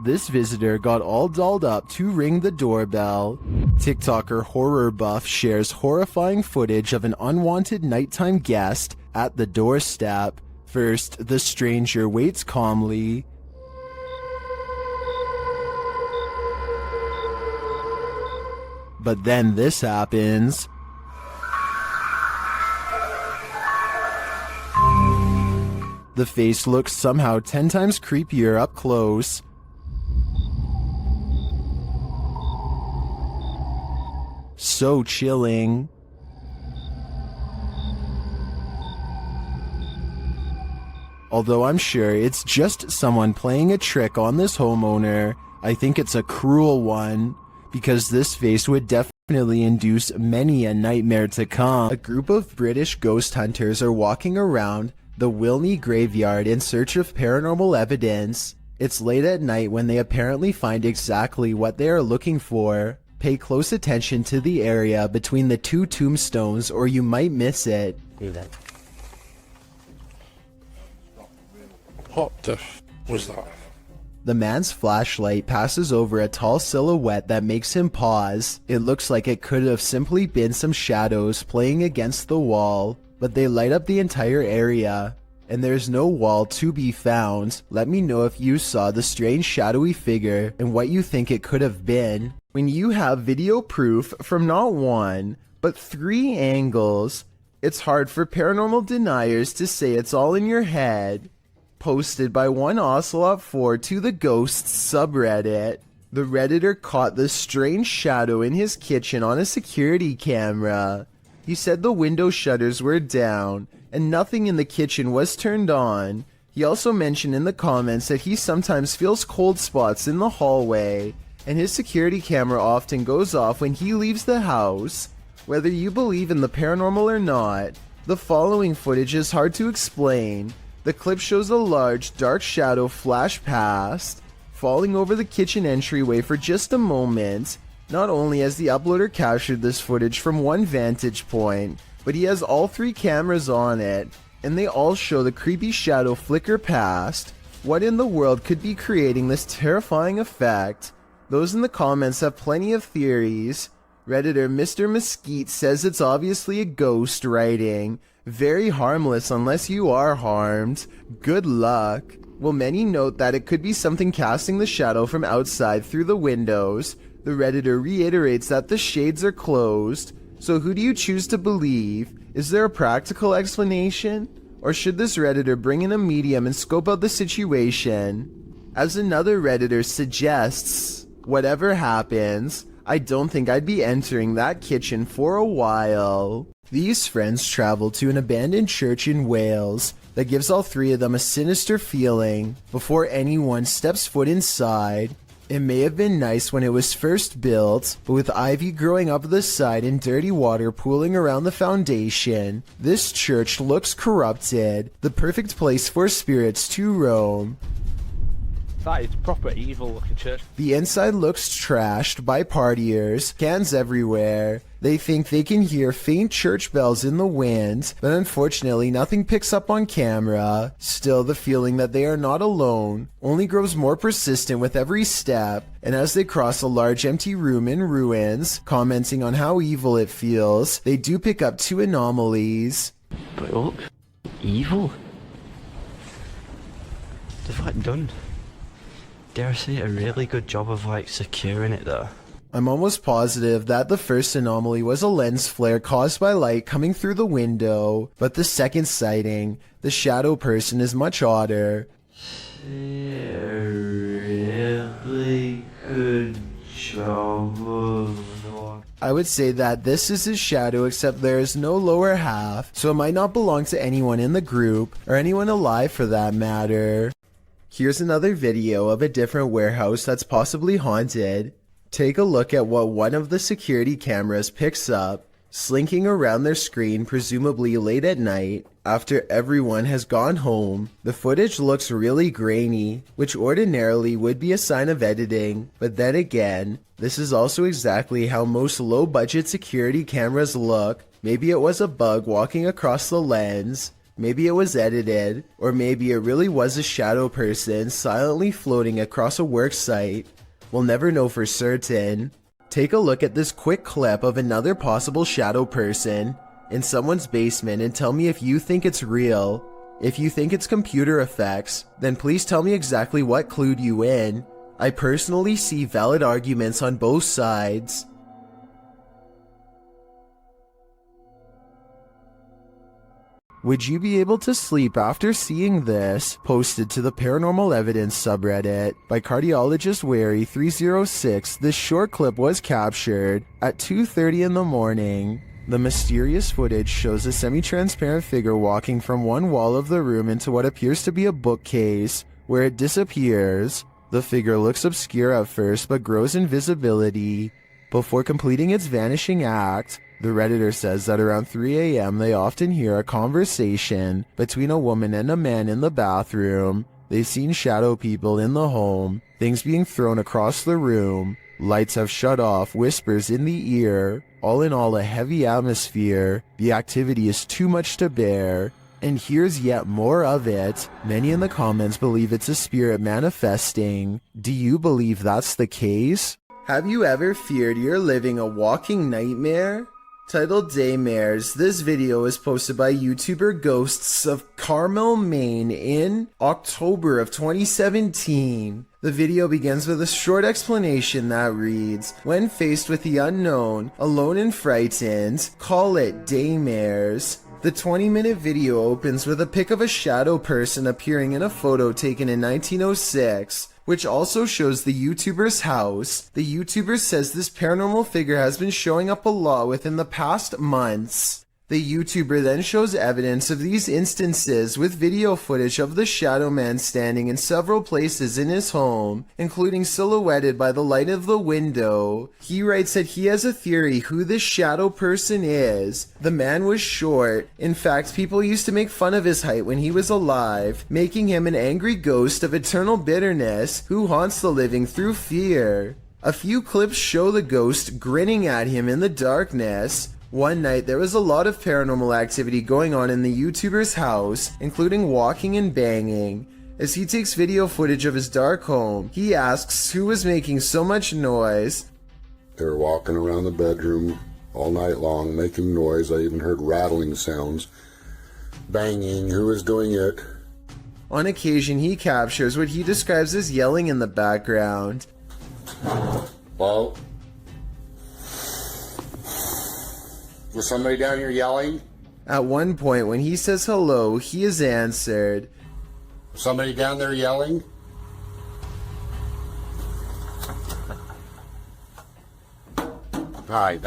This visitor got all dolled up to ring the doorbell. TikToker Horror Buff shares horrifying footage of an unwanted nighttime guest at the doorstep. First, the stranger waits calmly. But then this happens. The face looks somehow 10 times creepier up close. So chilling. Although I'm sure it's just someone playing a trick on this homeowner, I think it's a cruel one, because this face would definitely induce many a nightmare to come. A group of British ghost hunters are walking around the Wilney graveyard in search of paranormal evidence. It's late at night when they apparently find exactly what they are looking for. Pay close attention to the area between the two tombstones or you might miss it. What the was that? The man's flashlight passes over a tall silhouette that makes him pause. It looks like it could have simply been some shadows playing against the wall, but they light up the entire area, and there's no wall to be found. Let me know if you saw the strange shadowy figure and what you think it could have been. When you have video proof from not one, but 3 angles, it's hard for paranormal deniers to say it's all in your head. Posted by one Ocelot4 to the Ghosts subreddit. The Redditor caught the strange shadow in his kitchen on a security camera. He said the window shutters were down and nothing in the kitchen was turned on. He also mentioned in the comments that he sometimes feels cold spots in the hallway, and his security camera often goes off when he leaves the house. Whether you believe in the paranormal or not, the following footage is hard to explain. The clip shows a large, dark shadow flash past, falling over the kitchen entryway for just a moment. Not only has the uploader captured this footage from one vantage point, but he has all 3 cameras on it, and they all show the creepy shadow flicker past. What in the world could be creating this terrifying effect? Those in the comments have plenty of theories. Redditor Mr. Mesquite says it's obviously a ghost writing. Very harmless unless you are harmed. Good luck. Well, many note that it could be something casting the shadow from outside through the windows. The Redditor reiterates that the shades are closed. So who do you choose to believe? Is there a practical explanation? Or should this Redditor bring in a medium and scope out the situation? As another Redditor suggests, whatever happens, I don't think I'd be entering that kitchen for a while. These friends travel to an abandoned church in Wales that gives all 3 of them a sinister feeling before anyone steps foot inside. It may have been nice when it was first built, but with ivy growing up the side and dirty water pooling around the foundation, this church looks corrupted, the perfect place for spirits to roam. That is proper evil looking church. The inside looks trashed by partiers, cans everywhere. They think they can hear faint church bells in the wind, but unfortunately nothing picks up on camera. Still, the feeling that they are not alone only grows more persistent with every step, and as they cross a large empty room in ruins, commenting on how evil it feels, they do pick up 2 anomalies. But look, evil? They've like done, dare I say, a really good job of like securing it though. I'm almost positive that the first anomaly was a lens flare caused by light coming through the window, but the second sighting, the shadow person, is much odder. A really good job of... I would say that this is his shadow, except there is no lower half, so it might not belong to anyone in the group, or anyone alive for that matter. Here's another video of a different warehouse that's possibly haunted. Take a look at what one of the security cameras picks up, slinking around their screen presumably late at night, after everyone has gone home. The footage looks really grainy, which ordinarily would be a sign of editing, but then again, this is also exactly how most low-budget security cameras look. Maybe it was a bug walking across the lens. Maybe it was edited, or maybe it really was a shadow person silently floating across a work site. We'll never know for certain. Take a look at this quick clip of another possible shadow person in someone's basement and tell me if you think it's real. If you think it's computer effects, then please tell me exactly what clued you in. I personally see valid arguments on both sides. Would you be able to sleep after seeing this? Posted to the Paranormal Evidence subreddit by cardiologist Wary 306. This short clip was captured at 2:30 in the morning. The mysterious footage shows a semi-transparent figure walking from one wall of the room into what appears to be a bookcase, where it disappears. The figure looks obscure at first but grows in visibility before completing its vanishing act. The Redditor says that around 3 a.m. they often hear a conversation between a woman and a man in the bathroom. They've seen shadow people in the home, things being thrown across the room, lights have shut off, whispers in the ear. All in all, a heavy atmosphere. The activity is too much to bear. And here's yet more of it. Many in the comments believe it's a spirit manifesting. Do you believe that's the case? Have you ever feared you're living a walking nightmare? Titled Daymares, this video is posted by YouTuber Ghosts of Carmel, Maine in October of 2017. The video begins with a short explanation that reads, "When faced with the unknown, alone and frightened, call it Daymares." The 20-minute video opens with a pic of a shadow person appearing in a photo taken in 1906. Which also shows the YouTuber's house. The YouTuber says this paranormal figure has been showing up a lot within the past months. The YouTuber then shows evidence of these instances with video footage of the shadow man standing in several places in his home, including silhouetted by the light of the window. He writes that he has a theory who this shadow person is. The man was short. In fact, people used to make fun of his height when he was alive, making him an angry ghost of eternal bitterness who haunts the living through fear. A few clips show the ghost grinning at him in the darkness. One night, there was a lot of paranormal activity going on in the YouTuber's house, including walking and banging. As he takes video footage of his dark home, he asks who was making so much noise. They were walking around the bedroom all night long, making noise. I even heard rattling sounds, banging. Who was doing it? On occasion, he captures what he describes as yelling in the background. Well, was somebody down here yelling? At one point, when he says hello, he is answered. Somebody down there yelling? Hi,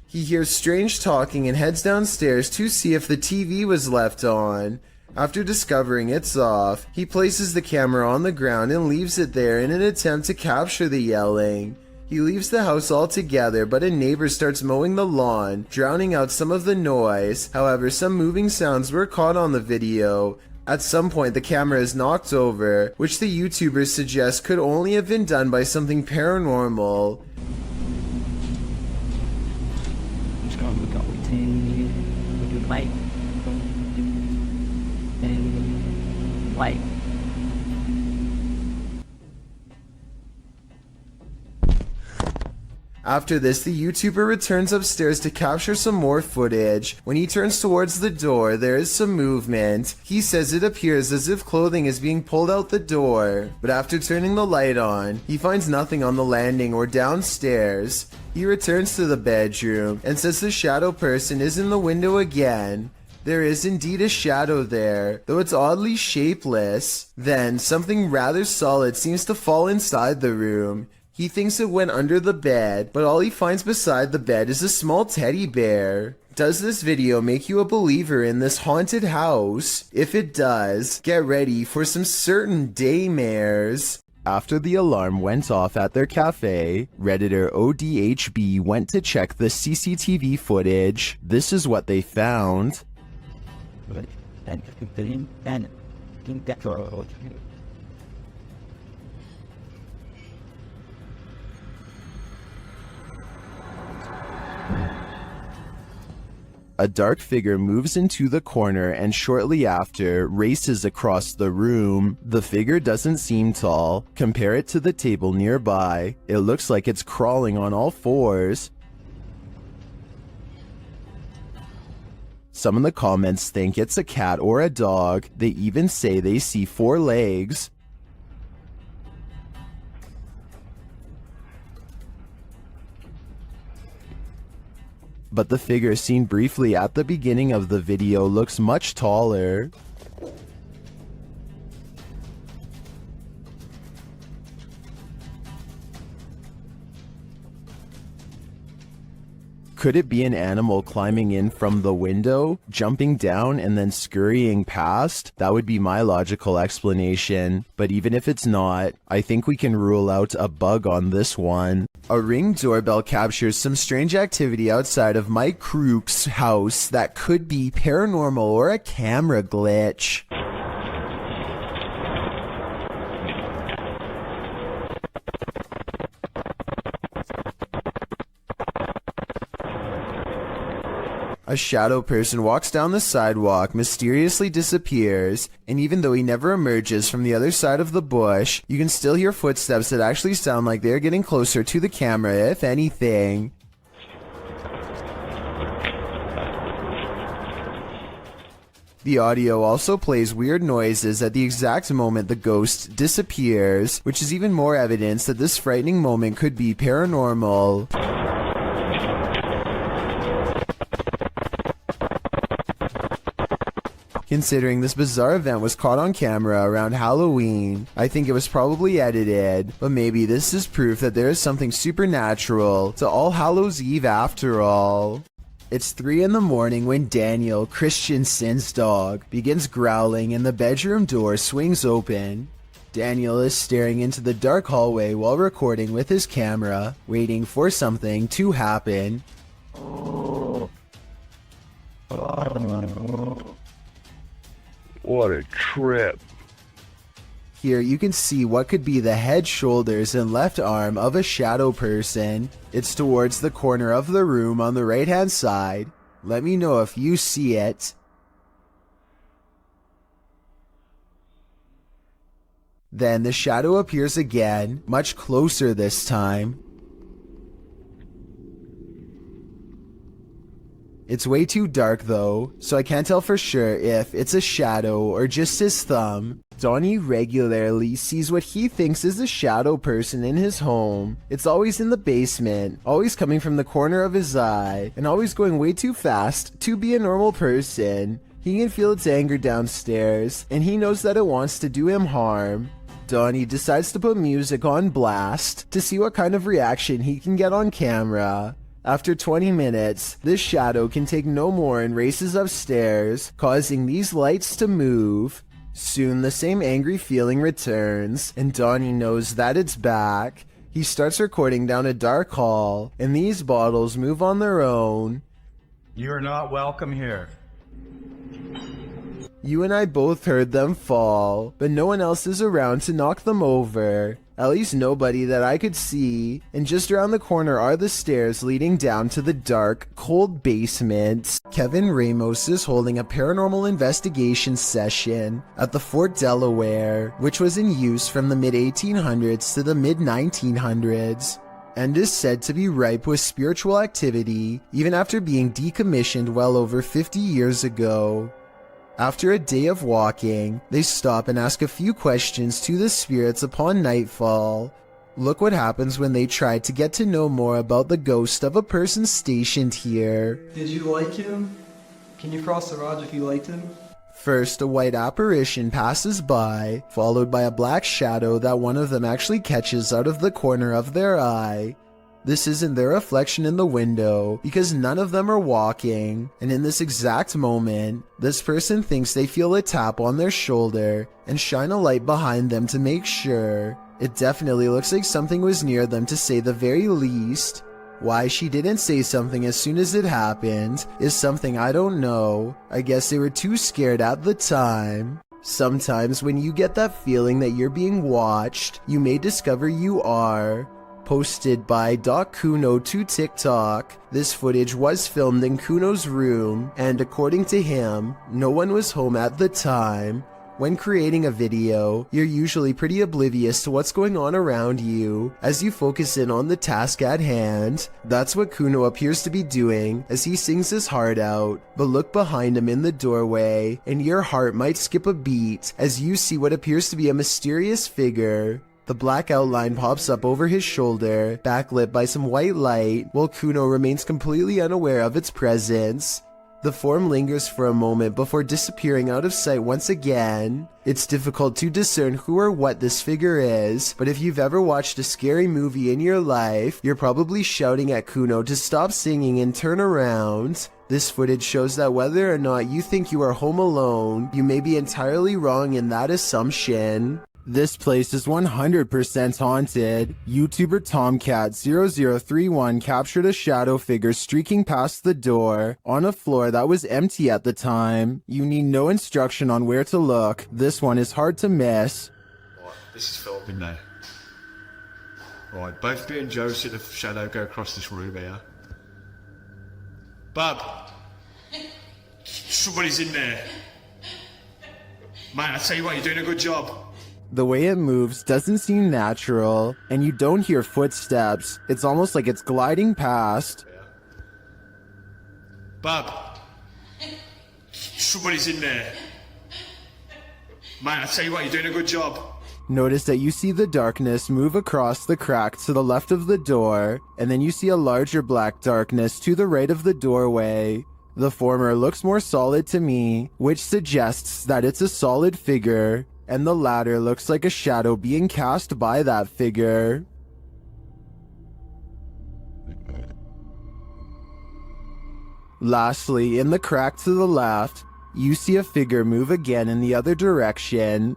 He hears strange talking and heads downstairs to see if the TV was left on. After discovering it's off, he places the camera on the ground and leaves it there in an attempt to capture the yelling. He leaves the house altogether, but a neighbor starts mowing the lawn, drowning out some of the noise. However, some moving sounds were caught on the video. At some point, the camera is knocked over, which the YouTuber suggests could only have been done by something paranormal. After this, the YouTuber returns upstairs to capture some more footage. When he turns towards the door, there is some movement. He says it appears as if clothing is being pulled out the door. But after turning the light on, he finds nothing on the landing or downstairs. He returns to the bedroom and says the shadow person is in the window again. There is indeed a shadow there, though it's oddly shapeless. Then, something rather solid seems to fall inside the room. He thinks it went under the bed, but all he finds beside the bed is a small teddy bear. Does this video make you a believer in this haunted house? If it does, get ready for some certain daymares. After the alarm went off at their cafe, Redditor ODHB went to check the CCTV footage. This is what they found. A dark figure moves into the corner and shortly after races across the room. The figure doesn't seem tall. Compare it to the table nearby. It looks like it's crawling on all fours. Some in the comments think it's a cat or a dog. They even say they see 4 legs. But the figure seen briefly at the beginning of the video looks much taller. Could it be an animal climbing in from the window, jumping down, and then scurrying past? That would be my logical explanation. But even if it's not, I think we can rule out a bug on this one. A Ring doorbell captures some strange activity outside of Mike Crook's house that could be paranormal or a camera glitch. A shadow person walks down the sidewalk, mysteriously disappears, and even though he never emerges from the other side of the bush, you can still hear footsteps that actually sound like they're getting closer to the camera, if anything. The audio also plays weird noises at the exact moment the ghost disappears, which is even more evidence that this frightening moment could be paranormal. Considering this bizarre event was caught on camera around Halloween, I think it was probably edited, but maybe this is proof that there is something supernatural to All Hallows Eve after all. It's 3 in the morning when Daniel, Christensen's dog, begins growling and the bedroom door swings open. Daniel is staring into the dark hallway while recording with his camera, waiting for something to happen. What a trip. Here you can see what could be the head, shoulders, and left arm of a shadow person. It's towards the corner of the room on the right hand side. Let me know if you see it. Then the shadow appears again, much closer this time. It's way too dark though, so I can't tell for sure if it's a shadow or just his thumb. Donnie regularly sees what he thinks is a shadow person in his home. It's always in the basement, always coming from the corner of his eye, and always going way too fast to be a normal person. He can feel its anger downstairs, and he knows that it wants to do him harm. Donnie decides to put music on blast to see what kind of reaction he can get on camera. After 20 minutes, this shadow can take no more and races upstairs, causing these lights to move. Soon the same angry feeling returns, and Donnie knows that it's back. He starts recording down a dark hall, and these bottles move on their own. You're not welcome here. You and I both heard them fall, but no one else is around to knock them over. At least nobody that I could see, and just around the corner are the stairs leading down to the dark, cold basement. Kevin Ramos is holding a paranormal investigation session at the Fort Delaware, which was in use from the mid-1800s to the mid-1900s, and is said to be ripe with spiritual activity, even after being decommissioned well over 50 years ago. After a day of walking, they stop and ask a few questions to the spirits upon nightfall. Look what happens when they try to get to know more about the ghost of a person stationed here. Did you like him? Can you cross the rods if you liked him? First, a white apparition passes by, followed by a black shadow that one of them actually catches out of the corner of their eye. This isn't their reflection in the window, because none of them are walking, and in this exact moment, this person thinks they feel a tap on their shoulder and shine a light behind them to make sure. It definitely looks like something was near them to say the very least. Why she didn't say something as soon as it happened is something I don't know. I guess they were too scared at the time. Sometimes when you get that feeling that you're being watched, you may discover you are. posted by Kuno to TikTok. This footage was filmed in Kuno's room, and according to him, no one was home at the time. When creating a video, you're usually pretty oblivious to what's going on around you as you focus in on the task at hand. That's what Kuno appears to be doing as he sings his heart out. But look behind him in the doorway, and your heart might skip a beat as you see what appears to be a mysterious figure. The black outline pops up over his shoulder, backlit by some white light, while Kuno remains completely unaware of its presence. The form lingers for a moment before disappearing out of sight once again. It's difficult to discern who or what this figure is, but if you've ever watched a scary movie in your life, you're probably shouting at Kuno to stop singing and turn around. This footage shows that whether or not you think you are home alone, you may be entirely wrong in that assumption. This place is 100% haunted. YouTuber Tomcat0031 captured a shadow figure streaking past the door on a floor that was empty at the time. You need no instruction on where to look. This one is hard to miss. Right, this is filmed in there. Right, both me and Joe see the shadow go across this room here. Bub! Somebody's in there. Man, I tell you what, you're doing a good job. The way it moves doesn't seem natural, and you don't hear footsteps. It's almost like it's gliding past. Bub! Somebody's in there. Man, I tell you what, you're doing a good job. Notice that you see the darkness move across the crack to the left of the door, and then you see a larger black darkness to the right of the doorway. The former looks more solid to me, which suggests that it's a solid figure, and the latter looks like a shadow being cast by that figure. Lastly, in the crack to the left, you see a figure move again in the other direction.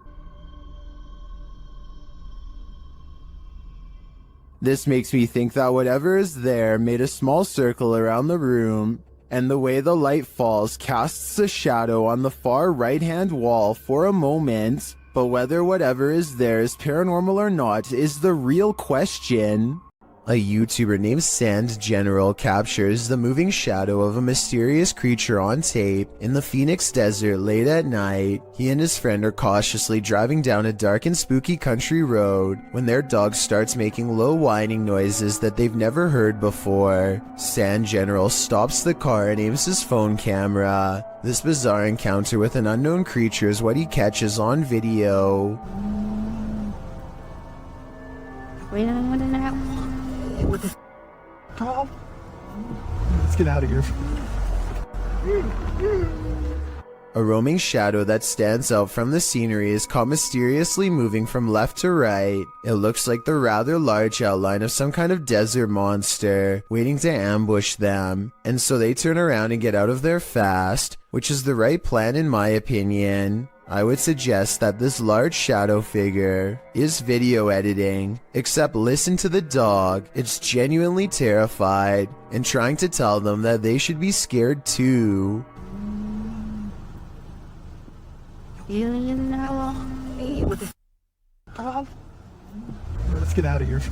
This makes me think that whatever is there made a small circle around the room, and the way the light falls casts a shadow on the far right-hand wall for a moment. But whether whatever is there is paranormal or not is the real question. A YouTuber named Sand General captures the moving shadow of a mysterious creature on tape in the Phoenix desert late at night. He and his friend are cautiously driving down a dark and spooky country road when their dog starts making low whining noises that they've never heard before. Sand General stops the car and aims his phone camera. This bizarre encounter with an unknown creature is what he catches on video. What the Carl? Let's get out of here. A roaming shadow that stands out from the scenery is caught mysteriously moving from left to right. It looks like the rather large outline of some kind of desert monster waiting to ambush them, and so they turn around and get out of there fast, which is the right plan in my opinion. I would suggest that this large shadow figure is video editing, except listen to the dog. It's genuinely terrified and trying to tell them that they should be scared too. What the Carl? Let's get out of here.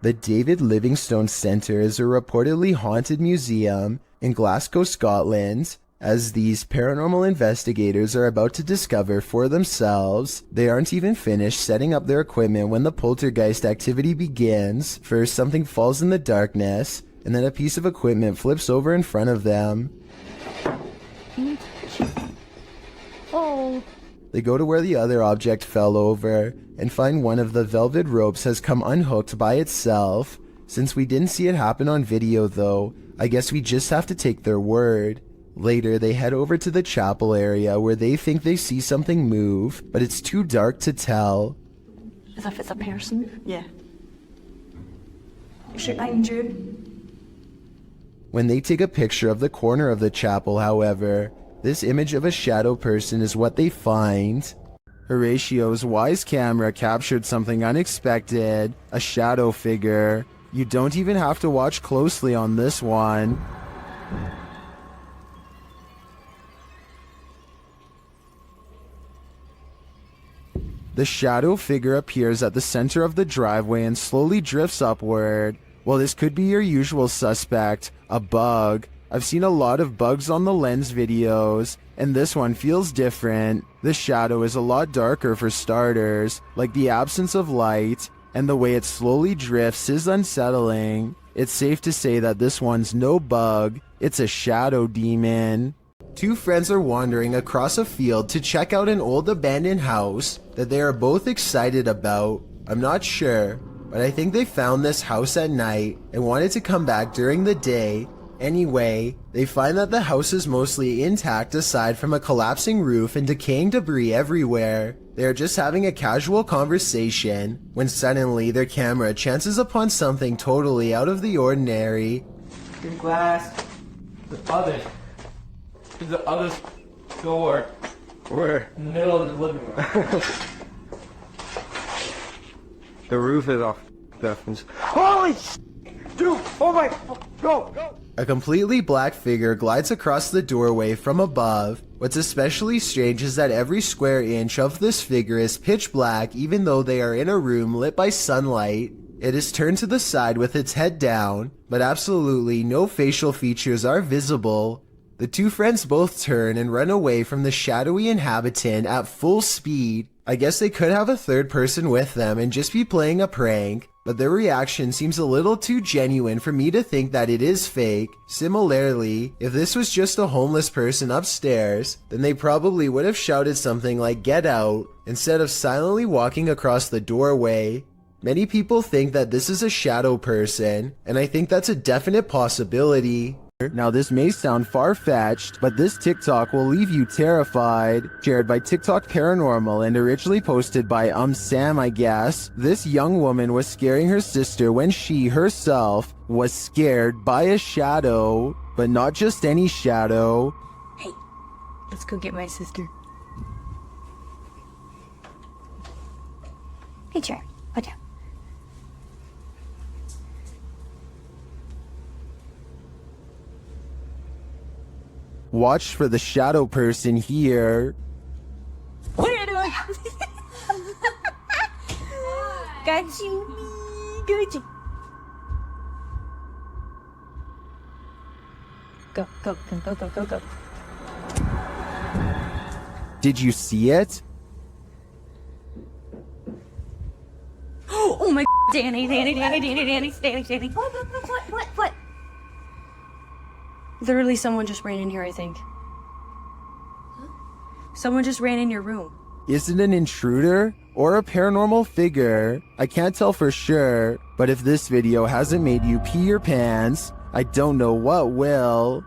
The David Livingstone Centre is a reportedly haunted museum in Glasgow, Scotland. As these paranormal investigators are about to discover for themselves, they aren't even finished setting up their equipment when the poltergeist activity begins. First, something falls in the darkness, and then a piece of equipment flips over in front of them. Oh. They go to where the other object fell over, and find one of the velvet ropes has come unhooked by itself. Since we didn't see it happen on video though, I guess we just have to take their word. Later, they head over to the chapel area where they think they see something move, but it's too dark to tell. As if it's a person? Yeah. Straight behind you. When they take a picture of the corner of the chapel, however, this image of a shadow person is what they find. Horatio's wise camera captured something unexpected, a shadow figure. You don't even have to watch closely on this one. The shadow figure appears at the center of the driveway and slowly drifts upward. Well, this could be your usual suspect, a bug. I've seen a lot of bugs on the lens videos, and this one feels different. The shadow is a lot darker for starters, like the absence of light, and the way it slowly drifts is unsettling. It's safe to say that this one's no bug, it's a shadow demon. Two friends are wandering across a field to check out an old abandoned house that they are both excited about. I'm not sure, but I think they found this house at night and wanted to come back during the day. Anyway, they find that the house is mostly intact aside from a collapsing roof and decaying debris everywhere. They are just having a casual conversation when suddenly their camera chances upon something totally out of the ordinary. In class. The other door. Where? In the middle of the living room. The roof is off. Holy dude! Oh my! Go! A completely black figure glides across the doorway from above. What's especially strange is that every square inch of this figure is pitch black even though they are in a room lit by sunlight. It is turned to the side with its head down, but absolutely no facial features are visible. The two friends both turn and run away from the shadowy inhabitant at full speed. I guess they could have a third person with them and just be playing a prank, but their reaction seems a little too genuine for me to think that it is fake. Similarly, if this was just a homeless person upstairs, then they probably would have shouted something like "Get out" instead of silently walking across the doorway. Many people think that this is a shadow person, and I think that's a definite possibility. Now this may sound far-fetched, but this TikTok will leave you terrified. Shared by TikTok Paranormal and originally posted by Sam, I guess. This young woman was scaring her sister when she herself was scared by a shadow, but not just any shadow. Hey, let's go get my sister. Hey, chair. Put down. Watch for the shadow person here. What are you doing? Got you. Got you. Go, go, go, go, go, go, go. Did you see it? Oh my Danny. What? Literally, someone just ran in here, I think. Someone just ran in your room. Is it an intruder or a paranormal figure? I can't tell for sure, but if this video hasn't made you pee your pants, I don't know what will.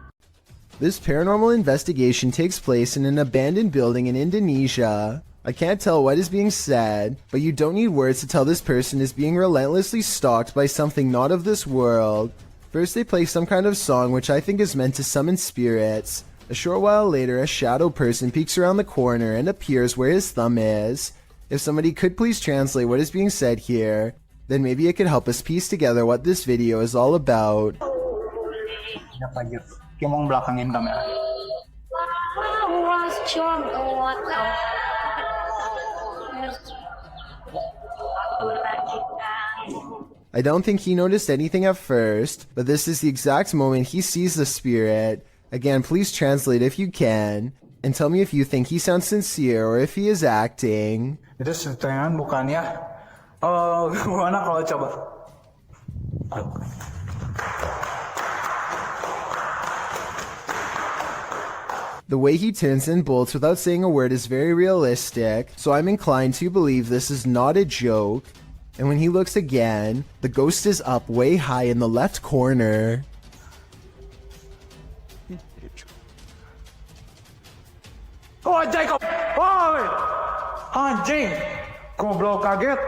This paranormal investigation takes place in an abandoned building in Indonesia. I can't tell what is being said, but you don't need words to tell this person is being relentlessly stalked by something not of this world. First they play some kind of song which I think is meant to summon spirits. A short while later, a shadow person peeks around the corner and appears where his thumb is. If somebody could please translate what is being said here, then maybe it could help us piece together what this video is all about. Yung belakangin kamera. I don't think he noticed anything at first, but this is the exact moment he sees the spirit. Again, please translate if you can, and tell me if you think he sounds sincere or if he is acting. Itu setengah bukannya. Gimana kalau coba? The way he turns and bolts without saying a word is very realistic, so I'm inclined to believe this is not a joke. And when he looks again, the ghost is up way high in the left corner. Oh, Jacob! Oh, anjing! Goblok kaget.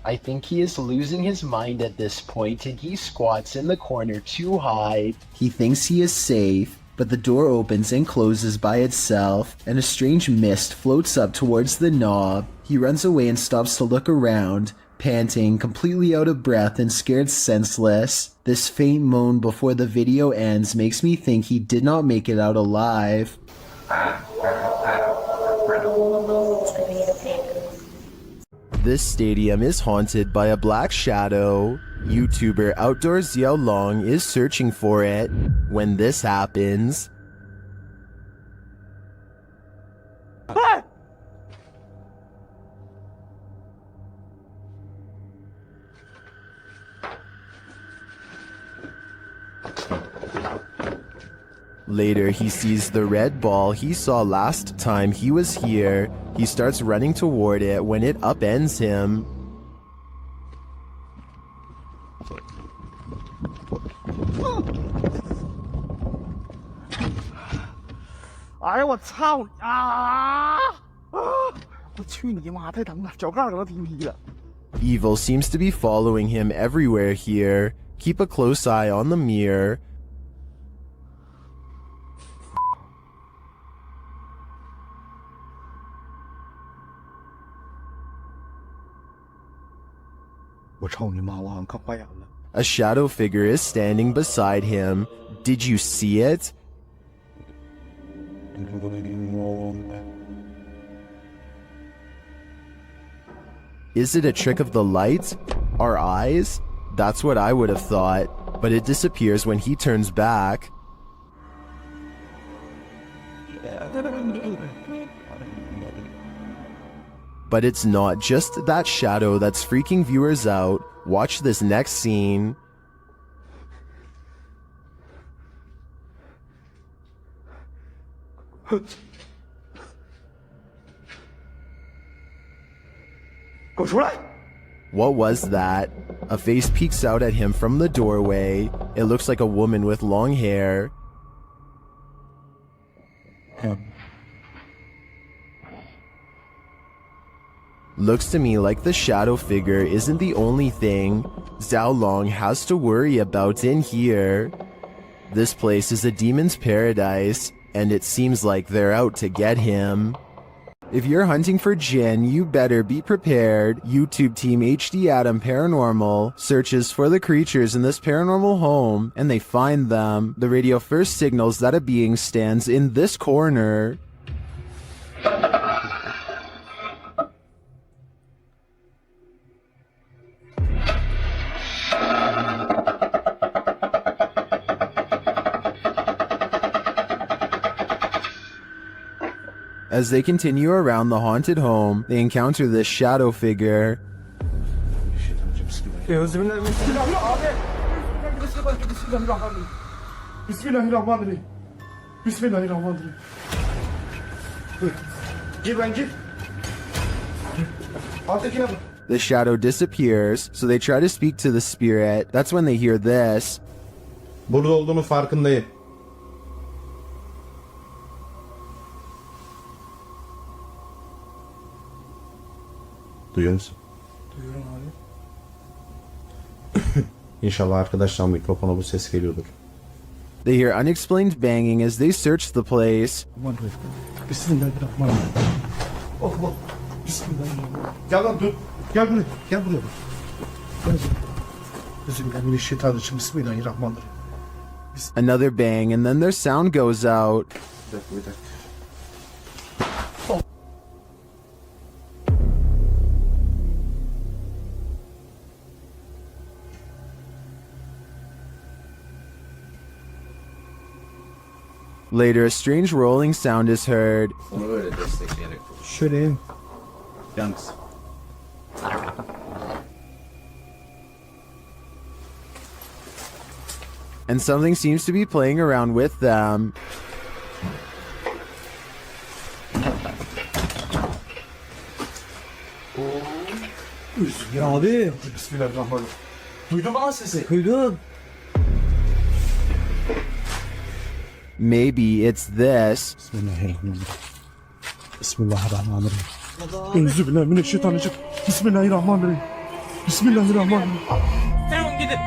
I think he is losing his mind at this point and he squats in the corner to hide. He thinks he is safe, but the door opens and closes by itself, and a strange mist floats up towards the knob. He runs away and stops to look around, panting, completely out of breath and scared senseless. This faint moan before the video ends makes me think he did not make it out alive. This stadium is haunted by a black shadow. YouTuber Outdoor Xiao Long is searching for it when this happens. Later, he sees the red ball he saw last time he was here. He starts running toward it when it upends him. 哎呦我操啊！我去你妈！太疼了，脚盖给它踢劈了。 Evil seems to be following him everywhere here. Keep a close eye on the mirror. 我操你妈！我好像看花眼了。 A shadow figure is standing beside him. Did you see it? Is it a trick of the light? Our eyes? That's what I would have thought, but it disappears when he turns back. But it's not just that shadow that's freaking viewers out. Watch this next scene. What was that? A face peeks out at him from the doorway. It looks like a woman with long hair. Looks to me like the shadow figure isn't the only thing Xiao Long has to worry about in here. This place is a demon's paradise, and it seems like they're out to get him. If you're hunting for Jin, you better be prepared. YouTube team HD Adam Paranormal searches for the creatures in this paranormal home, and they find them. The radio first signals that a being stands in this corner. As they continue around the haunted home, they encounter this shadow figure. The shadow disappears, so they try to speak to the spirit. That's when they hear this. Burada olduğunu farkındayım. Duyuyor musun? Duyuyorum abi. İnşallah arkadaşlar mikrofona bu ses geliyordur. They hear unexplained banging as they search the place. Bismillahirrahmanirrahim. Allah. Bismillahirrahmanirrahim. Gel lan dur. Gel buraya. Gel buraya bak. Bismillahirrahmanirrahim. Bismillahirrahmanirrahim. Another bang, and then their sound goes out. Later, a strange rolling sound is heard. Onu böyle destekleyerek vur. Şöyle. Yalnız. And something seems to be playing around with them. Ya abi. Bismillahirrahmanirrahim. Duydun mu lan sesi? Duydum. Maybe it's this. Bismillahirrahmanirrahim. Bismillahirrahmanirrahim. Euzubillahimineşşeytanirracim. Bismillahirrahmanirrahim. Bismillahirrahmanirrahim. Tamam gidin.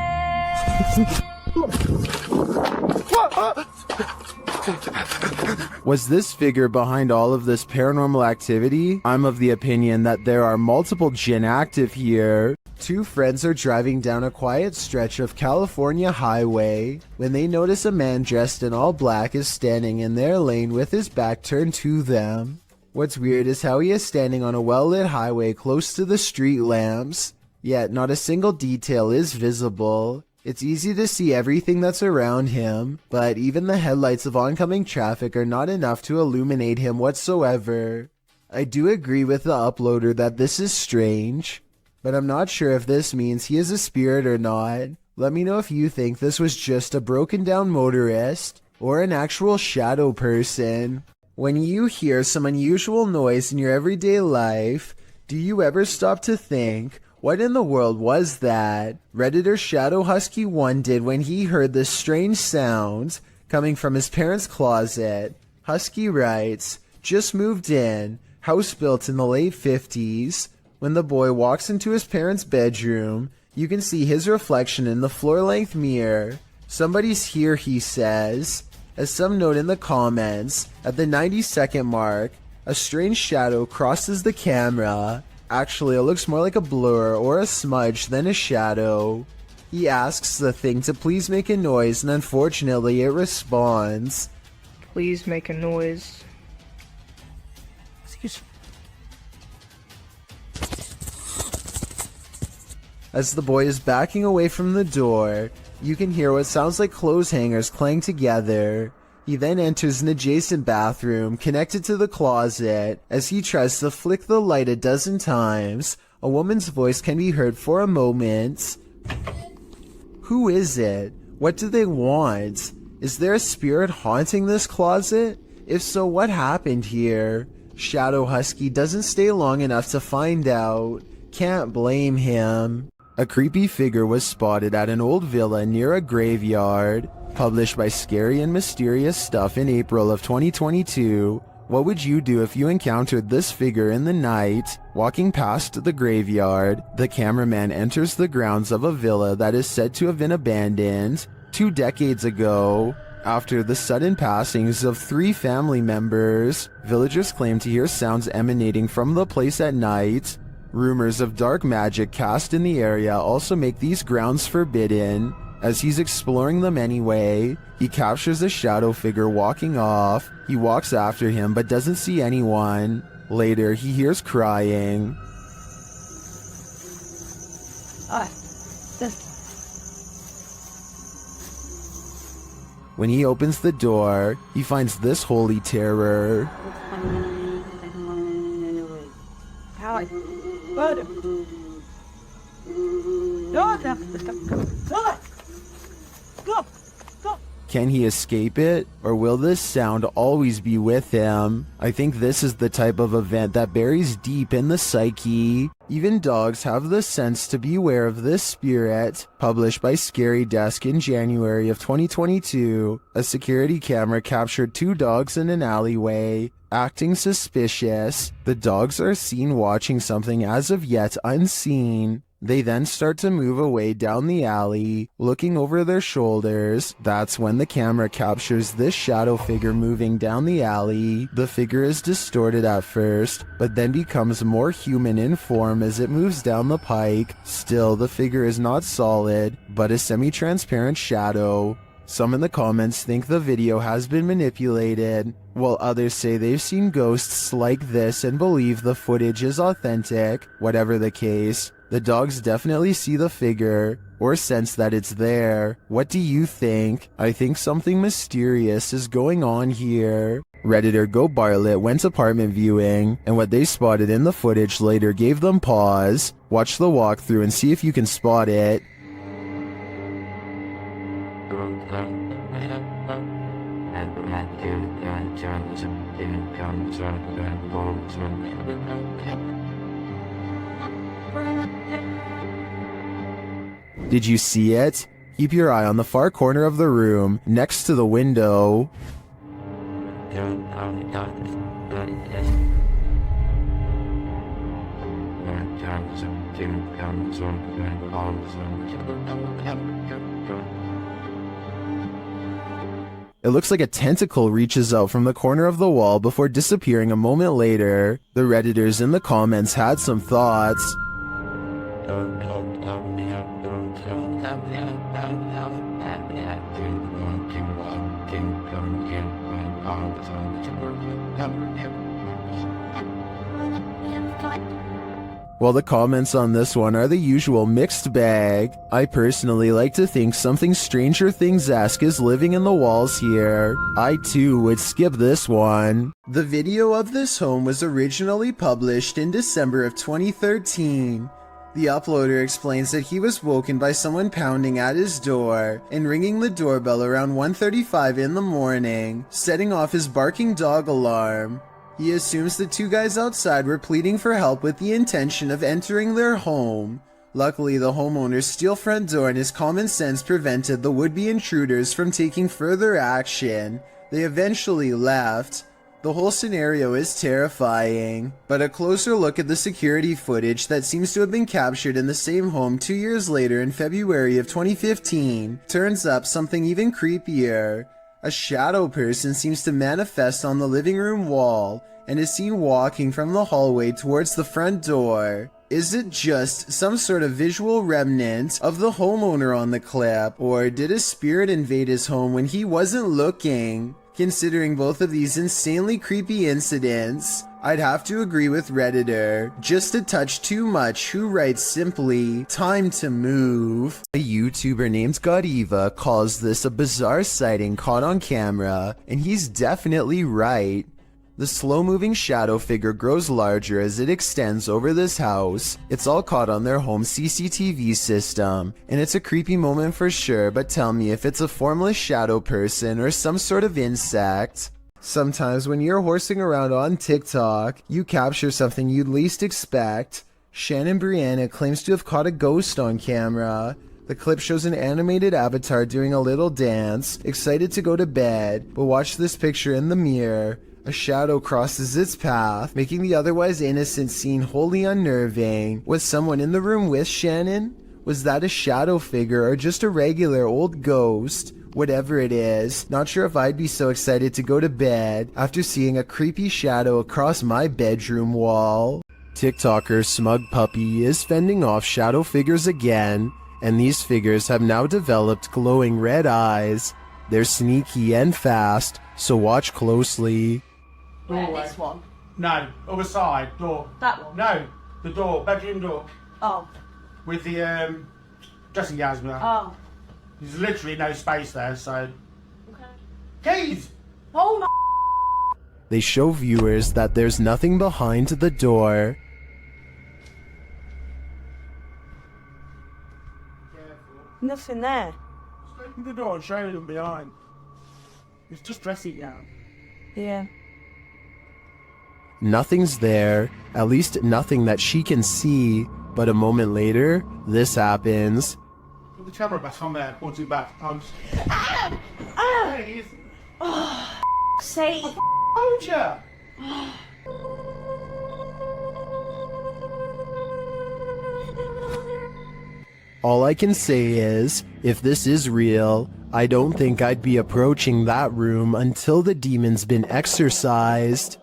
Was this figure behind all of this paranormal activity? I'm of the opinion that there are multiple jinn active here. Two friends are driving down a quiet stretch of California highway when they notice a man dressed in all black is standing in their lane with his back turned to them. What's weird is how he is standing on a well-lit highway close to the street lamps, yet not a single detail is visible. It's easy to see everything that's around him, but even the headlights of oncoming traffic are not enough to illuminate him whatsoever. I do agree with the uploader that this is strange, but I'm not sure if this means he is a spirit or not. Let me know if you think this was just a broken down motorist or an actual shadow person. When you hear some unusual noise in your everyday life, do you ever stop to think, what in the world was that Redditor Shadow Husky 1 did when he heard this strange sound coming from his parents' closet? Husky writes, just moved in, house built in the late 50s. When the boy walks into his parents' bedroom, you can see his reflection in the floor-length mirror. Somebody's here, he says. As some note in the comments, at the 90-second mark, a strange shadow crosses the camera. Actually, it looks more like a blur or a smudge than a shadow. He asks the thing to please make a noise, and unfortunately it responds. Please make a noise. Excuse me. As the boy is backing away from the door, you can hear what sounds like clothes hangers clang together. He then enters an adjacent bathroom connected to the closet. As he tries to flick the light a dozen times, a woman's voice can be heard for a moment. Who is it? What do they want? Is there a spirit haunting this closet? If so, what happened here? Shadow Husky doesn't stay long enough to find out. Can't blame him. A creepy figure was spotted at an old villa near a graveyard. Published by Scary and Mysterious Stuff in April of 2022. What would you do if you encountered this figure in the night? Walking past the graveyard, the cameraman enters the grounds of a villa that is said to have been abandoned 2 decades ago. After the sudden passings of 3 family members, villagers claim to hear sounds emanating from the place at night. Rumors of dark magic cast in the area also make these grounds forbidden. As he's exploring them anyway, he captures a shadow figure walking off. He walks after him but doesn't see anyone. Later, he hears crying. When he opens the door, he finds this holy terror. Can he escape it, or will this sound always be with him? I think this is the type of event that buries deep in the psyche. Even dogs have the sense to beware of this spirit. Published by Scary Desk in January of 2022, a security camera captured 2 dogs in an alleyway, acting suspicious. The dogs are seen watching something as of yet unseen. They then start to move away down the alley, looking over their shoulders. That's when the camera captures this shadow figure moving down the alley. The figure is distorted at first, but then becomes more human in form as it moves down the pike. Still, the figure is not solid, but a semi-transparent shadow. Some in the comments think the video has been manipulated, while others say they've seen ghosts like this and believe the footage is authentic. Whatever the case, the dogs definitely see the figure, or sense that it's there. What do you think? I think something mysterious is going on here. Redditor Go Barlet went apartment viewing, and what they spotted in the footage later gave them pause. Watch the walkthrough and see if you can spot it. Did you see it? Keep your eye on the far corner of the room, next to the window. It looks like a tentacle reaches out from the corner of the wall before disappearing a moment later. The Redditors in the comments had some thoughts. Well, the comments on this one are the usual mixed bag. I personally like to think something Stranger Things-esque is living in the walls here. I too would skip this one. The video of this home was originally published in December of 2013. The uploader explains that he was woken by someone pounding at his door and ringing the doorbell around 1:35 in the morning, setting off his barking dog alarm. He assumes the two guys outside were pleading for help with the intention of entering their home. Luckily, the homeowner's steel front door and his common sense prevented the would-be intruders from taking further action. They eventually left. The whole scenario is terrifying, but a closer look at the security footage that seems to have been captured in the same home 2 years later in February of 2015 turns up something even creepier. A shadow person seems to manifest on the living room wall and is seen walking from the hallway towards the front door. Is it just some sort of visual remnant of the homeowner on the clip, or did a spirit invade his home when he wasn't looking? Considering both of these insanely creepy incidents, I'd have to agree with Redditor, just a touch too much, who writes simply, "Time to move." A YouTuber named Godiva calls this a bizarre sighting caught on camera, and he's definitely right. The slow-moving shadow figure grows larger as it extends over this house. It's all caught on their home CCTV system, and it's a creepy moment for sure, but tell me if it's a formless shadow person or some sort of insect. Sometimes when you're horsing around on TikTok, you capture something you'd least expect. Shannon Brianna claims to have caught a ghost on camera. The clip shows an animated avatar doing a little dance, excited to go to bed, but watch this picture in the mirror. A shadow crosses its path, making the otherwise innocent scene wholly unnerving. Was someone in the room with Shannon? Was that a shadow figure or just a regular old ghost? Whatever it is, not sure if I'd be so excited to go to bed after seeing a creepy shadow across my bedroom wall. TikToker Smug Puppy is fending off shadow figures again, and these figures have now developed glowing red eyes. They're sneaky and fast, so watch closely. This one. No, other side, door. That one. No, the door, bedroom door. Oh. With the dressing gowns. Oh. There's literally no space there, so. Okay. Keys! Oh my. They show viewers that there's nothing behind the door. Nothing there. Just open the door and show them behind. It's just dressing gown. Yeah. Nothing's there, at least nothing that she can see, but a moment later, this happens. Put the camera back on there, point it back. Please. Say. Told ya! All I can say is, if this is real, I don't think I'd be approaching that room until the demon's been exorcised.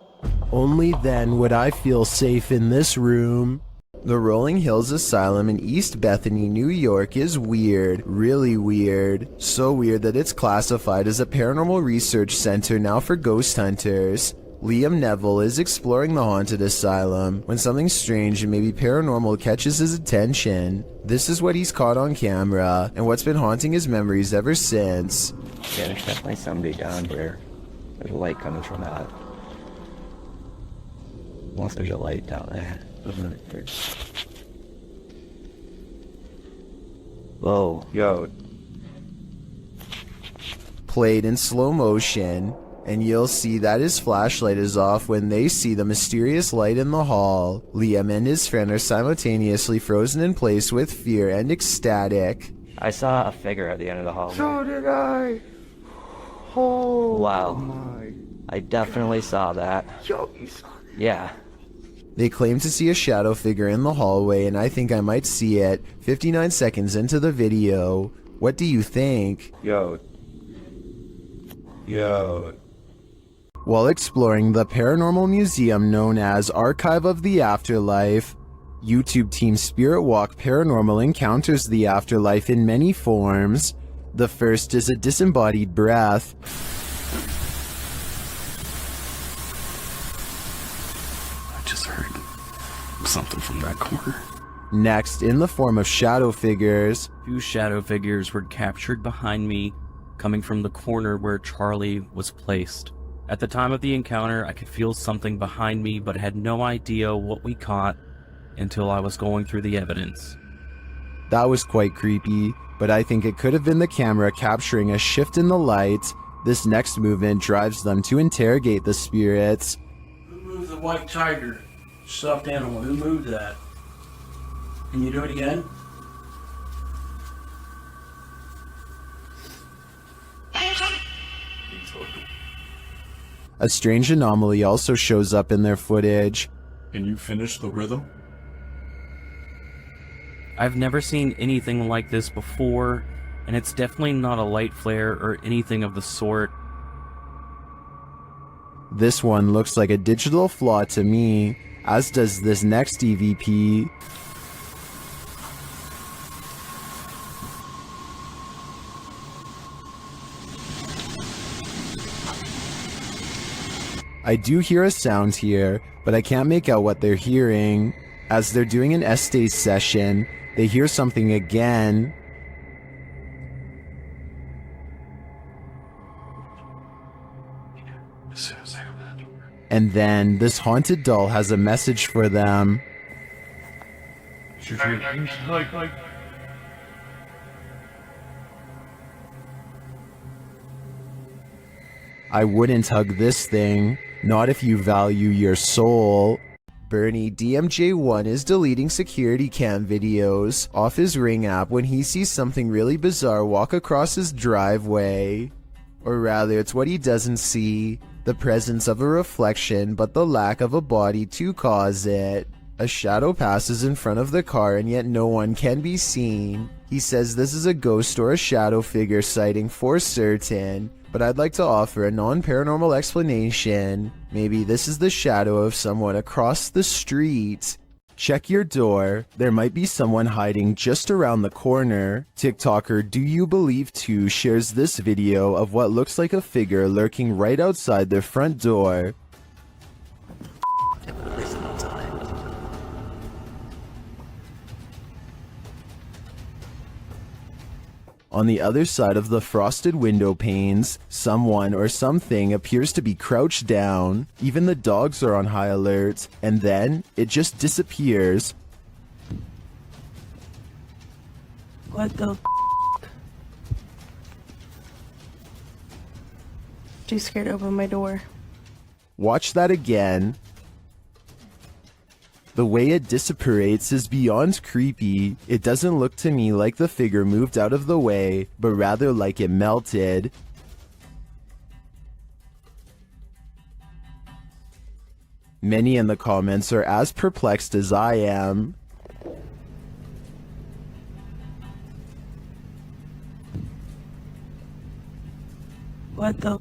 Only then would I feel safe in this room. The Rolling Hills Asylum in East Bethany, New York is weird, really weird. So weird that it's classified as a paranormal research center now for ghost hunters. Liam Neville is exploring the haunted asylum when something strange and maybe paranormal catches his attention. This is what he's caught on camera and what's been haunting his memories ever since. Yeah, there's definitely somebody down here. There's a light coming from that. Unless there's a light down there. Whoa, yo. Played in slow motion, and you'll see that his flashlight is off when they see the mysterious light in the hall. Liam and his friend are simultaneously frozen in place with fear and ecstatic. I saw a figure at the end of the hallway. So did I. Oh Wow. my. I definitely saw that. Yo, you saw that? Yeah. They claim to see a shadow figure in the hallway, and I think I might see it 59 seconds into the video. What do you think? Yo. While exploring the paranormal museum known as Archive of the Afterlife, YouTube team Spirit Walk Paranormal encounters the afterlife in many forms. The first is a disembodied breath. something from that corner. Next, in the form of shadow figures, 2 shadow figures were captured behind me, coming from the corner where Charlie was placed. At the time of the encounter, I could feel something behind me, but had no idea what we caught until I was going through the evidence. that was quite creepy, but I think it could have been the camera capturing a shift in the light. This next movement drives them to interrogate the spirits. Who moved the white tiger? Stuffed animal. Who moved that? Can you do it again? A strange anomaly also shows up in their footage. Can you finish the rhythm? I've never seen anything like this before, and it's definitely not a light flare or anything of the sort. This one looks like a digital flaw to me, as does this next EVP. I do hear a sound here, but I can't make out what they're hearing. As they're doing an Estes session, they hear something again. And then this haunted doll has a message for them. I wouldn't hug this thing, not if you value your soul. Bernie DMJ1 is deleting security cam videos off his Ring app when he sees something really bizarre walk across his driveway. Or rather, it's what he doesn't see, the presence of a reflection but the lack of a body to cause it. A shadow passes in front of the car and yet no one can be seen. He says this is a ghost or a shadow figure sighting for certain, but I'd like to offer a non-paranormal explanation. Maybe this is the shadow of someone across the street. Check your door. There might be someone hiding just around the corner. TikToker Do You Believe 2 shares this video of what looks like a figure lurking right outside their front door. On the other side of the frosted window panes, someone or something appears to be crouched down. Even the dogs are on high alert, and then it just disappears. What the Too scared to open my door. Watch that again. The way it disapparates is beyond creepy. It doesn't look to me like the figure moved out of the way, but rather like it melted. Many in the comments are as perplexed as I am. What the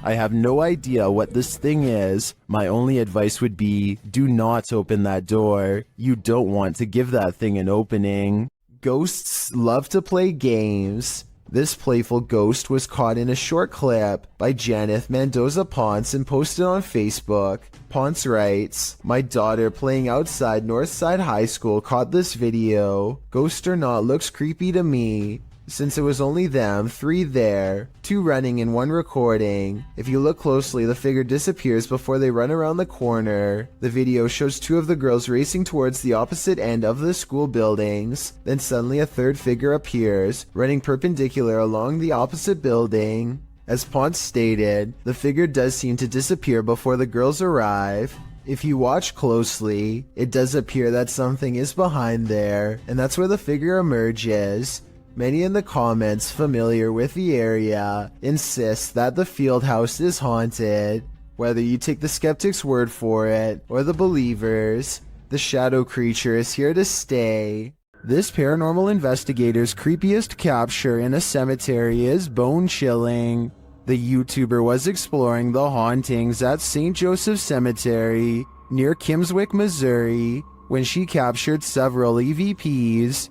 I have no idea what this thing is. My only advice would be, do not open that door. You don't want to give that thing an opening. Ghosts love to play games. This playful ghost was caught in a short clip by Janeth Mendoza Ponce and posted on Facebook. Ponce writes, "My daughter playing outside Northside High School caught this video. Ghost or not, looks creepy to me. Since it was only them, 3 there, 2 running and 1 recording. If you look closely, the figure disappears before they run around the corner. The video shows 2 of the girls racing towards the opposite end of the school buildings. Then suddenly a 3rd figure appears, running perpendicular along the opposite building. As Ponce stated, the figure does seem to disappear before the girls arrive. If you watch closely, it does appear that something is behind there, and that's where the figure emerges." Many in the comments familiar with the area insist that the field house is haunted. Whether you take the skeptic's word for it or the believers, the shadow creature is here to stay. This paranormal investigator's creepiest capture in a cemetery is bone-chilling. The YouTuber was exploring the hauntings at St. Joseph Cemetery near Kimswick, Missouri, when she captured several EVPs.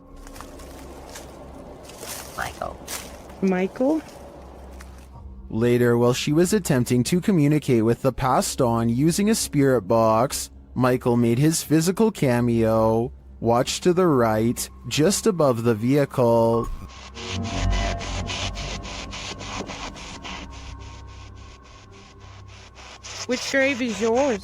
Michael? Later, while she was attempting to communicate with the passed on using a spirit box, Michael made his physical cameo. Watch to the right, just above the vehicle. Which grave is yours?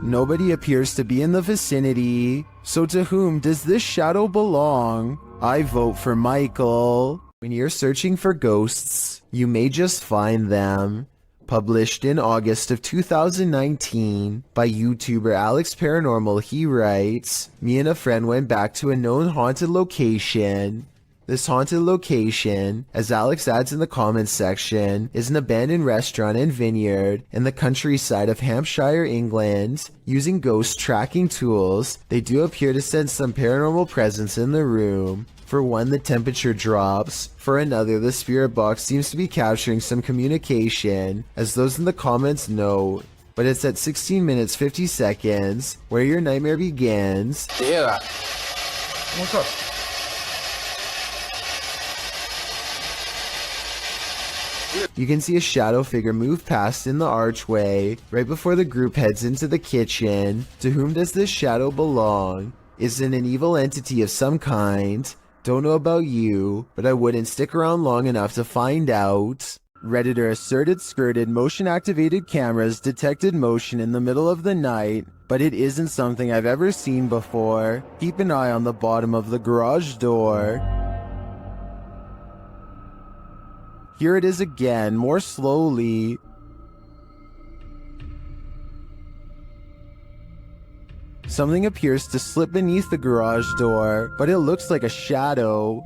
Nobody appears to be in the vicinity. So to whom does this shadow belong? I vote for Michael. When you're searching for ghosts, you may just find them. Published in August of 2019 by YouTuber Alex Paranormal, he writes, "Me and a friend went back to a known haunted location. This haunted location, as Alex adds in the comments section, is an abandoned restaurant and vineyard in the countryside of Hampshire, England. Using ghost tracking tools, they do appear to sense some paranormal presence in the room. For one, the temperature drops. For another, the spirit box seems to be capturing some communication, as those in the comments note. But it's at 16 minutes 50 seconds where your nightmare begins." Yeah. What's up? You can see a shadow figure move past in the archway right before the group heads into the kitchen. To whom does this shadow belong? Is it an evil entity of some kind? Don't know about you, but I wouldn't stick around long enough to find out. Redditor asserted skirted motion-activated cameras detected motion in the middle of the night, but it isn't something I've ever seen before. Keep an eye on the bottom of the garage door. Here it is again, more slowly. Something appears to slip beneath the garage door, but it looks like a shadow.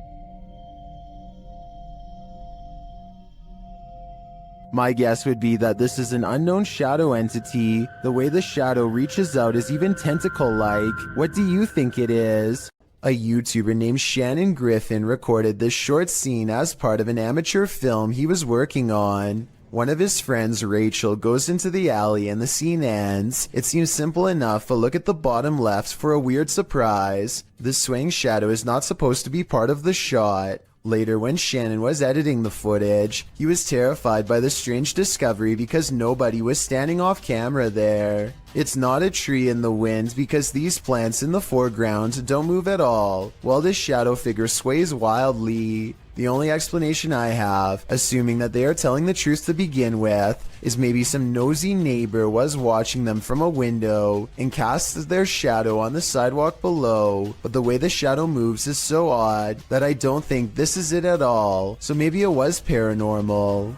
My guess would be that this is an unknown shadow entity. The way the shadow reaches out is even tentacle-like. What do you think it is? A YouTuber named Shannon Griffin recorded this short scene as part of an amateur film he was working on. One of his friends, Rachel, goes into the alley and the scene ends. It seems simple enough, but look at the bottom left for a weird surprise. This swaying shadow is not supposed to be part of the shot. Later, when Shannon was editing the footage, he was terrified by the strange discovery because nobody was standing off camera there. It's not a tree in the wind because these plants in the foreground don't move at all, while this shadow figure sways wildly. The only explanation I have, assuming that they are telling the truth to begin with, is maybe some nosy neighbor was watching them from a window and cast their shadow on the sidewalk below, but the way the shadow moves is so odd that I don't think this is it at all, so maybe it was paranormal.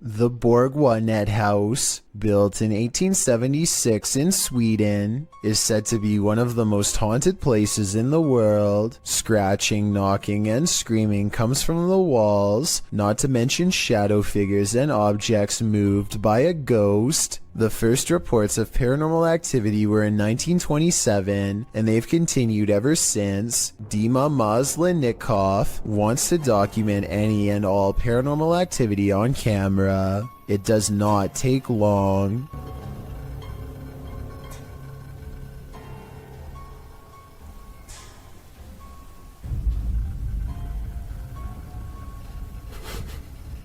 The Borgwanet House, built in 1876 in Sweden, is said to be one of the most haunted places in the world. Scratching, knocking, and screaming comes from the walls, not to mention shadow figures and objects moved by a ghost. The first reports of paranormal activity were in 1927, and they've continued ever since. Dima Maslenikov wants to document any and all paranormal activity on camera. It does not take long.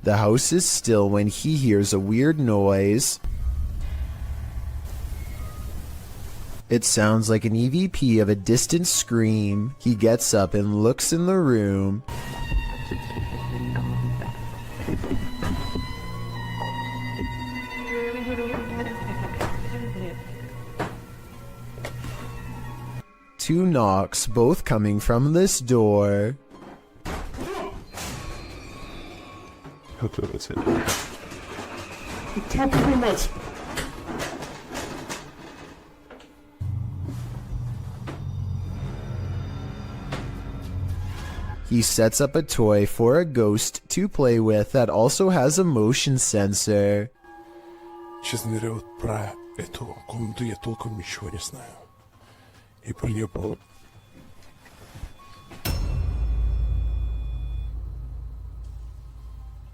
The house is still when he hears a weird noise. It sounds like an EVP of a distant scream. He gets up and looks in the room. Two knocks, both coming from this door. He sets up a toy for a ghost to play with that also has a motion sensor. Сейчас ныряют про эту комнату, я толком ничего не знаю. И про нее было...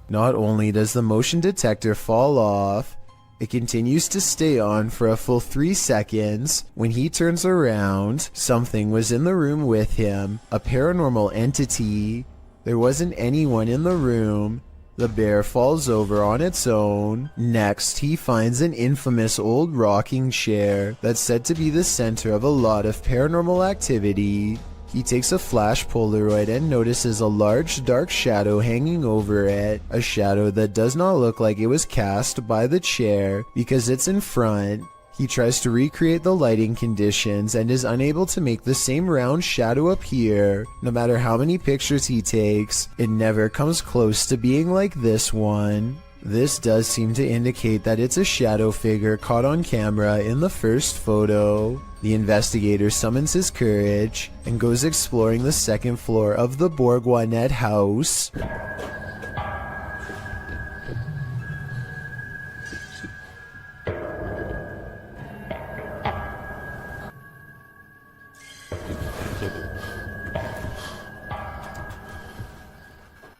Not only does the motion detector fall off, It continues to stay on for a full 3 seconds. When he turns around, something was in the room with him, a paranormal entity. There wasn't anyone in the room. The bear falls over on its own. Next, he finds an infamous old rocking chair that's said to be the center of a lot of paranormal activity. He takes a flash Polaroid and notices a large dark shadow hanging over it, a shadow that does not look like it was cast by the chair because it's in front. He tries to recreate the lighting conditions and is unable to make the same round shadow appear. No matter how many pictures he takes, it never comes close to being like this one. This does seem to indicate that it's a shadow figure caught on camera in the first photo. The investigator summons his courage and goes exploring the second floor of the Bourgoinet house.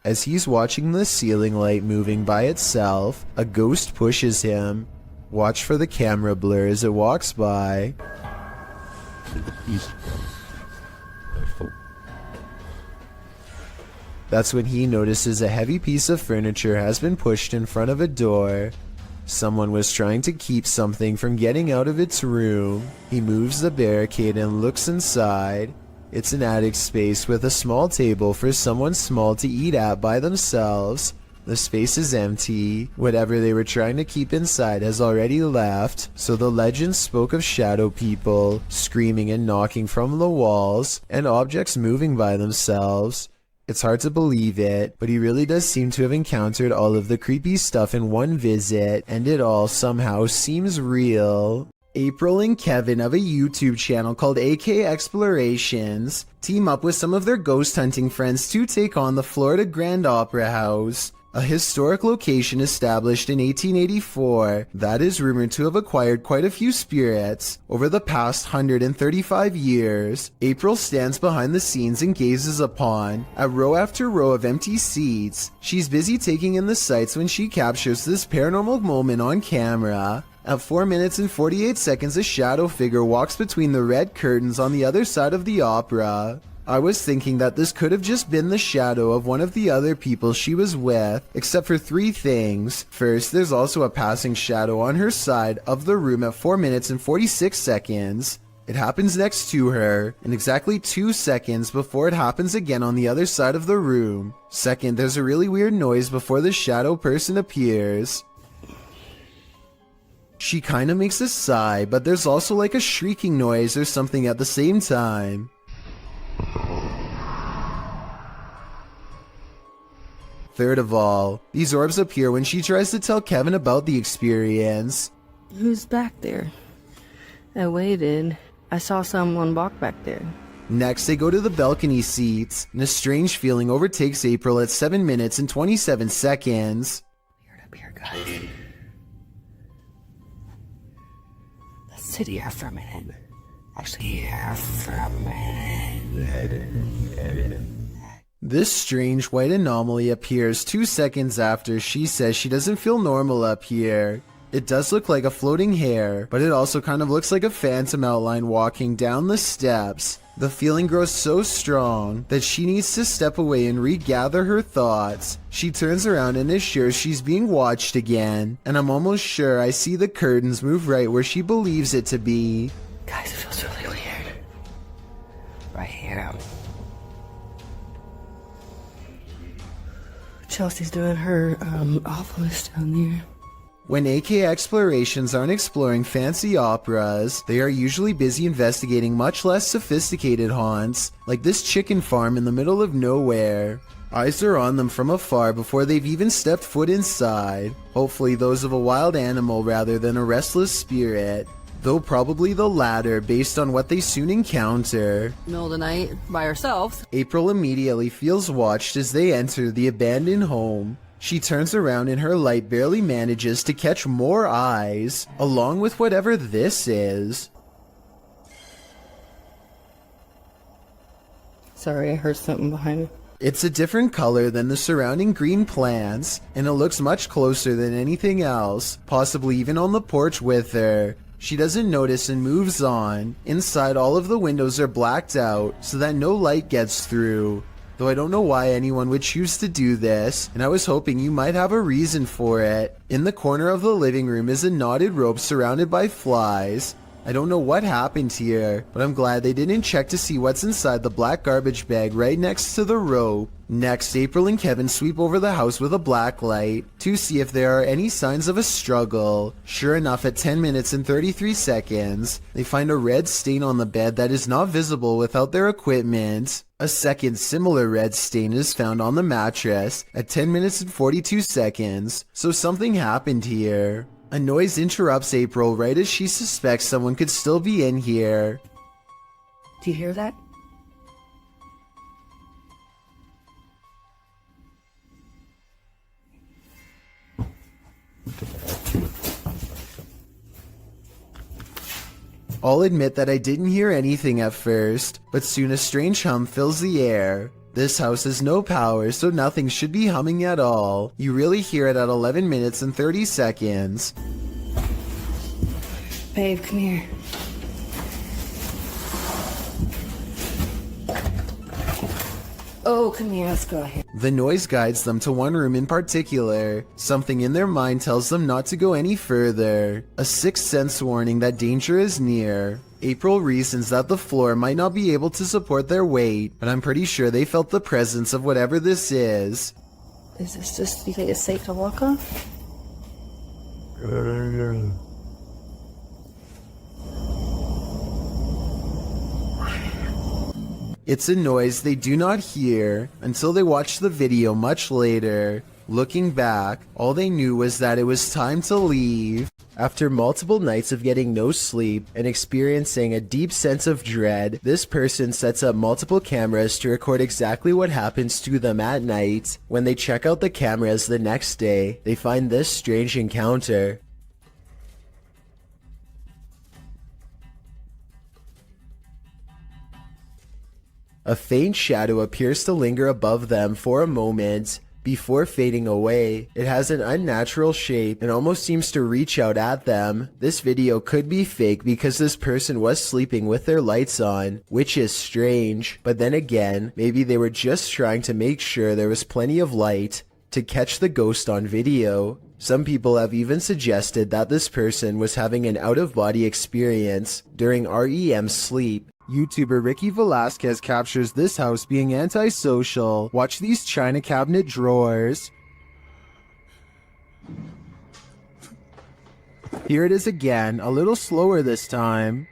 As he's watching the ceiling light moving by itself, a ghost pushes him. Watch for the camera blur as it walks by. That's when he notices a heavy piece of furniture has been pushed in front of a door. Someone was trying to keep something from getting out of its room. He moves the barricade and looks inside. It's an attic space with a small table for someone small to eat at by themselves. The space is empty. Whatever they were trying to keep inside has already left, so the legend spoke of shadow people screaming and knocking from the walls and objects moving by themselves. It's hard to believe it, but he really does seem to have encountered all of the creepy stuff in one visit, and it all somehow seems real. April and Kevin of a YouTube channel called AK Explorations team up with some of their ghost hunting friends to take on the Florida Grand Opera House, a historic location established in 1884 that is rumored to have acquired quite a few spirits over the past 135 years. April stands behind the scenes and gazes upon at row after row of empty seats. She's busy taking in the sights when she captures this paranormal moment on camera. At 4 minutes and 48 seconds, a shadow figure walks between the red curtains on the other side of the opera. I was thinking that this could have just been the shadow of one of the other people she was with, except for 3 things. First, there's also a passing shadow on her side of the room at 4 minutes and 46 seconds. It happens next to her, and exactly 2 seconds before it happens again on the other side of the room. Second, there's a really weird noise before the shadow person appears. She kinda makes a sigh, but there's also like a shrieking noise or something at the same time. Third of all, these orbs appear when she tries to tell Kevin about the experience. Who's back there? I waited. I saw someone walk back there. Next, they go to the balcony seats, and a strange feeling overtakes April at 7 minutes and 27 seconds. Weird up here, guys. Sit here for a minute. Actually, here for a minute. This strange white anomaly appears 2 seconds after she says she doesn't feel normal up here. It does look like a floating hair, but it also kind of looks like a phantom outline walking down the steps. The feeling grows so strong that she needs to step away and regather her thoughts. She turns around and is sure she's being watched again, and I'm almost sure I see the curtains move right where she believes it to be. Guys, it feels really weird. Right here. Chelsea's doing her awfulest down there. When AK Explorations aren't exploring fancy operas, they are usually busy investigating much less sophisticated haunts, like this chicken farm in the middle of nowhere. Eyes are on them from afar before they've even stepped foot inside, hopefully those of a wild animal rather than a restless spirit, though probably the latter based on what they soon encounter. Middle of the night, by ourselves. April immediately feels watched as they enter the abandoned home. She turns around and her light barely manages to catch more eyes, along with whatever this is. Sorry, I heard something behind me. It's a different color than the surrounding green plants, and it looks much closer than anything else, possibly even on the porch with her. She doesn't notice and moves on. Inside, all of the windows are blacked out so that no light gets through. Though I don't know why anyone would choose to do this, and I was hoping you might have a reason for it. In the corner of the living room is a knotted rope surrounded by flies. I don't know what happened here, but I'm glad they didn't check to see what's inside the black garbage bag right next to the rope. Next, April and Kevin sweep over the house with a black light to see if there are any signs of a struggle. Sure enough, at 10 minutes and 33 seconds, they find a red stain on the bed that is not visible without their equipment. A second similar red stain is found on the mattress at 10 minutes and 42 seconds, so something happened here. A noise interrupts April right as she suspects someone could still be in here. Do you hear that? I'll admit that I didn't hear anything at first, but soon a strange hum fills the air. This house has no power, so nothing should be humming at all. You really hear it at 11 minutes and 30 seconds. Babe, come here. Oh, come here, let's go ahead. The noise guides them to one room in particular. Something in their mind tells them not to go any further. A sixth sense warning that danger is near. April reasons that the floor might not be able to support their weight, but I'm pretty sure they felt the presence of whatever this is. Is this just, you think it's safe to walk on? It's a noise they do not hear until they watch the video much later. Looking back, all they knew was that it was time to leave. After multiple nights of getting no sleep and experiencing a deep sense of dread, this person sets up multiple cameras to record exactly what happens to them at night. When they check out the cameras the next day, they find this strange encounter. A faint shadow appears to linger above them for a moment before fading away. It has an unnatural shape and almost seems to reach out at them. This video could be fake because this person was sleeping with their lights on, which is strange. But then again, maybe they were just trying to make sure there was plenty of light to catch the ghost on video. Some people have even suggested that this person was having an out-of-body experience during REM sleep. YouTuber Ricky Velasquez captures this house being antisocial. Watch these china cabinet drawers. Here it is again, a little slower this time.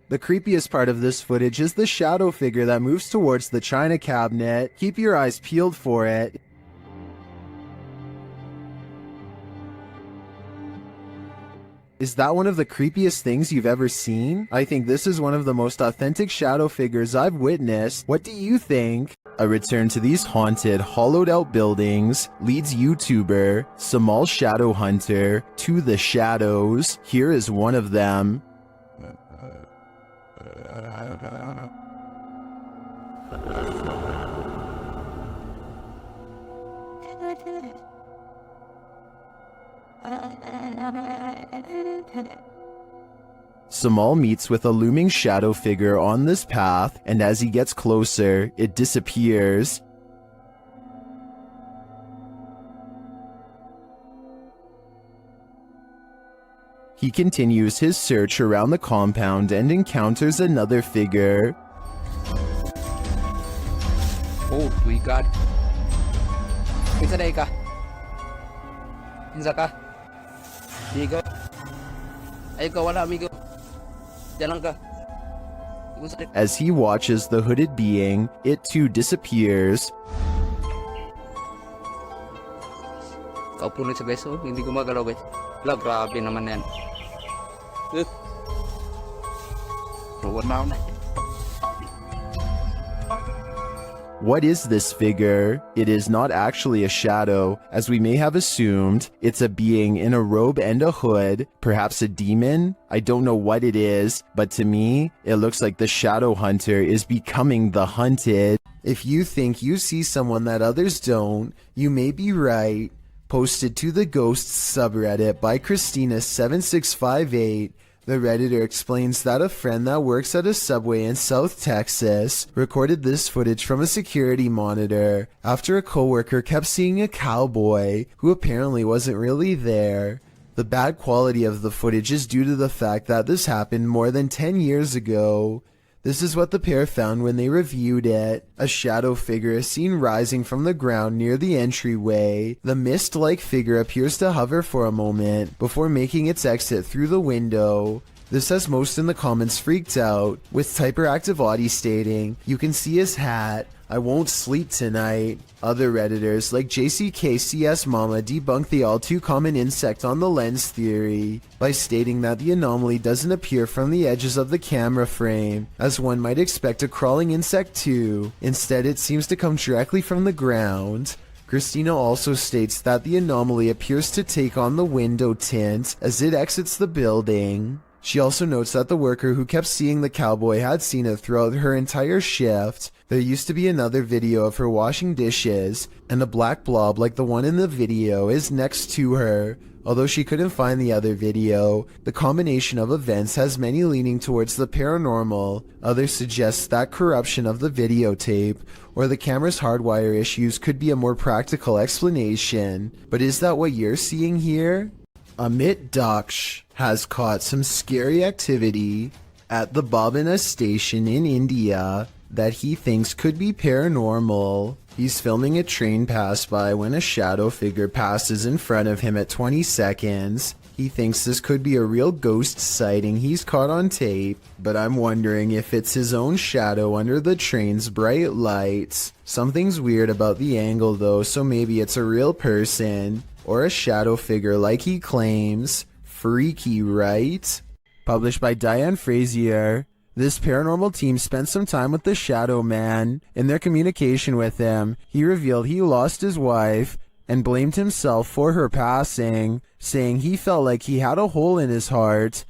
The creepiest part of this footage is the shadow figure that moves towards the china cabinet. Keep your eyes peeled for it. Is that one of the creepiest things you've ever seen? I think this is one of the most authentic shadow figures I've witnessed. What do you think? A return to these haunted, hollowed out buildings leads YouTuber Samal Shadow Hunter to the shadows. Here is one of them. Samal meets with a looming shadow figure on this path, and as he gets closer, it disappears. He continues his search around the compound and encounters another figure. Oh, we got. Isa day ka. Isa ka. Amigo. Ay, ikaw wala, amigo. Diyan lang ka. As he watches the hooded being, it too disappears. Kaupo na siya guys, oh. Hindi gumagalaw guys. Wala, grabe naman yan. What is this figure? It is not actually a shadow, as we may have assumed. It's a being in a robe and a hood, perhaps a demon? I don't know what it is, but to me, it looks like the shadow hunter is becoming the hunted. If you think you see someone that others don't, you may be right. Posted to the Ghosts subreddit by Christina7658, the Redditor explains that a friend that works at a Subway in South Texas recorded this footage from a security monitor after a coworker kept seeing a cowboy who apparently wasn't really there. The bad quality of the footage is due to the fact that this happened more than 10 years ago. This is what the pair found when they reviewed it. A shadow figure is seen rising from the ground near the entryway. The mist-like figure appears to hover for a moment before making its exit through the window. This has most in the comments freaked out, with Typeractive Audie stating, "You can see his hat. I won't sleep tonight." Other Redditors like JCKCS Mama debunk the all too common insect on the lens theory by stating that the anomaly doesn't appear from the edges of the camera frame, as one might expect a crawling insect to. Instead, it seems to come directly from the ground. Christina also states that the anomaly appears to take on the window tint as it exits the building. She also notes that the worker who kept seeing the cowboy had seen it throughout her entire shift. There used to be another video of her washing dishes, and a black blob like the one in the video is next to her. Although she couldn't find the other video, the combination of events has many leaning towards the paranormal. Others suggest that corruption of the videotape or the camera's hardwire issues could be a more practical explanation. But is that what you're seeing here? Amit Daksh has caught some scary activity at the Babina station in India that he thinks could be paranormal. He's filming a train pass by when a shadow figure passes in front of him at 20 seconds. He thinks this could be a real ghost sighting he's caught on tape, but I'm wondering if it's his own shadow under the train's bright lights. Something's weird about the angle though, so maybe it's a real person or a shadow figure like he claims. Freaky, right? Published by Diane Frazier. This paranormal team spent some time with the Shadow Man. In their communication with him, he revealed he lost his wife and blamed himself for her passing, saying he felt like he had a hole in his heart.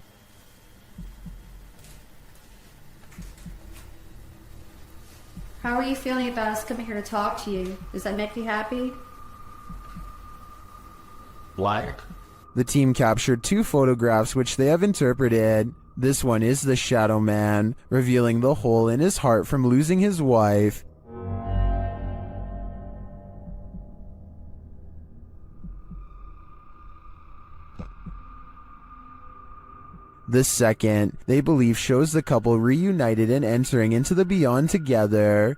How are you feeling about us coming here to talk to you? Does that make you happy? Black. The team captured 2 photographs which they have interpreted. This one is the Shadow Man, revealing the hole in his heart from losing his wife. The second, they believe, shows the couple reunited and entering into the beyond together.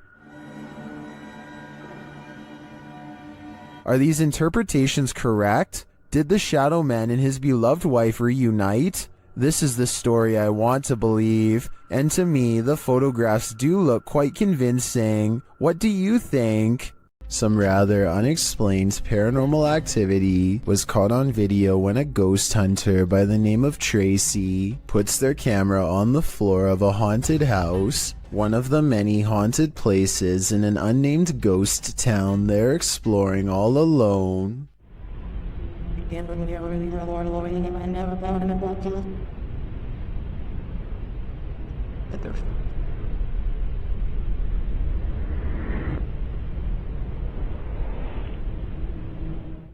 Are these interpretations correct? Did the Shadow Man and his beloved wife reunite? This is the story I want to believe, and to me, the photographs do look quite convincing. What do you think? Some rather unexplained paranormal activity was caught on video when a ghost hunter by the name of Tracy puts their camera on the floor of a haunted house, one of the many haunted places in an unnamed ghost town they're exploring all alone.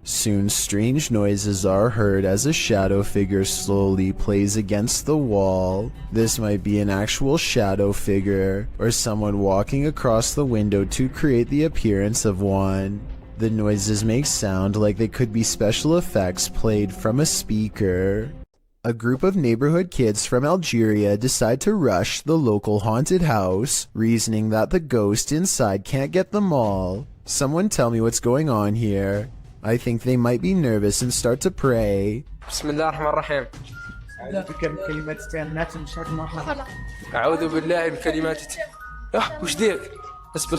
Soon strange noises are heard as a shadow figure slowly plays against the wall. This might be an actual shadow figure, or someone walking across the window to create the appearance of one. The noises make sound like they could be special effects played from a speaker. A group of neighborhood kids from Algeria decide to rush the local haunted house, reasoning that the ghost inside can't get them all. Someone tell me what's going on here. I think they might be nervous and start to pray. Bismillahirrahmanirrahim. أعوذ بالله من كلمات وش ديك؟ اصبر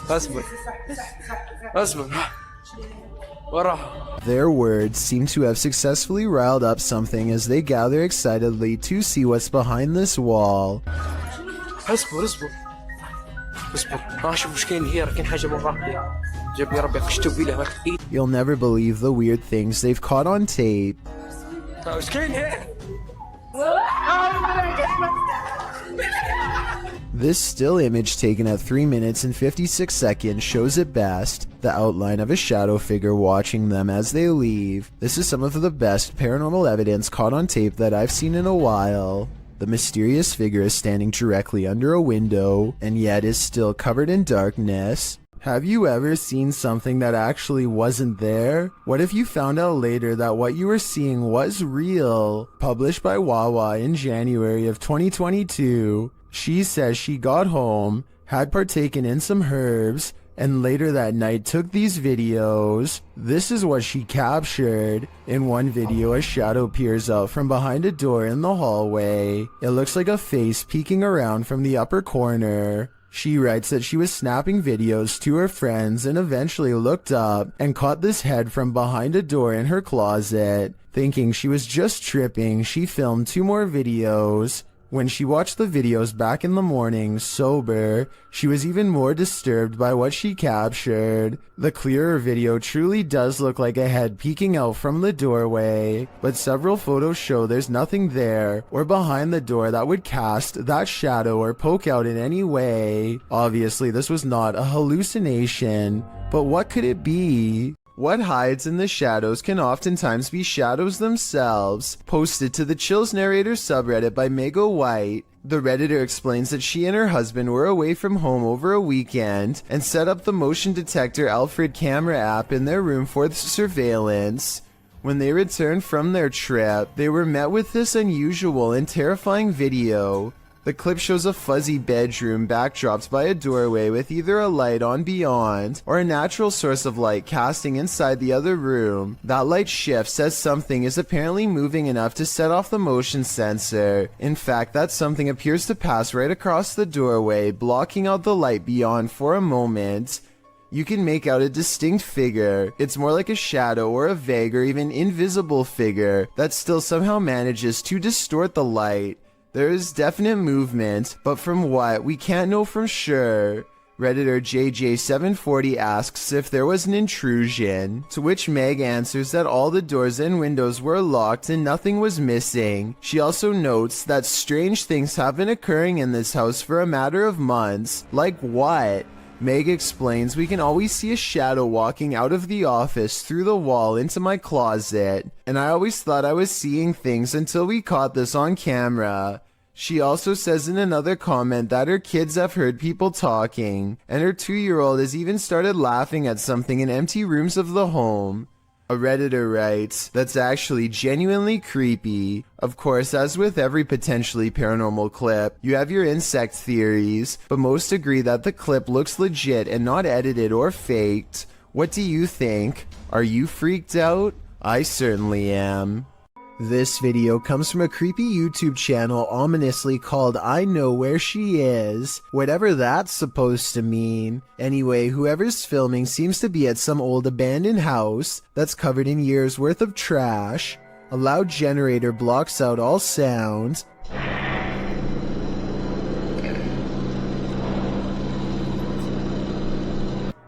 اصبر اصبر وراها. Their words seem to have successfully riled up something as they gather excitedly to see what's behind this wall. اصبر اصبر You'll never believe the weird things they've caught on tape. This still image taken at 3 minutes and 56 seconds shows it best, the outline of a shadow figure watching them as they leave. This is some of the best paranormal evidence caught on tape that I've seen in a while. The mysterious figure is standing directly under a window, and yet is still covered in darkness. Have you ever seen something that actually wasn't there? What if you found out later that what you were seeing was real? Published by Wawa in January of 2022. She says she got home, had partaken in some herbs, and later that night took these videos. This is what she captured. In one video, a shadow peers out from behind a door in the hallway. It looks like a face peeking around from the upper corner. She writes that she was snapping videos to her friends and eventually looked up and caught this head from behind a door in her closet. Thinking she was just tripping, she filmed 2 more videos. When she watched the videos back in the morning, sober, she was even more disturbed by what she captured. The clearer video truly does look like a head peeking out from the doorway, but several photos show there's nothing there or behind the door that would cast that shadow or poke out in any way. Obviously, this was not a hallucination, but what could it be? What hides in the shadows can oftentimes be shadows themselves. Posted to the Chills Narrator subreddit by Mego White, the Redditor explains that she and her husband were away from home over a weekend and set up the motion detector Alfred camera app in their room for surveillance. When they returned from their trip, they were met with this unusual and terrifying video. The clip shows a fuzzy bedroom backdropped by a doorway with either a light on beyond or a natural source of light casting inside the other room. That light shifts as something is apparently moving enough to set off the motion sensor. In fact, that something appears to pass right across the doorway, blocking out the light beyond for a moment. You can make out a distinct figure. It's more like a shadow or a vague or even invisible figure that still somehow manages to distort the light. There is definite movement, but from what, we can't know for sure. Redditor JJ740 asks if there was an intrusion, to which Meg answers that all the doors and windows were locked and nothing was missing. She also notes that strange things have been occurring in this house for a matter of months. Like what? Meg explains we can always see a shadow walking out of the office through the wall into my closet, and I always thought I was seeing things until we caught this on camera. She also says in another comment that her kids have heard people talking, and her 2-year-old has even started laughing at something in empty rooms of the home. A Redditor writes, that's actually genuinely creepy. Of course, as with every potentially paranormal clip, you have your insect theories, but most agree that the clip looks legit and not edited or faked. What do you think? Are you freaked out? I certainly am. This video comes from a creepy YouTube channel ominously called I Know Where She Is, whatever that's supposed to mean. Anyway, whoever's filming seems to be at some old abandoned house that's covered in years worth of trash. A loud generator blocks out all sound.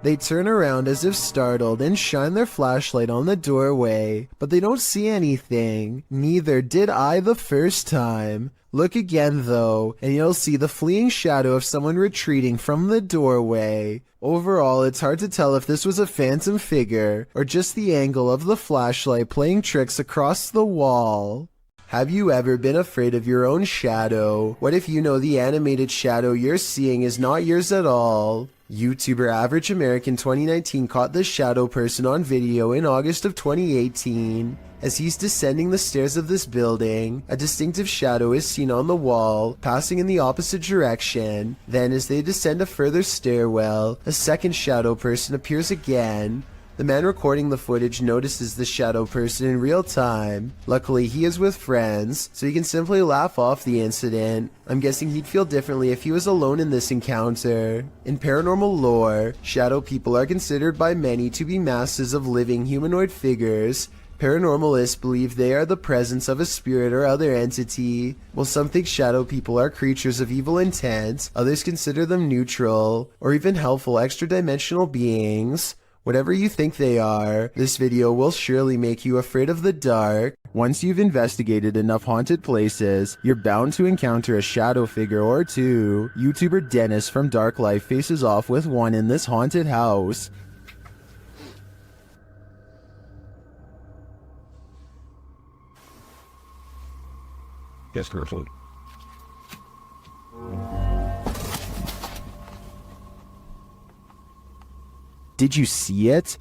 They turn around as if startled and shine their flashlight on the doorway, but they don't see anything. Neither did I the first time. Look again though, and you'll see the fleeing shadow of someone retreating from the doorway. Overall, it's hard to tell if this was a phantom figure, or just the angle of the flashlight playing tricks across the wall. Have you ever been afraid of your own shadow? What if you know the animated shadow you're seeing is not yours at all? YouTuber Average American 2019 caught this shadow person on video in August of 2018. As he's descending the stairs of this building, a distinctive shadow is seen on the wall, passing in the opposite direction. Then as they descend a further stairwell, a second shadow person appears again. The man recording the footage notices the shadow person in real time. Luckily, he is with friends, so he can simply laugh off the incident. I'm guessing he'd feel differently if he was alone in this encounter. In paranormal lore, shadow people are considered by many to be masses of living humanoid figures. Paranormalists believe they are the presence of a spirit or other entity. While some think shadow people are creatures of evil intent, others consider them neutral or even helpful extra-dimensional beings. Whatever you think they are, this video will surely make you afraid of the dark. Once you've investigated enough haunted places, you're bound to encounter a shadow figure or two. YouTuber Dennis from Dark Life faces off with one in this haunted house. Yes, careful. Did you see it?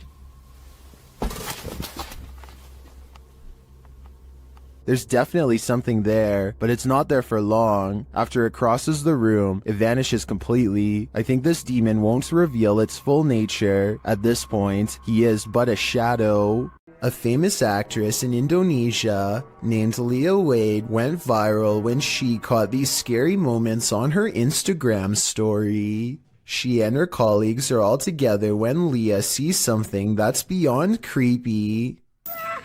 There's definitely something there, but it's not there for long. After it crosses the room, it vanishes completely. I think this demon won't reveal its full nature. At this point, he is but a shadow. A famous actress in Indonesia named Leah Wade went viral when she caught these scary moments on her Instagram story. She and her colleagues are all together when Leah sees something that's beyond creepy.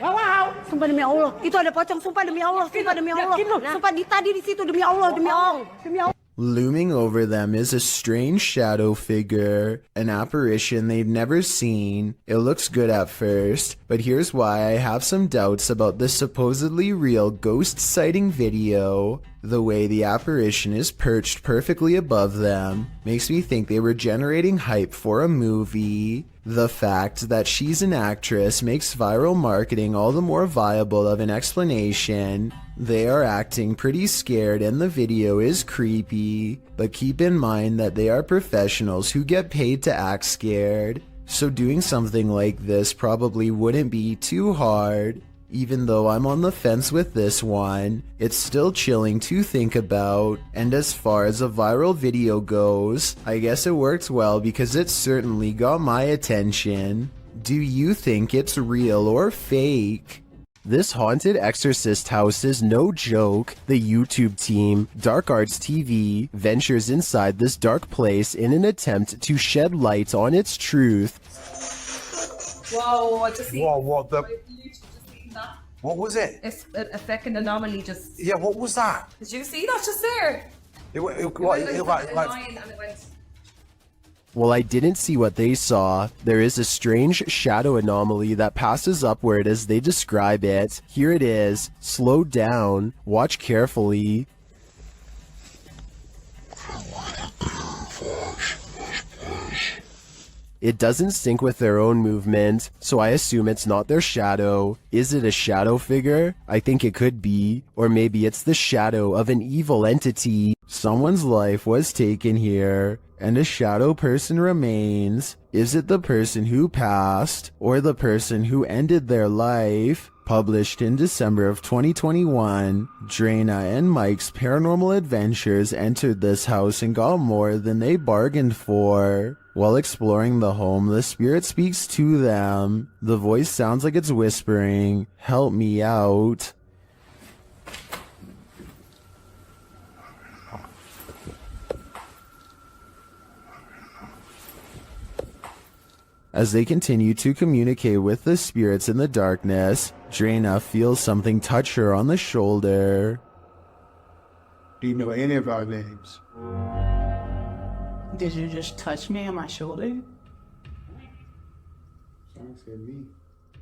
Wow, sumpah demi Allah, itu ada pocong, sumpah demi Allah, sumpah demi Allah, sumpah tadi di situ demi Allah, demi Allah, demi Allah. Looming over them is a strange shadow figure, an apparition they've never seen. It looks good at first, but here's why I have some doubts about this supposedly real ghost sighting video. The way the apparition is perched perfectly above them makes me think they were generating hype for a movie. The fact that she's an actress makes viral marketing all the more viable of an explanation. They are acting pretty scared and the video is creepy, but keep in mind that they are professionals who get paid to act scared, so doing something like this probably wouldn't be too hard. Even though I'm on the fence with this one, it's still chilling to think about. And as far as a viral video goes, I guess it worked well because it certainly got my attention. Do you think it's real or fake? This haunted exorcist house is no joke. The YouTube team, Dark Arts TV, ventures inside this dark place in an attempt to shed light on its truth. Whoa, I just Whoa, what the? That. What was it? It's a second anomaly just... Yeah, what was that? Did you see that just there? It Like, line and it went... Well, I didn't see what they saw. There is a strange shadow anomaly that passes upward as they describe it. Here it is. Slow down. Watch carefully. It doesn't sync with their own movement, so I assume it's not their shadow. Is it a shadow figure? I think it could be. Or maybe it's the shadow of an evil entity. Someone's life was taken here, and a shadow person remains. Is it the person who passed, or the person who ended their life? Published in December of 2021, Drana and Mike's paranormal adventures entered this house and got more than they bargained for. While exploring the home, the spirit speaks to them. The voice sounds like it's whispering, "Help me out." As they continue to communicate with the spirits in the darkness, Drana feels something touch her on the shoulder. Do you know any of our names? Did you just touch me on my shoulder?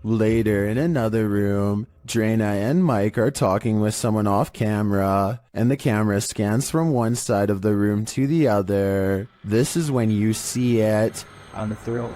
Later, in another room, Drana and Mike are talking with someone off camera, and the camera scans from one side of the room to the other. This is when you see it. On the throat.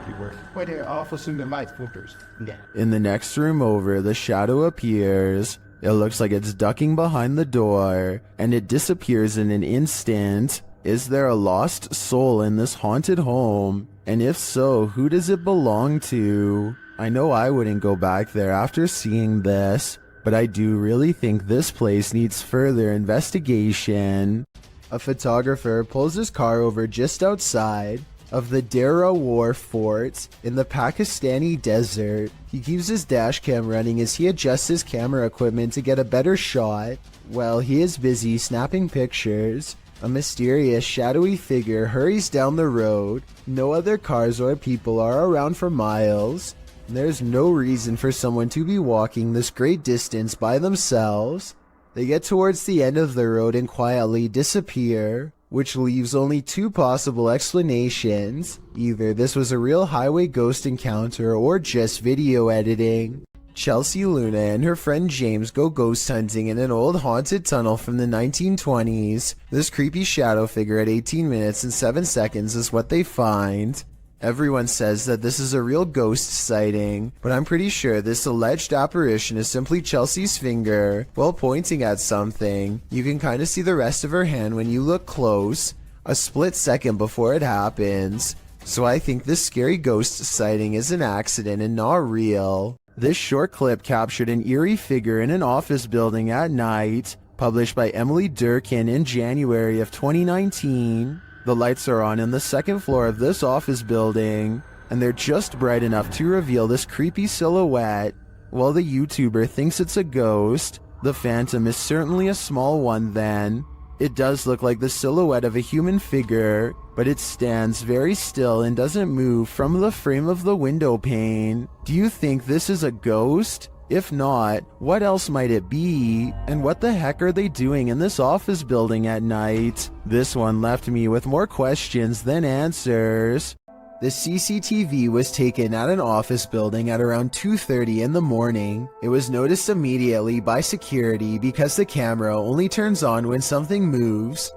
You were. Wait there, officer the mic flippers. Yeah. In the next room over, the shadow appears. It looks like it's ducking behind the door, and it disappears in an instant. Is there a lost soul in this haunted home? And if so, who does it belong to? I know I wouldn't go back there after seeing this, but I do really think this place needs further investigation. A photographer pulls his car over just outside of the Dera War Fort in the Pakistani desert. He keeps his dash cam running as he adjusts his camera equipment to get a better shot. While he is busy snapping pictures, a mysterious shadowy figure hurries down the road. No other cars or people are around for miles. There's no reason for someone to be walking this great distance by themselves. They get towards the end of the road and quietly disappear, which leaves only two possible explanations. Either this was a real highway ghost encounter or just video editing. Chelsea Luna and her friend James go ghost hunting in an old haunted tunnel from the 1920s. This creepy shadow figure at 18 minutes and 7 seconds is what they find. Everyone says that this is a real ghost sighting, but I'm pretty sure this alleged apparition is simply Chelsea's finger while pointing at something. You can kind of see the rest of her hand when you look close, a split second before it happens. So I think this scary ghost sighting is an accident and not real. This short clip captured an eerie figure in an office building at night, published by Emily Durkin in January of 2019. The lights are on in the second floor of this office building, and they're just bright enough to reveal this creepy silhouette. While the YouTuber thinks it's a ghost, the phantom is certainly a small one then. It does look like the silhouette of a human figure, but it stands very still and doesn't move from the frame of the window pane. Do you think this is a ghost? If not, what else might it be? And what the heck are they doing in this office building at night? This one left me with more questions than answers. The CCTV was taken at an office building at around 2:30 in the morning. It was noticed immediately by security because the camera only turns on when something moves.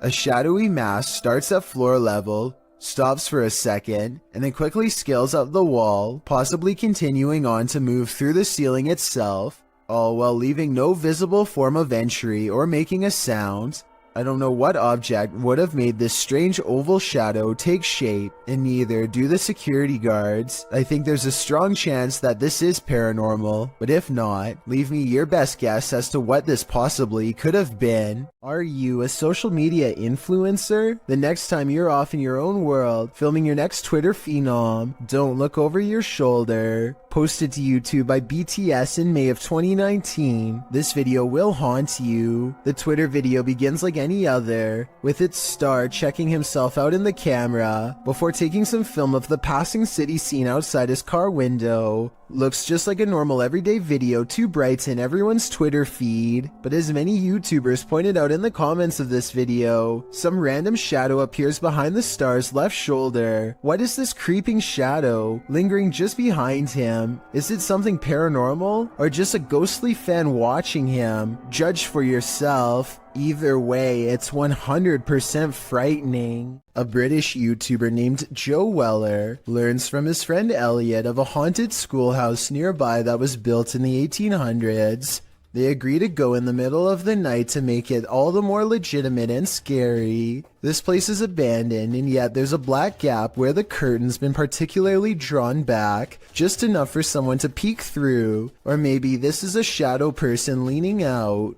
A shadowy mass starts at floor level, stops for a second, and then quickly scales up the wall, possibly continuing on to move through the ceiling itself, all while leaving no visible form of entry or making a sound. I don't know what object would have made this strange oval shadow take shape, and neither do the security guards. I think there's a strong chance that this is paranormal, but if not, leave me your best guess as to what this possibly could have been. Are you a social media influencer? The next time you're off in your own world, filming your next Twitter phenom, don't look over your shoulder. Posted to YouTube by BTS in May of 2019, this video will haunt you. The Twitter video begins like any other, with its star checking himself out in the camera before taking some film of the passing city scene outside his car window. Looks just like a normal everyday video to brighten everyone's Twitter feed, but as many YouTubers pointed out in the comments of this video, some random shadow appears behind the star's left shoulder. What is this creeping shadow lingering just behind him? Is it something paranormal or just a ghostly fan watching him? Judge for yourself. Either way, it's 100% frightening. A British YouTuber named Joe Weller learns from his friend Elliot of a haunted schoolhouse nearby that was built in the 1800s. They agree to go in the middle of the night to make it all the more legitimate and scary. This place is abandoned, and yet there's a black gap where the curtain's been particularly drawn back, just enough for someone to peek through. Or maybe this is a shadow person leaning out.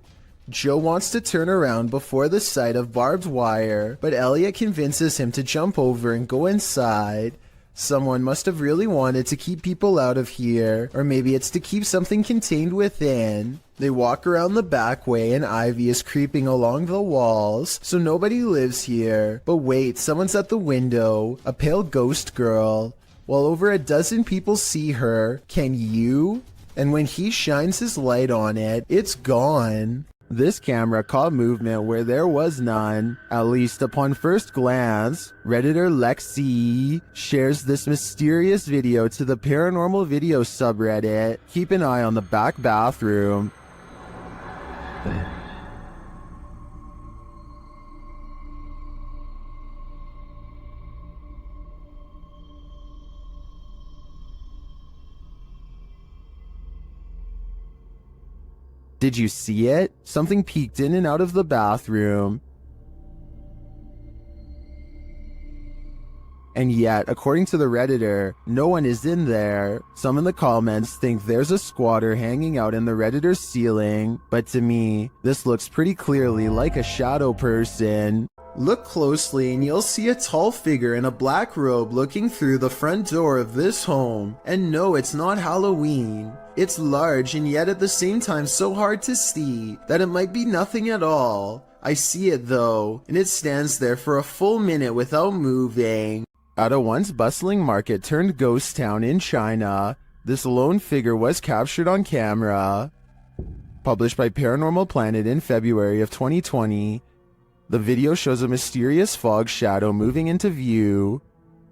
Joe wants to turn around before the sight of barbed wire, but Elliot convinces him to jump over and go inside. Someone must have really wanted to keep people out of here, or maybe it's to keep something contained within. They walk around the back way and ivy is creeping along the walls, so nobody lives here. But wait, someone's at the window, a pale ghost girl. While over a dozen people see her, can you? And when he shines his light on it, it's gone. This camera caught movement where there was none, at least upon first glance. Redditor Lexi shares this mysterious video to the paranormal video subreddit. Keep an eye on the back bathroom. Did you see it? Something peeked in and out of the bathroom. And yet, according to the Redditor, no one is in there. Some in the comments think there's a squatter hanging out in the Redditor's ceiling, but to me, this looks pretty clearly like a shadow person. Look closely and you'll see a tall figure in a black robe looking through the front door of this home. And no, it's not Halloween. It's large and yet at the same time so hard to see that it might be nothing at all. I see it though, and it stands there for a full minute without moving. At a once bustling market turned ghost town in China, this lone figure was captured on camera. Published by Paranormal Planet in February of 2020, the video shows a mysterious fog shadow moving into view.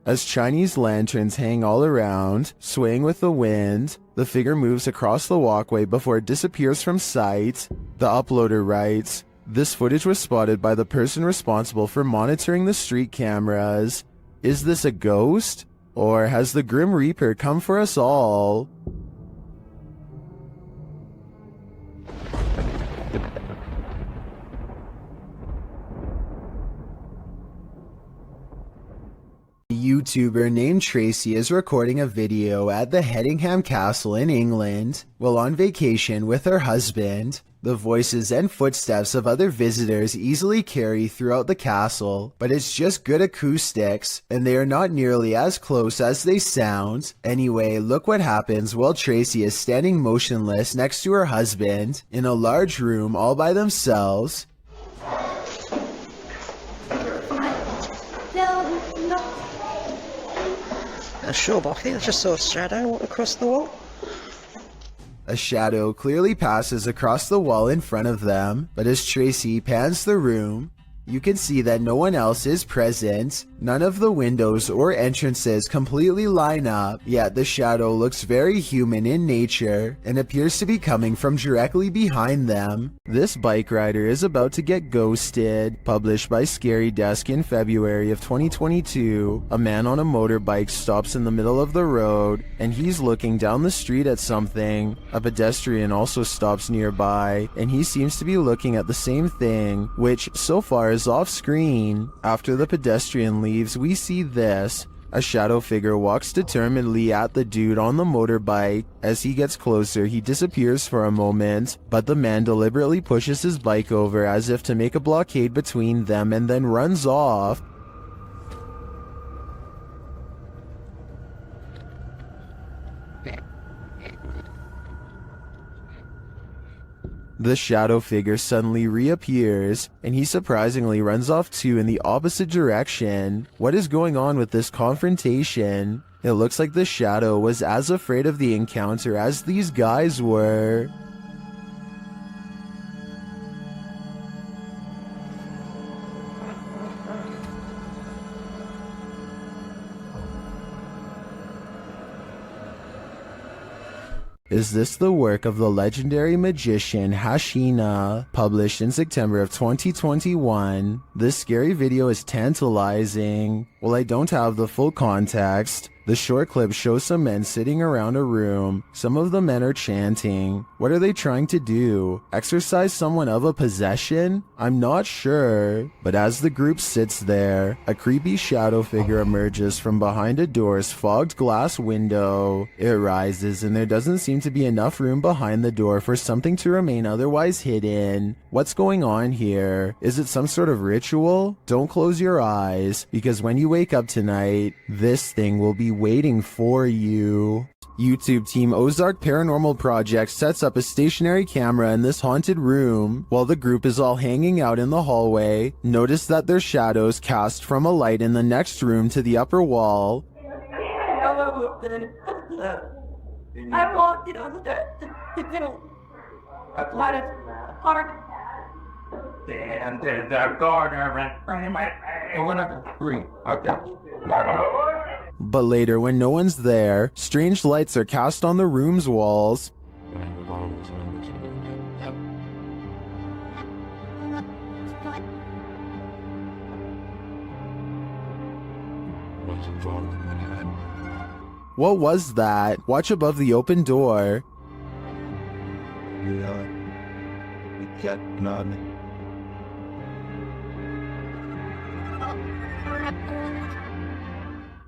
As Chinese lanterns hang all around, swaying with the wind, the figure moves across the walkway before it disappears from sight. The uploader writes, "This footage was spotted by the person responsible for monitoring the street cameras. Is this a ghost? Or has the Grim Reaper come for us all?" A YouTuber named Tracy is recording a video at the Hedingham Castle in England while on vacation with her husband. The voices and footsteps of other visitors easily carry throughout the castle, but it's just good acoustics, and they are not nearly as close as they sound. Anyway, look what happens while Tracy is standing motionless next to her husband in a large room all by themselves. Sure, but I think I just saw a shadow across the wall. A shadow clearly passes across the wall in front of them, but as Tracy pans the room, you can see that no one else is present. None of the windows or entrances completely line up, yet the shadow looks very human in nature and appears to be coming from directly behind them. This bike rider is about to get ghosted. Published by Scary Desk in February of 2022, a man on a motorbike stops in the middle of the road and he's looking down the street at something. A pedestrian also stops nearby and he seems to be looking at the same thing, which so far is off screen. After the pedestrian leaves, we see this. A shadow figure walks determinedly at the dude on the motorbike. As he gets closer, he disappears for a moment, but the man deliberately pushes his bike over as if to make a blockade between them and then runs off. The shadow figure suddenly reappears, and he surprisingly runs off too in the opposite direction. What is going on with this confrontation? It looks like the shadow was as afraid of the encounter as these guys were. Is this the work of the legendary magician Hashina? Published in September of 2021, this scary video is tantalizing. While I don't have the full context, the short clip shows some men sitting around a room. Some of the men are chanting. What are they trying to do? Exorcise someone of a possession? I'm not sure. But as the group sits there, a creepy shadow figure emerges from behind a door's fogged glass window. It rises and there doesn't seem to be enough room behind the door for something to remain otherwise hidden. What's going on here? Is it some sort of ritual? Don't close your eyes, because when you wake up tonight, this thing will be waiting for you. YouTube team Ozark Paranormal Project sets up a stationary camera in this haunted room. While the group is all hanging out in the hallway, notice that their shadows cast from a light in the next room to the upper wall. I walked it on the And the gardener But later, when no one's there, strange lights are cast on the room's walls. What was that? Watch above the open door.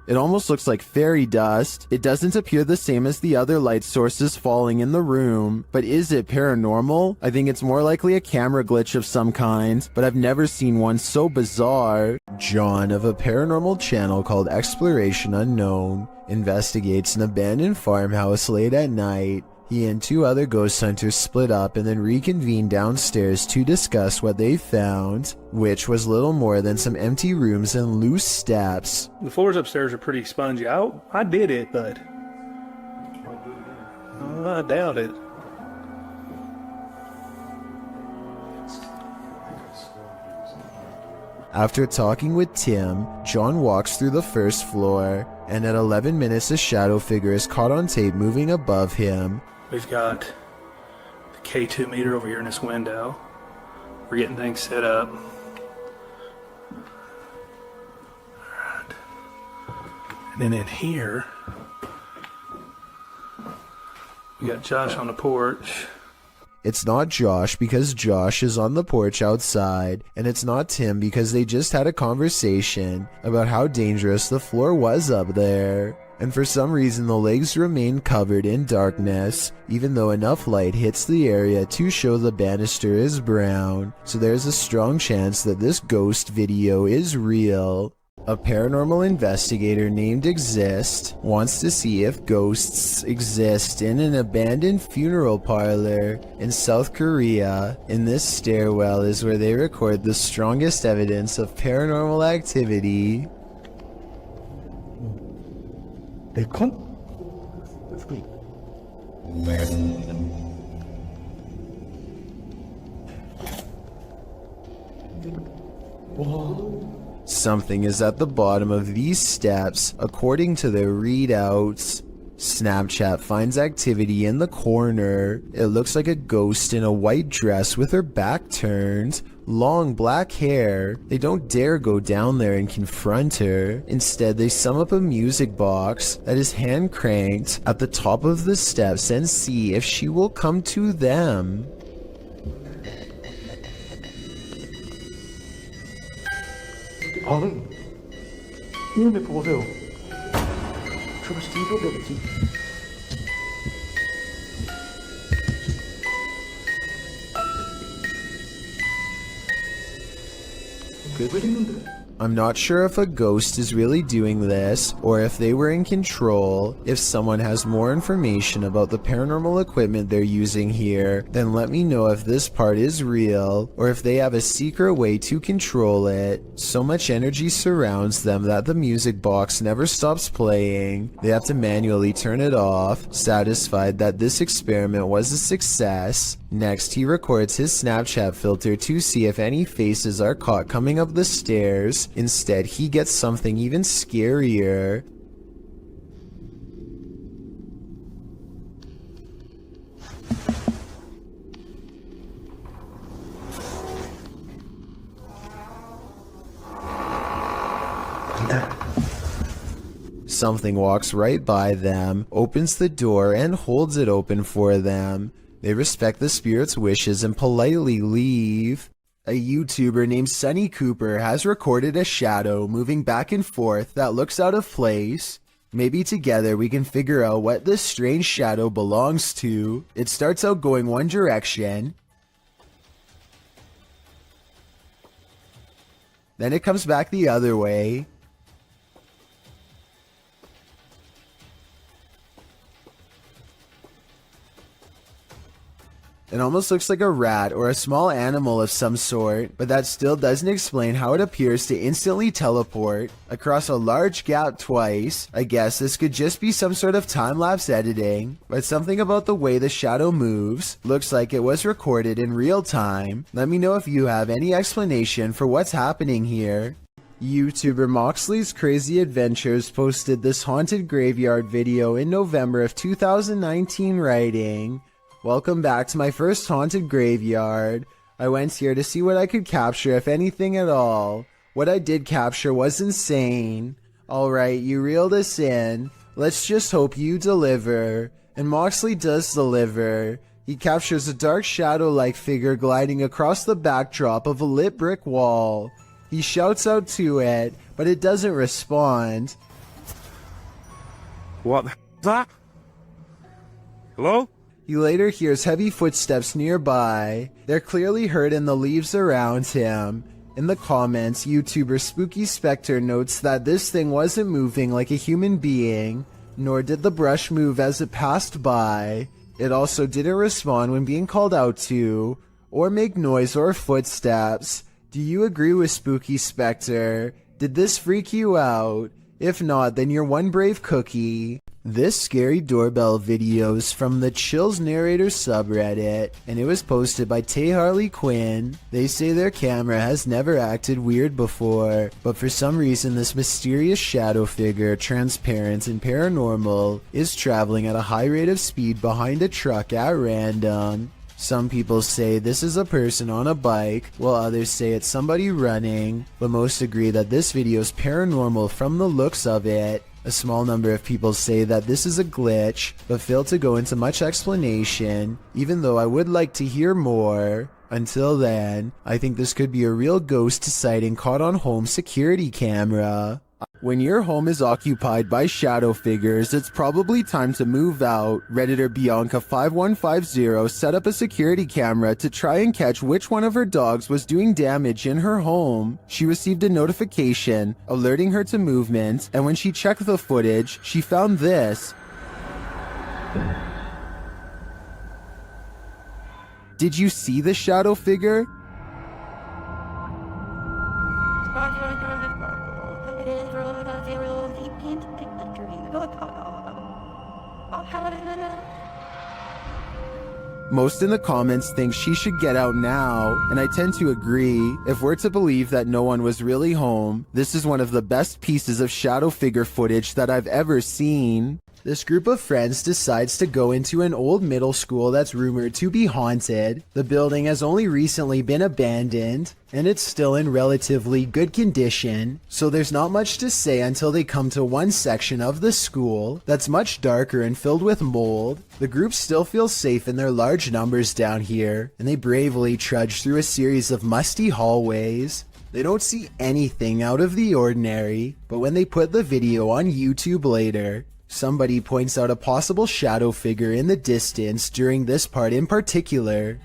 It almost looks like fairy dust. It doesn't appear the same as the other light sources falling in the room. But is it paranormal? I think it's more likely a camera glitch of some kind, but I've never seen one so bizarre. John of a paranormal channel called Exploration Unknown investigates an abandoned farmhouse late at night. He and 2 other ghost hunters split up and then reconvened downstairs to discuss what they found, which was little more than some empty rooms and loose steps. The floors upstairs are pretty spongy. I did it, but I doubt it. After talking with Tim, John walks through the first floor, and at 11 minutes a shadow figure is caught on tape moving above him. We've got the K2 meter over here in this window. We're getting things set up. Alright. And then in here, we got Josh on the porch. It's not Josh because Josh is on the porch outside, and it's not Tim because they just had a conversation about how dangerous the floor was up there. And for some reason the legs remain covered in darkness, even though enough light hits the area to show the banister is brown, so there's a strong chance that this ghost video is real. A paranormal investigator named Exist wants to see if ghosts exist in an abandoned funeral parlor in South Korea. In this stairwell is where they record the strongest evidence of paranormal activity. Something is at the bottom of these steps, according to their readouts. Snapchat finds activity in the corner. It looks like a ghost in a white dress with her back turned, long black hair. They don't dare go down there and confront her. Instead, they sum up a music box that is hand cranked at the top of the steps and see if she will come to them. 이놈의 보세요. 저거 진짜 되겠지. I'm not sure if a ghost is really doing this, or if they were in control. If someone has more information about the paranormal equipment they're using here, then let me know if this part is real, or if they have a secret way to control it. So much energy surrounds them that the music box never stops playing. They have to manually turn it off, satisfied that this experiment was a success. Next, he records his Snapchat filter to see if any faces are caught coming up the stairs. Instead, he gets something even scarier. Something walks right by them, opens the door, and holds it open for them. They respect the spirit's wishes and politely leave. A YouTuber named Sunny Cooper has recorded a shadow moving back and forth that looks out of place. Maybe together we can figure out what this strange shadow belongs to. It starts out going one direction, then it comes back the other way. It almost looks like a rat or a small animal of some sort, but that still doesn't explain how it appears to instantly teleport across a large gap twice. I guess this could just be some sort of time-lapse editing, but something about the way the shadow moves looks like it was recorded in real time. Let me know if you have any explanation for what's happening here. YouTuber Moxley's Crazy Adventures posted this haunted graveyard video in November of 2019, writing, "Welcome back to my first haunted graveyard. I went here to see what I could capture, if anything at all. What I did capture was insane. Alright, you reeled us in. Let's just hope you deliver." And Moxley does deliver. He captures a dark shadow-like figure gliding across the backdrop of a lit brick wall. He shouts out to it, but it doesn't respond. What the hell is that? Hello? He later hears heavy footsteps nearby. They're clearly heard in the leaves around him. In the comments, YouTuber Spooky Spectre notes that this thing wasn't moving like a human being, nor did the brush move as it passed by. It also didn't respond when being called out to, or make noise or footsteps. Do you agree with Spooky Spectre? Did this freak you out? If not, then you're one brave cookie. This scary doorbell video is from the Chills Narrator subreddit, and it was posted by Tay Harley Quinn. They say their camera has never acted weird before, but for some reason this mysterious shadow figure, transparent and paranormal, is traveling at a high rate of speed behind a truck at random. Some people say this is a person on a bike, while others say it's somebody running, but most agree that this video is paranormal from the looks of it. A small number of people say that this is a glitch, but fail to go into much explanation, even though I would like to hear more. Until then, I think this could be a real ghost sighting caught on home security camera. When your home is occupied by shadow figures, it's probably time to move out. Redditor Bianca5150 set up a security camera to try and catch which one of her dogs was doing damage in her home. She received a notification alerting her to movement, and when she checked the footage, she found this. Did you see the shadow figure? Most in the comments think she should get out now, and I tend to agree. If we're to believe that no one was really home, this is one of the best pieces of shadow figure footage that I've ever seen. This group of friends decides to go into an old middle school that's rumored to be haunted. The building has only recently been abandoned, and it's still in relatively good condition, so there's not much to say until they come to one section of the school that's much darker and filled with mold. The group still feels safe in their large numbers down here, and they bravely trudge through a series of musty hallways. They don't see anything out of the ordinary, but when they put the video on YouTube later, somebody points out a possible shadow figure in the distance during this part in particular.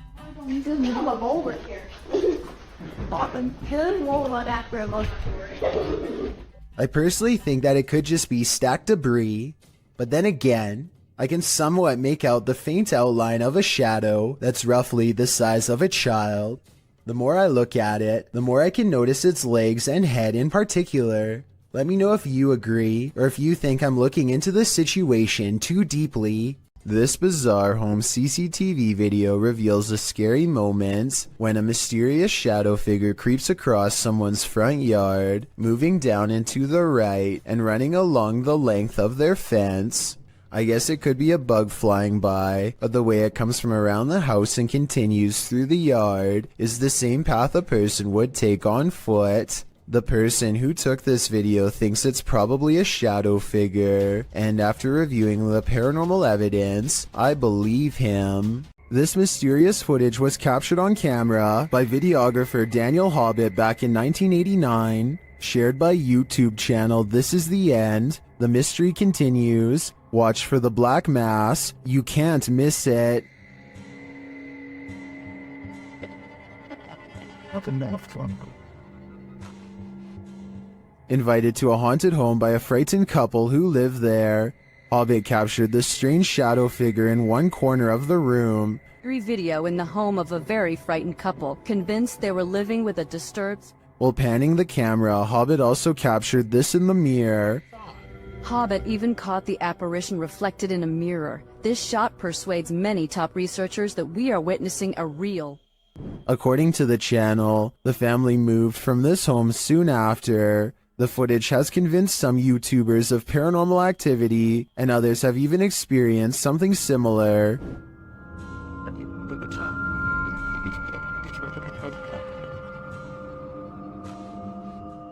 I personally think that it could just be stacked debris, but then again, I can somewhat make out the faint outline of a shadow that's roughly the size of a child. The more I look at it, the more I can notice its legs and head in particular. Let me know if you agree, or if you think I'm looking into this situation too deeply. This bizarre home CCTV video reveals a scary moment when a mysterious shadow figure creeps across someone's front yard, moving down and to the right and running along the length of their fence. I guess it could be a bug flying by, but the way it comes from around the house and continues through the yard is the same path a person would take on foot. The person who took this video thinks it's probably a shadow figure, and after reviewing the paranormal evidence, I believe him. This mysterious footage was captured on camera by videographer Daniel Hobbit back in 1989, shared by YouTube channel This Is The End. The mystery continues. Watch for the black mass. You can't miss it. Invited to a haunted home by a frightened couple who live there. Hobbit captured this strange shadow figure in one corner of the room. Video in the home of a very frightened couple, convinced they were living with a disturbed... While panning the camera, Hobbit also captured this in the mirror. Hobbit even caught the apparition reflected in a mirror. This shot persuades many top researchers that we are witnessing a real... According to the channel, the family moved from this home soon after. The footage has convinced some YouTubers of paranormal activity, and others have even experienced something similar.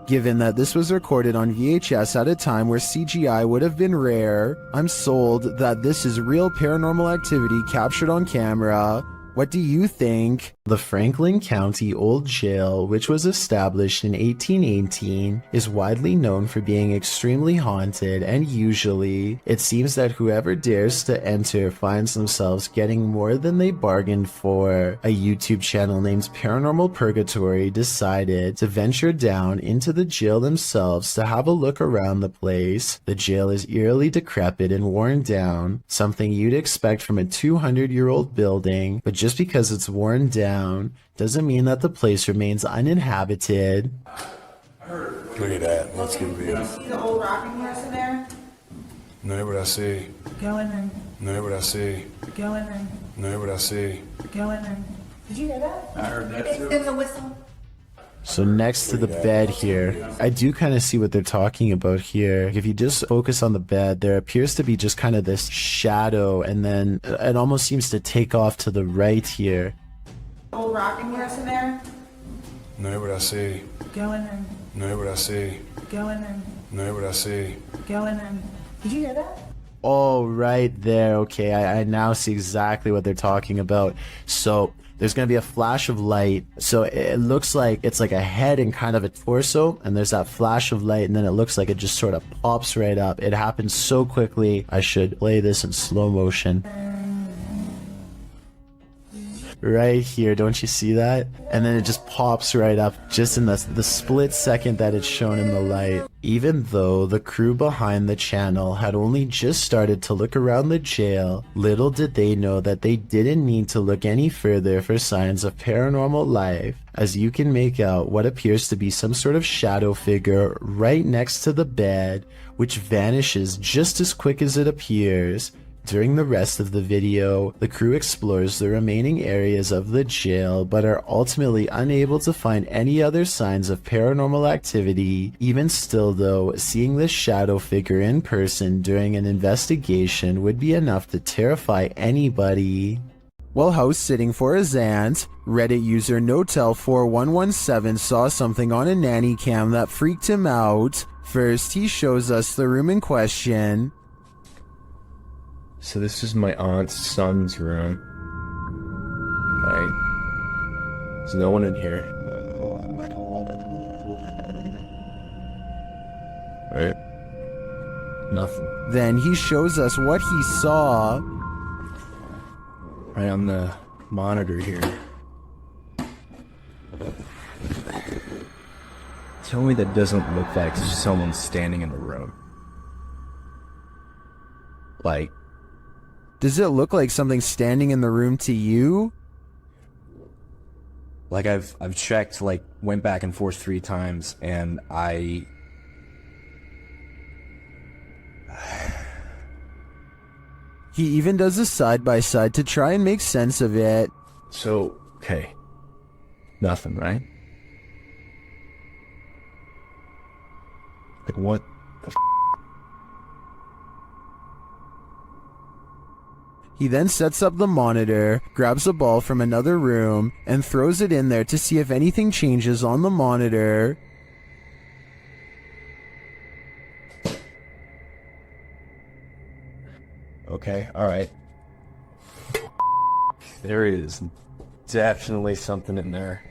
Given that this was recorded on VHS at a time where CGI would have been rare, I'm sold that this is real paranormal activity captured on camera. What do you think? The Franklin County Old Jail, which was established in 1818, is widely known for being extremely haunted, and usually, it seems that whoever dares to enter finds themselves getting more than they bargained for. A YouTube channel named Paranormal Purgatory decided to venture down into the jail themselves to have a look around the place. The jail is eerily decrepit and worn down, something you'd expect from a 200-year-old building, but just because it's worn down doesn't mean that the place remains uninhabited. Look at that. Let's get a view. See the old rocking horse in there? No, what I see. Go in there. No, what I see. Go in there. No, what I see. Go in there. Did you hear that? I heard that too. It was a whistle. So next to the bed here, I do kind of see what they're talking about here. If you just focus on the bed, there appears to be just kind of this shadow, and then it almost seems to take off to the right here. Old rocking horse in there? No, what I see. Go in there. No, what I see. Go in there. No, what I see. Go in there. Did you hear that? Oh, right there. Okay, I now see exactly what they're talking about. So there's going to be a flash of light. So it looks like it's like a head and kind of a torso, and there's that flash of light, and then it looks like it just sort of pops right up. It happens so quickly. I should play this in slow motion. Right here, don't you see that? And then it just pops right up just in the split second that it's shown in the light. Even though the crew behind the channel had only just started to look around the jail, little did they know that they didn't need to look any further for signs of paranormal life, as you can make out what appears to be some sort of shadow figure right next to the bed, which vanishes just as quick as it appears. During the rest of the video, the crew explores the remaining areas of the jail, but are ultimately unable to find any other signs of paranormal activity. Even still though, seeing this shadow figure in person during an investigation would be enough to terrify anybody. While house sitting for his aunt, Reddit user Notel4117 saw something on a nanny cam that freaked him out. First, he shows us the room in question. So this is my aunt's son's room. Right. There's no one in here. Right. Nothing. Then he shows us what he saw. Right on the monitor here. Tell me that doesn't look like someone standing in the room. Like, does it look like something standing in the room to you? Like I've checked, like went back and forth 3 times, and He even does a side-by-side to try and make sense of it. So, okay. Nothing, right? Like what the f***? He then sets up the monitor, grabs a ball from another room, and throws it in there to see if anything changes on the monitor. Okay, alright. There is definitely something in there.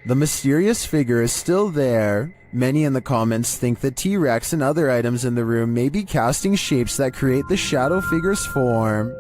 The mysterious figure is still there. Many in the comments think the T-Rex and other items in the room may be casting shapes that create the shadow figure's form.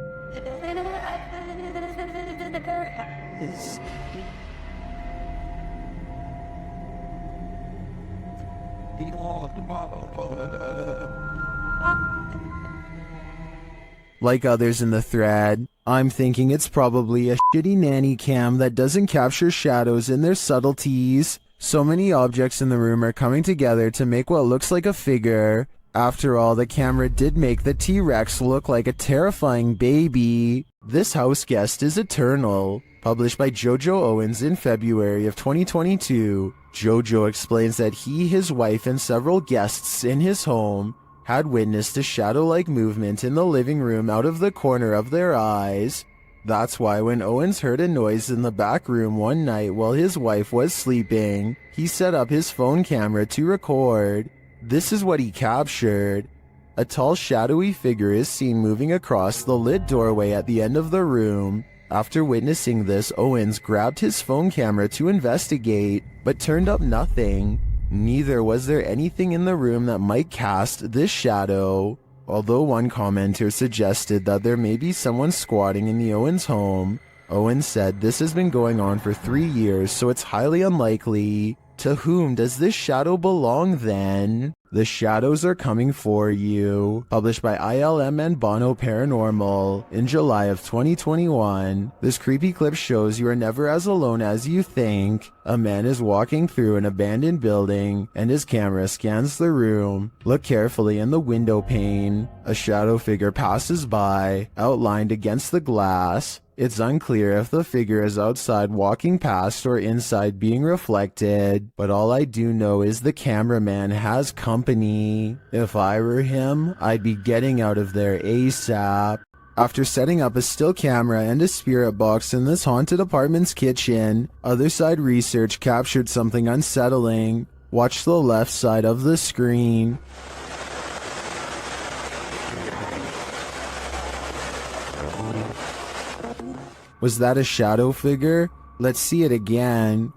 Like others in the thread, I'm thinking it's probably a shitty nanny cam that doesn't capture shadows in their subtleties. So many objects in the room are coming together to make what looks like a figure. After all, the camera did make the T-Rex look like a terrifying baby. This house guest is eternal. Published by Jojo Owens in February of 2022, Jojo explains that he, his wife, and several guests in his home had witnessed a shadow-like movement in the living room out of the corner of their eyes. That's why when Owens heard a noise in the back room one night while his wife was sleeping, he set up his phone camera to record. This is what he captured. A tall shadowy figure is seen moving across the lit doorway at the end of the room. After witnessing this, Owens grabbed his phone camera to investigate, but turned up nothing. Neither was there anything in the room that might cast this shadow. Although one commenter suggested that there may be someone squatting in the Owens home, Owens said this has been going on for 3 years, so it's highly unlikely. To whom does this shadow belong then? The Shadows Are Coming For You, published by ILM and Bono Paranormal in July of 2021. This creepy clip shows you are never as alone as you think. A man is walking through an abandoned building and his camera scans the room. Look carefully in the window pane. A shadow figure passes by, outlined against the glass. It's unclear if the figure is outside walking past or inside being reflected, but all I do know is the cameraman has company. If I were him, I'd be getting out of there ASAP. After setting up a still camera and a spirit box in this haunted apartment's kitchen, Other Side Research captured something unsettling. Watch the left side of the screen. Was that a shadow figure? Let's see it again.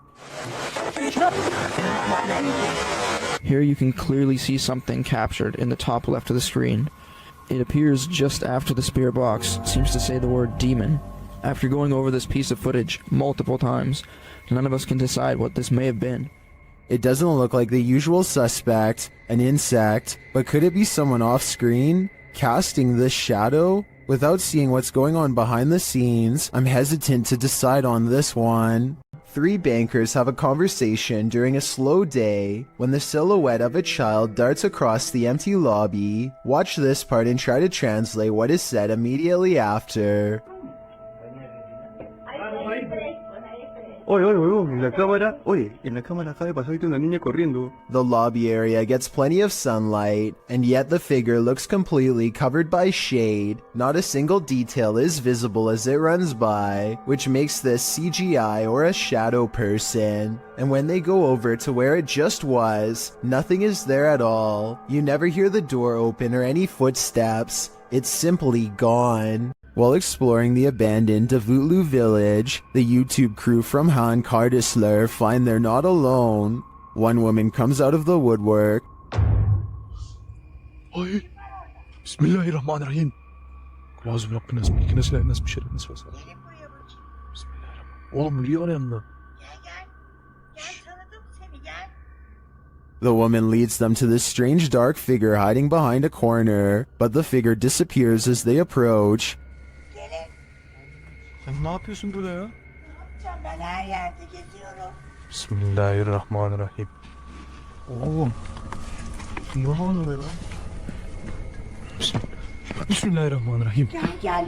Here you can clearly see something captured in the top left of the screen. It appears just after the spirit box seems to say the word demon. After going over this piece of footage multiple times, none of us can decide what this may have been. It doesn't look like the usual suspect, an insect, but could it be someone off screen casting this shadow? Without seeing what's going on behind the scenes, I'm hesitant to decide on this one. 3 bankers have a conversation during a slow day when the silhouette of a child darts across the empty lobby. Watch this part and try to translate what is said immediately after. Oye, oye, oye, en la cámara, oye, en la cámara acaba de pasar ahorita una niña corriendo. The lobby area gets plenty of sunlight, and yet the figure looks completely covered by shade. Not a single detail is visible as it runs by, which makes this CGI or a shadow person. And when they go over to where it just was, nothing is there at all. You never hear the door open or any footsteps. It's simply gone. While exploring the abandoned Davutlu village, the YouTube crew from Han Kardisler find they're not alone. One woman comes out of the woodwork. Ay, Bismillahirrahmanirrahim. Lazım Rabbine nasıl nasıl bir şey nasıl olsa. Bismillahirrahmanirrahim. Oğlum niye var yanında? The woman leads them to this strange dark figure hiding behind a corner, but the figure disappears as they approach. Sen ne yapıyorsun burada ya? Ben her yerde geziyorum. Bismillahirrahmanirrahim. Oğlum. Ne oluyor lan? Bismillahirrahmanirrahim. Gel.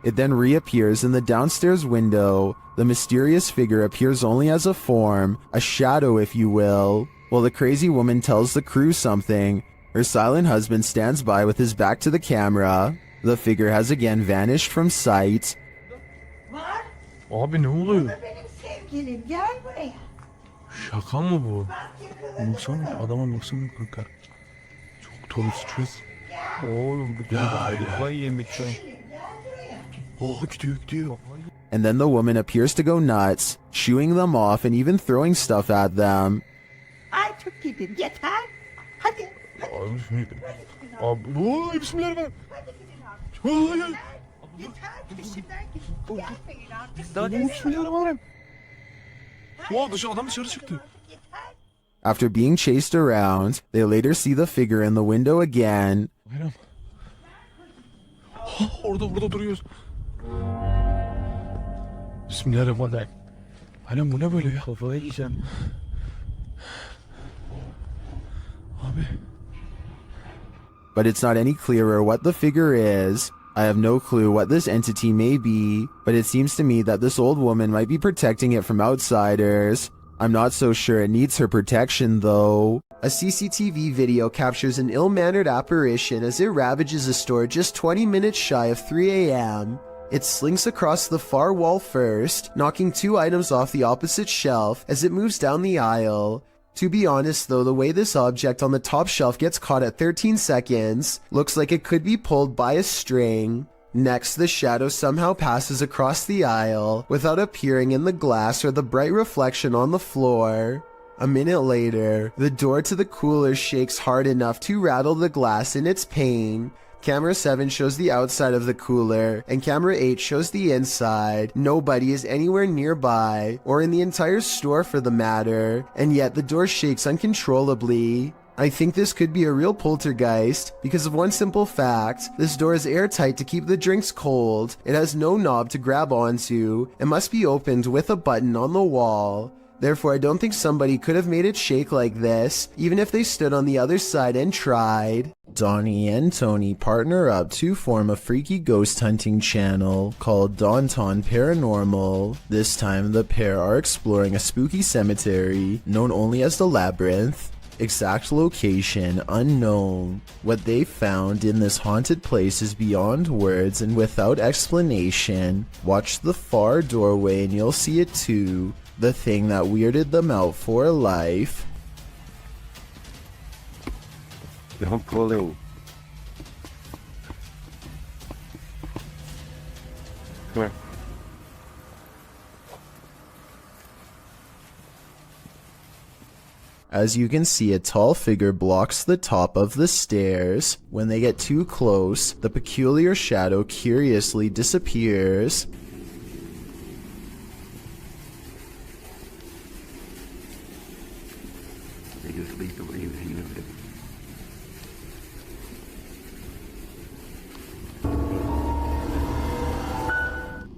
It then reappears in the downstairs window. The mysterious figure appears only as a form, a shadow if you will. While the crazy woman tells the crew something, her silent husband stands by with his back to the camera. The figure has again vanished from sight. Abi ne oluyor? Benim sevgilim gel buraya. Şaka mı bu? Baksana adama baksana kanka. Çok tuhaf stres. Oğlum bu kafayı yemek şu an. Oh gidiyor. And then the woman appears to go nuts, shooing them off and even throwing stuff at them. Ay çok gidin yeter. Hadi. Abi bismillahirrahmanirrahim. Abi bismillahirrahmanirrahim. Vallahi. Yeter peşimden gidin. Gelmeyin artık. Daha ne bismillahirrahmanirrahim. Oha dışarı çıktı. After being chased around, they later see the figure in the window again. Bayram. Orada duruyoruz. Bismillahirrahmanirrahim. Bayram bu ne böyle ya? Kafayı yiyeceğim. Abi. But it's not any clearer what the figure is. I have no clue what this entity may be, but it seems to me that this old woman might be protecting it from outsiders. I'm not so sure it needs her protection though. A CCTV video captures an ill-mannered apparition as it ravages a store just 20 minutes shy of 3 a.m. It slinks across the far wall first, knocking 2 items off the opposite shelf as it moves down the aisle. To be honest though, the way this object on the top shelf gets caught at 13 seconds looks like it could be pulled by a string. Next, the shadow somehow passes across the aisle without appearing in the glass or the bright reflection on the floor. A minute later, the door to the cooler shakes hard enough to rattle the glass in its pain. Camera 7 shows the outside of the cooler, and camera 8 shows the inside. Nobody is anywhere nearby, or in the entire store for the matter, and yet the door shakes uncontrollably. I think this could be a real poltergeist because of one simple fact. This door is airtight to keep the drinks cold. It has no knob to grab onto. It must be opened with a button on the wall. Therefore, I don't think somebody could have made it shake like this, even if they stood on the other side and tried. Donnie and Tony partner up to form a freaky ghost hunting channel called Daunton Paranormal. This time, the pair are exploring a spooky cemetery known only as the Labyrinth. Exact location unknown. What they found in this haunted place is beyond words and without explanation. Watch the far doorway and you'll see it too. The thing that weirded them out for life. Don't pull in. Come here. As you can see, a tall figure blocks the top of the stairs. When they get too close, the peculiar shadow curiously disappears.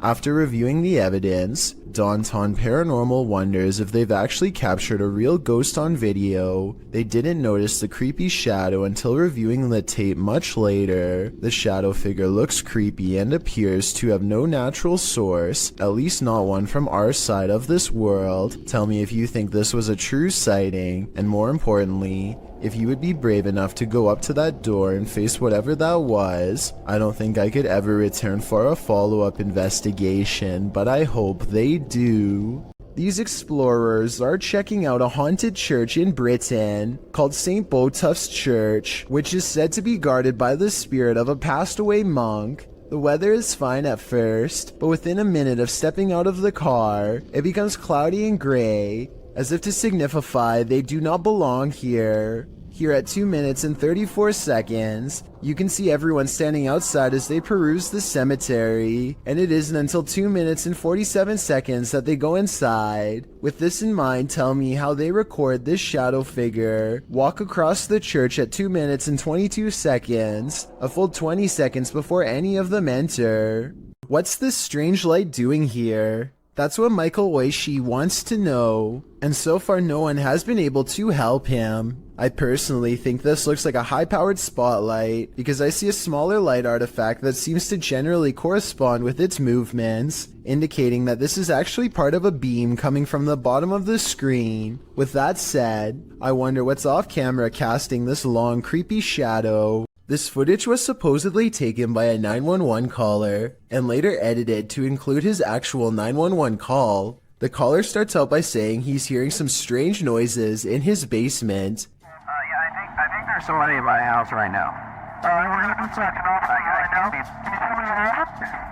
After reviewing the evidence, Daunton Paranormal wonders if they've actually captured a real ghost on video. They didn't notice the creepy shadow until reviewing the tape much later. The shadow figure looks creepy and appears to have no natural source, at least not one from our side of this world. Tell me if you think this was a true sighting, and more importantly, if you would be brave enough to go up to that door and face whatever that was. I don't think I could ever return for a follow-up investigation, but I hope they do. These explorers are checking out a haunted church in Britain called St. Botolph's Church, which is said to be guarded by the spirit of a passed-away monk. The weather is fine at first, but within a minute of stepping out of the car, it becomes cloudy and gray, as if to signify they do not belong here. Here at 2 minutes and 34 seconds, you can see everyone standing outside as they peruse the cemetery, and it isn't until 2 minutes and 47 seconds that they go inside. With this in mind, tell me how they record this shadow figure walk across the church at 2 minutes and 22 seconds, a full 20 seconds before any of them enter. What's this strange light doing here? That's what Michael Oishi wants to know, and so far no one has been able to help him. I personally think this looks like a high-powered spotlight, because I see a smaller light artifact that seems to generally correspond with its movements, indicating that this is actually part of a beam coming from the bottom of the screen. With that said, I wonder what's off camera casting this long, creepy shadow. This footage was supposedly taken by a 911 caller, and later edited to include his actual 911 call. The caller starts out by saying he's hearing some strange noises in his basement. I think there's somebody in my house right now.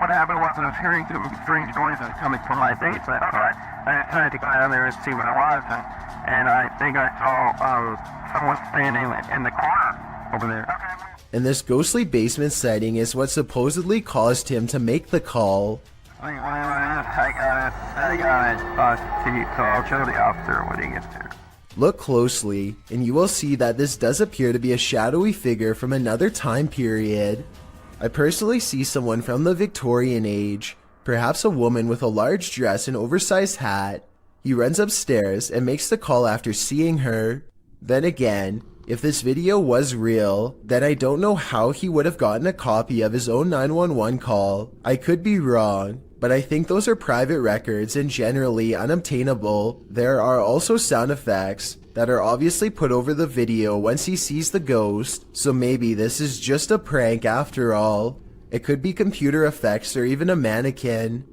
What happened was I was hearing some strange noises coming from my basement. I tried to go down there and see what it was, and I think I saw someone standing in the corner over there. And this ghostly basement sighting is what supposedly caused him to make the call. I got it. So I'll show the officer when he gets there. Look closely, and you will see that this does appear to be a shadowy figure from another time period. I personally see someone from the Victorian age, perhaps a woman with a large dress and oversized hat. He runs upstairs and makes the call after seeing her. Then again, if this video was real, then I don't know how he would have gotten a copy of his own 911 call. I could be wrong, but I think those are private records and generally unobtainable. There are also sound effects that are obviously put over the video once he sees the ghost, so maybe this is just a prank after all. It could be computer effects or even a mannequin.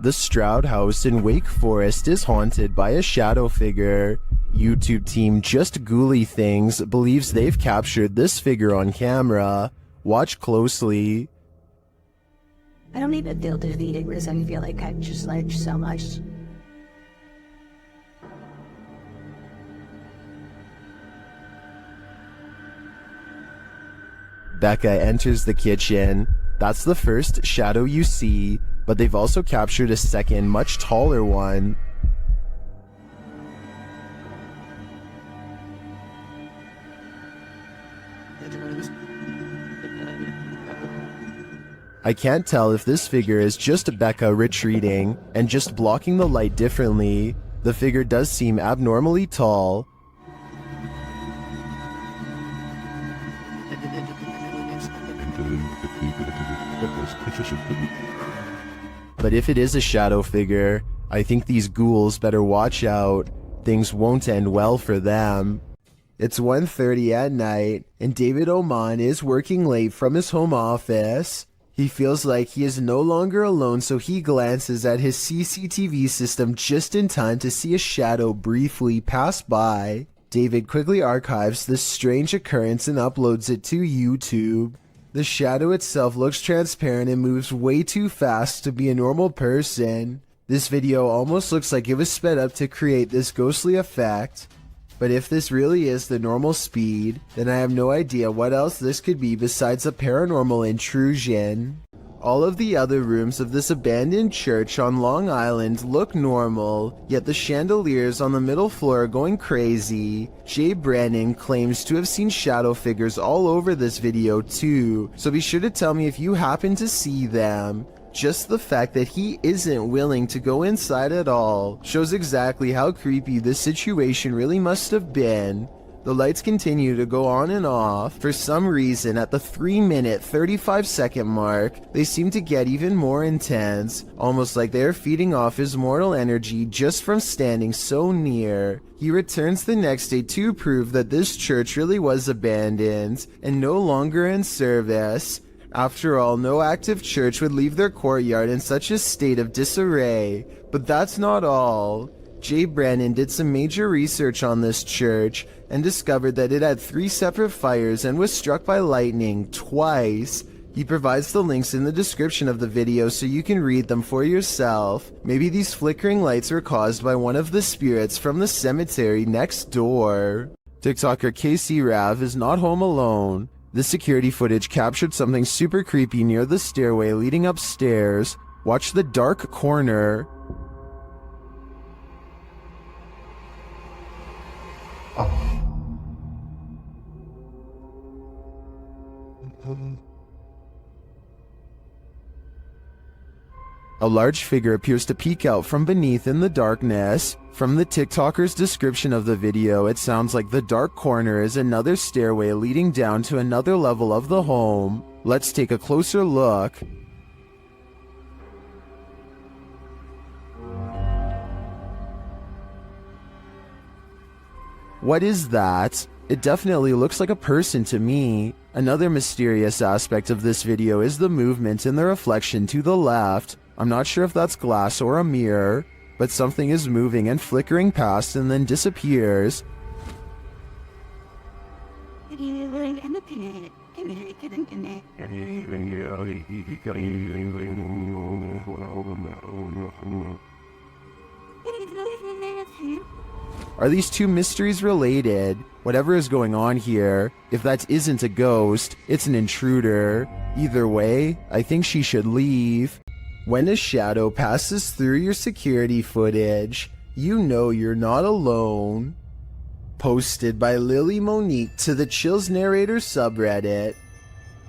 The Stroud House in Wake Forest is haunted by a shadow figure. YouTube team Just Ghouly Things believes they've captured this figure on camera. Watch closely. I don't even feel defeated because I feel like I've just learned so much. Becca enters the kitchen. That's the first shadow you see, but they've also captured a second, much taller one. I can't tell if this figure is just Becca retreating and just blocking the light differently. The figure does seem abnormally tall. But if it is a shadow figure, I think these ghouls better watch out. Things won't end well for them. It's 1:30 at night, and David Oman is working late from his home office. He feels like he is no longer alone, so he glances at his CCTV system just in time to see a shadow briefly pass by. David quickly archives this strange occurrence and uploads it to YouTube. The shadow itself looks transparent and moves way too fast to be a normal person. This video almost looks like it was sped up to create this ghostly effect. But if this really is the normal speed, then I have no idea what else this could be besides a paranormal intrusion. All of the other rooms of this abandoned church on Long Island look normal, yet the chandeliers on the middle floor are going crazy. Jay Brannon claims to have seen shadow figures all over this video too, so be sure to tell me if you happen to see them. Just the fact that he isn't willing to go inside at all shows exactly how creepy this situation really must have been. The lights continue to go on and off. For some reason, at the 3-minute 35-second mark, they seem to get even more intense, almost like they're feeding off his mortal energy just from standing so near. He returns the next day to prove that this church really was abandoned and no longer in service. After all, no active church would leave their courtyard in such a state of disarray. But that's not all. Jay Brannon did some major research on this church and discovered that it had 3 separate fires and was struck by lightning twice. He provides the links in the description of the video so you can read them for yourself. Maybe these flickering lights were caused by one of the spirits from the cemetery next door. TikToker KC Rav is not home alone. This security footage captured something super creepy near the stairway leading upstairs. Watch the dark corner. A large figure appears to peek out from beneath in the darkness. From the TikToker's description of the video, it sounds like the dark corner is another stairway leading down to another level of the home. Let's take a closer look. What is that? It definitely looks like a person to me. Another mysterious aspect of this video is the movement in the reflection to the left. I'm not sure if that's glass or a mirror, but something is moving and flickering past and then disappears. Are these two mysteries related? Whatever is going on here, if that isn't a ghost, it's an intruder. Either way, I think she should leave. When a shadow passes through your security footage, you know you're not alone. Posted by Lily Monique to the Chills Narrator subreddit.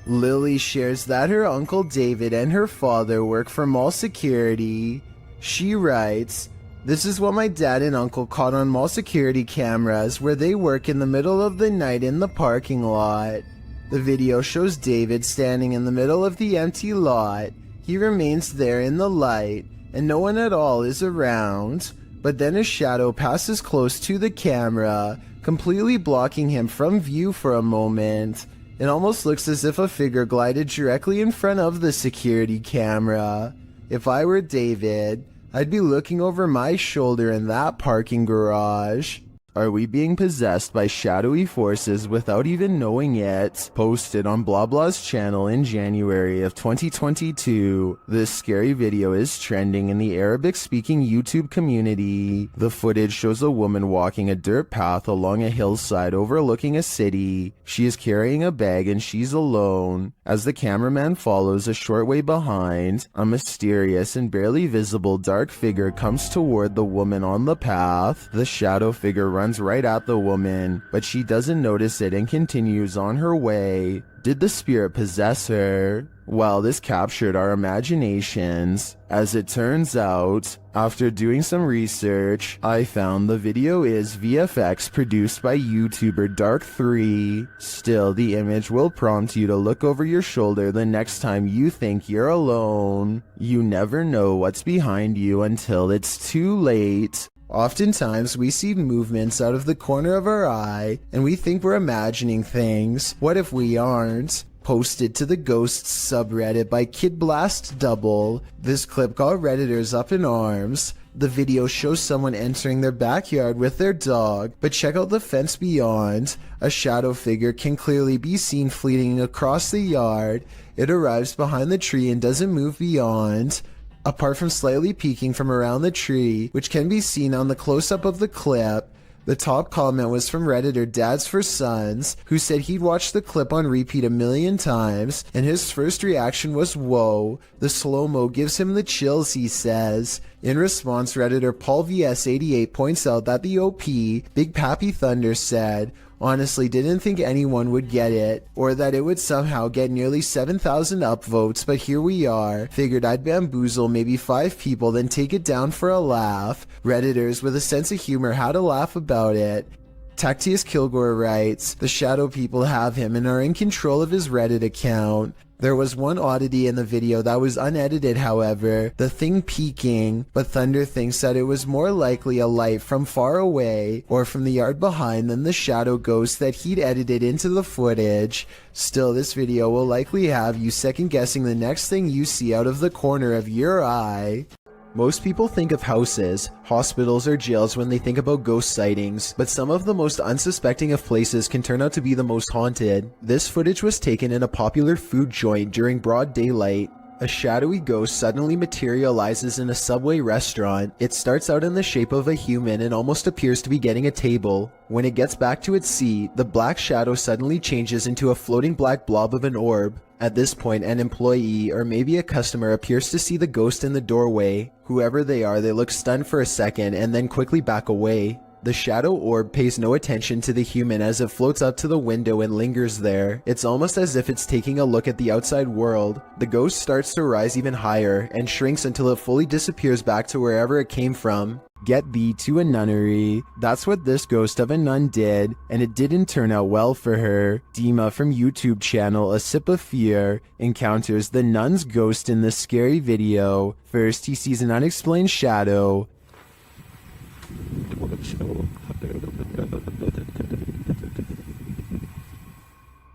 Lily shares that her uncle David and her father work for mall security. She writes, "This is what my dad and uncle caught on mall security cameras where they work in the middle of the night in the parking lot. The video shows David standing in the middle of the empty lot. He remains there in the light, and no one at all is around. But then a shadow passes close to the camera, completely blocking him from view for a moment. It almost looks as if a figure glided directly in front of the security camera. If I were David, I'd be looking over my shoulder in that parking garage." Are we being possessed by shadowy forces without even knowing it? Posted on Blah Blah's channel in January of 2022. This scary video is trending in the Arabic-speaking YouTube community. The footage shows a woman walking a dirt path along a hillside overlooking a city. She is carrying a bag and she's alone. As the cameraman follows a short way behind, a mysterious and barely visible dark figure comes toward the woman on the path. The shadow figure runs right at the woman, but she doesn't notice it and continues on her way. Did the spirit possess her? Well, this captured our imaginations. As it turns out, after doing some research, I found the video is VFX produced by YouTuber Dark3. Still, the image will prompt you to look over your shoulder the next time you think you're alone. You never know what's behind you until it's too late. Oftentimes, we see movements out of the corner of our eye, and we think we're imagining things. What if we aren't? Posted to the Ghosts subreddit by Kid Blast Double. This clip got Redditors up in arms. The video shows someone entering their backyard with their dog, but check out the fence beyond. A shadow figure can clearly be seen fleeting across the yard. It arrives behind the tree and doesn't move beyond. Apart from slightly peeking from around the tree, which can be seen on the close-up of the clip. The top comment was from Redditor Dads for Sons, who said he'd watched the clip on repeat 1,000,000 times, and his first reaction was, "Whoa, the slow-mo gives him the chills," he says. In response, Redditor Paul VS88 points out that the OP, Big Pappy Thunder, said, "Honestly didn't think anyone would get it, or that it would somehow get nearly 7,000 upvotes, but here we are. Figured I'd bamboozle maybe 5 people, then take it down for a laugh." Redditors with a sense of humor had a laugh about it. Tactius Kilgore writes, "The shadow people have him and are in control of his Reddit account." There was one oddity in the video that was unedited, however, the thing peeking, but Thunder thinks that it was more likely a light from far away or from the yard behind than the shadow ghost that he'd edited into the footage. Still, this video will likely have you second guessing the next thing you see out of the corner of your eye. Most people think of houses, hospitals, or jails when they think about ghost sightings, but some of the most unsuspecting of places can turn out to be the most haunted. This footage was taken in a popular food joint during broad daylight. A shadowy ghost suddenly materializes in a Subway restaurant. It starts out in the shape of a human and almost appears to be getting a table. When it gets back to its seat, the black shadow suddenly changes into a floating black blob of an orb. At this point, an employee or maybe a customer appears to see the ghost in the doorway. Whoever they are, they look stunned for a second and then quickly back away. The shadow orb pays no attention to the human as it floats up to the window and lingers there. It's almost as if it's taking a look at the outside world. The ghost starts to rise even higher and shrinks until it fully disappears back to wherever it came from. Get thee to a nunnery. That's what this ghost of a nun did, and it didn't turn out well for her. Dima from YouTube channel A Sip of Fear encounters the nun's ghost in this scary video. First, he sees an unexplained shadow.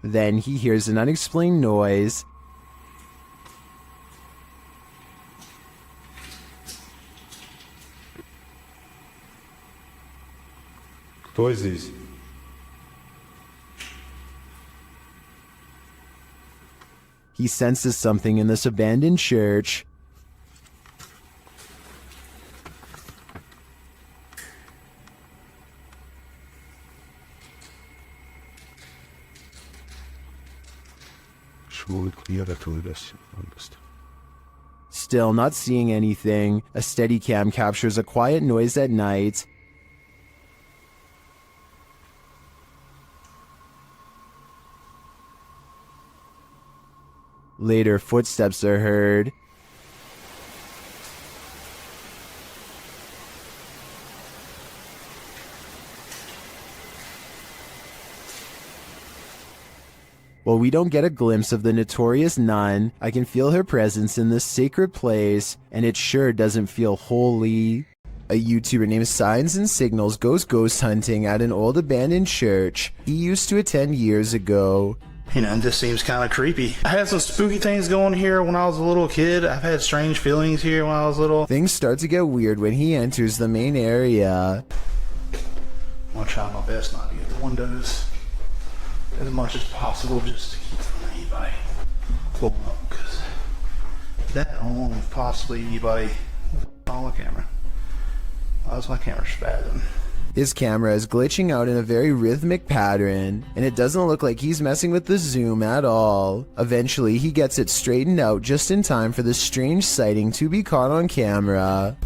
Then he hears an unexplained noise. Кто здесь? He senses something in this abandoned church. Still not seeing anything, a Steadicam captures a quiet noise at night. Later, footsteps are heard. While we don't get a glimpse of the notorious nun, I can feel her presence in this sacred place, and it sure doesn't feel holy. A YouTuber named Signs and Signals goes ghost hunting at an old abandoned church he used to attend years ago. You know, this seems kind of creepy. I had some spooky things going here when I was a little kid. I've had strange feelings here when I was little. Things start to get weird when he enters the main area. I'm gonna try my best not to get the windows as much as possible just to keep from anybody pulling up, because that alone, possibly anybody on the camera. Why is my camera spazzing? His camera is glitching out in a very rhythmic pattern, and it doesn't look like he's messing with the zoom at all. Eventually, he gets it straightened out just in time for this strange sighting to be caught on camera.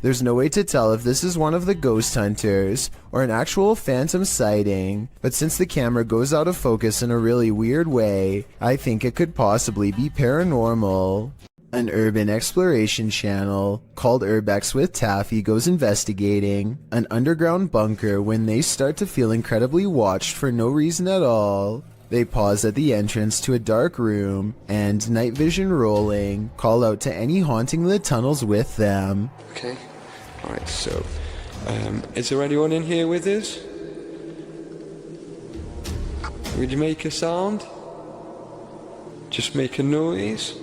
There's no way to tell if this is one of the ghost hunters or an actual phantom sighting, but since the camera goes out of focus in a really weird way, I think it could possibly be paranormal. An urban exploration channel called Urbex with Taffy goes investigating an underground bunker when they start to feel incredibly watched for no reason at all. They pause at the entrance to a dark room and, night vision rolling, call out to any haunting the tunnels with them. Okay, alright, so, is there anyone in here with us? Would you make a sound? Just make a noise?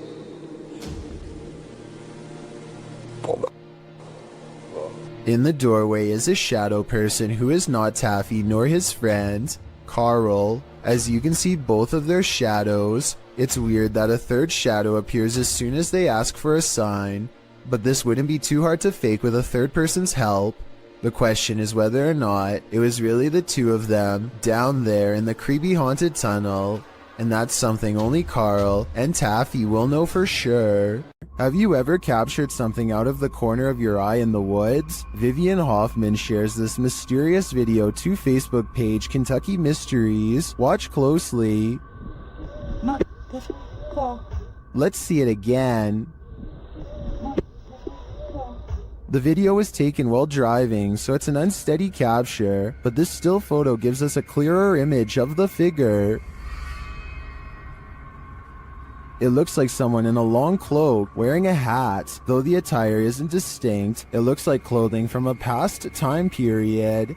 In the doorway is a shadow person who is not Taffy nor his friend, Carl. As you can see both of their shadows. It's weird that a third shadow appears as soon as they ask for a sign, but this wouldn't be too hard to fake with a third person's help. The question is whether or not it was really the two of them down there in the creepy haunted tunnel, and that's something only Carl and Taffy will know for sure. Have you ever captured something out of the corner of your eye in the woods? Vivian Hoffman shares this mysterious video to Facebook page Kentucky Mysteries. Watch closely. Let's see it again. The video was taken while driving, so it's an unsteady capture, but this still photo gives us a clearer image of the figure. It looks like someone in a long cloak wearing a hat. Though the attire isn't distinct, it looks like clothing from a past time period.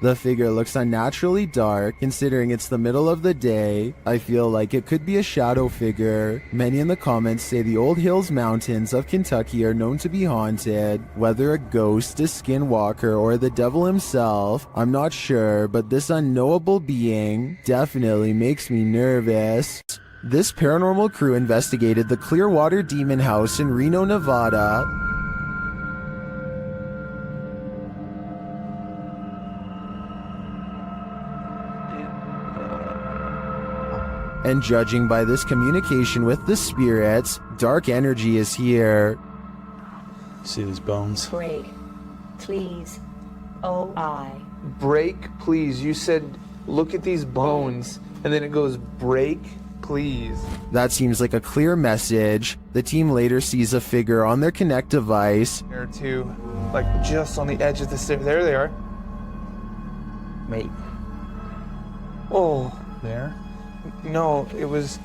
The figure looks unnaturally dark, considering it's the middle of the day. I feel like it could be a shadow figure. Many in the comments say the old hills mountains of Kentucky are known to be haunted. Whether a ghost, a skinwalker, or the devil himself, I'm not sure, but this unknowable being definitely makes me nervous. This paranormal crew investigated the Clearwater Demon House in Reno, Nevada. And judging by this communication with the spirits, dark energy is here. See these bones? Break, please. O-I. Break, please. You said, look at these bones. And then it goes, break, please. That seems like a clear message. The team later sees a figure on their Connect device. Or two, like just on the edge of the stairs. There they are. Wait. Oh. There? No, it was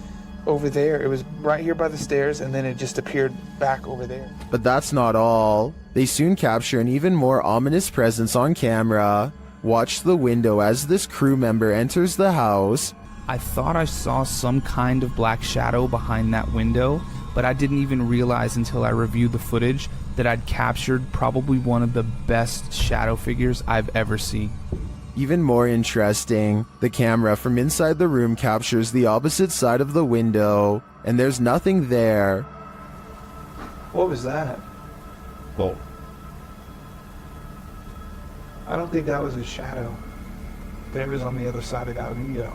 over there. It was right here by the stairs, and then it just appeared back over there. But that's not all. They soon capture an even more ominous presence on camera. Watch the window as this crew member enters the house. I thought I saw some kind of black shadow behind that window, but I didn't even realize until I reviewed the footage that I'd captured probably one of the best shadow figures I've ever seen. Even more interesting, the camera from inside the room captures the opposite side of the window, and there's nothing there. What was that? Whoa. I don't think that was a shadow. But it was on the other side of that window.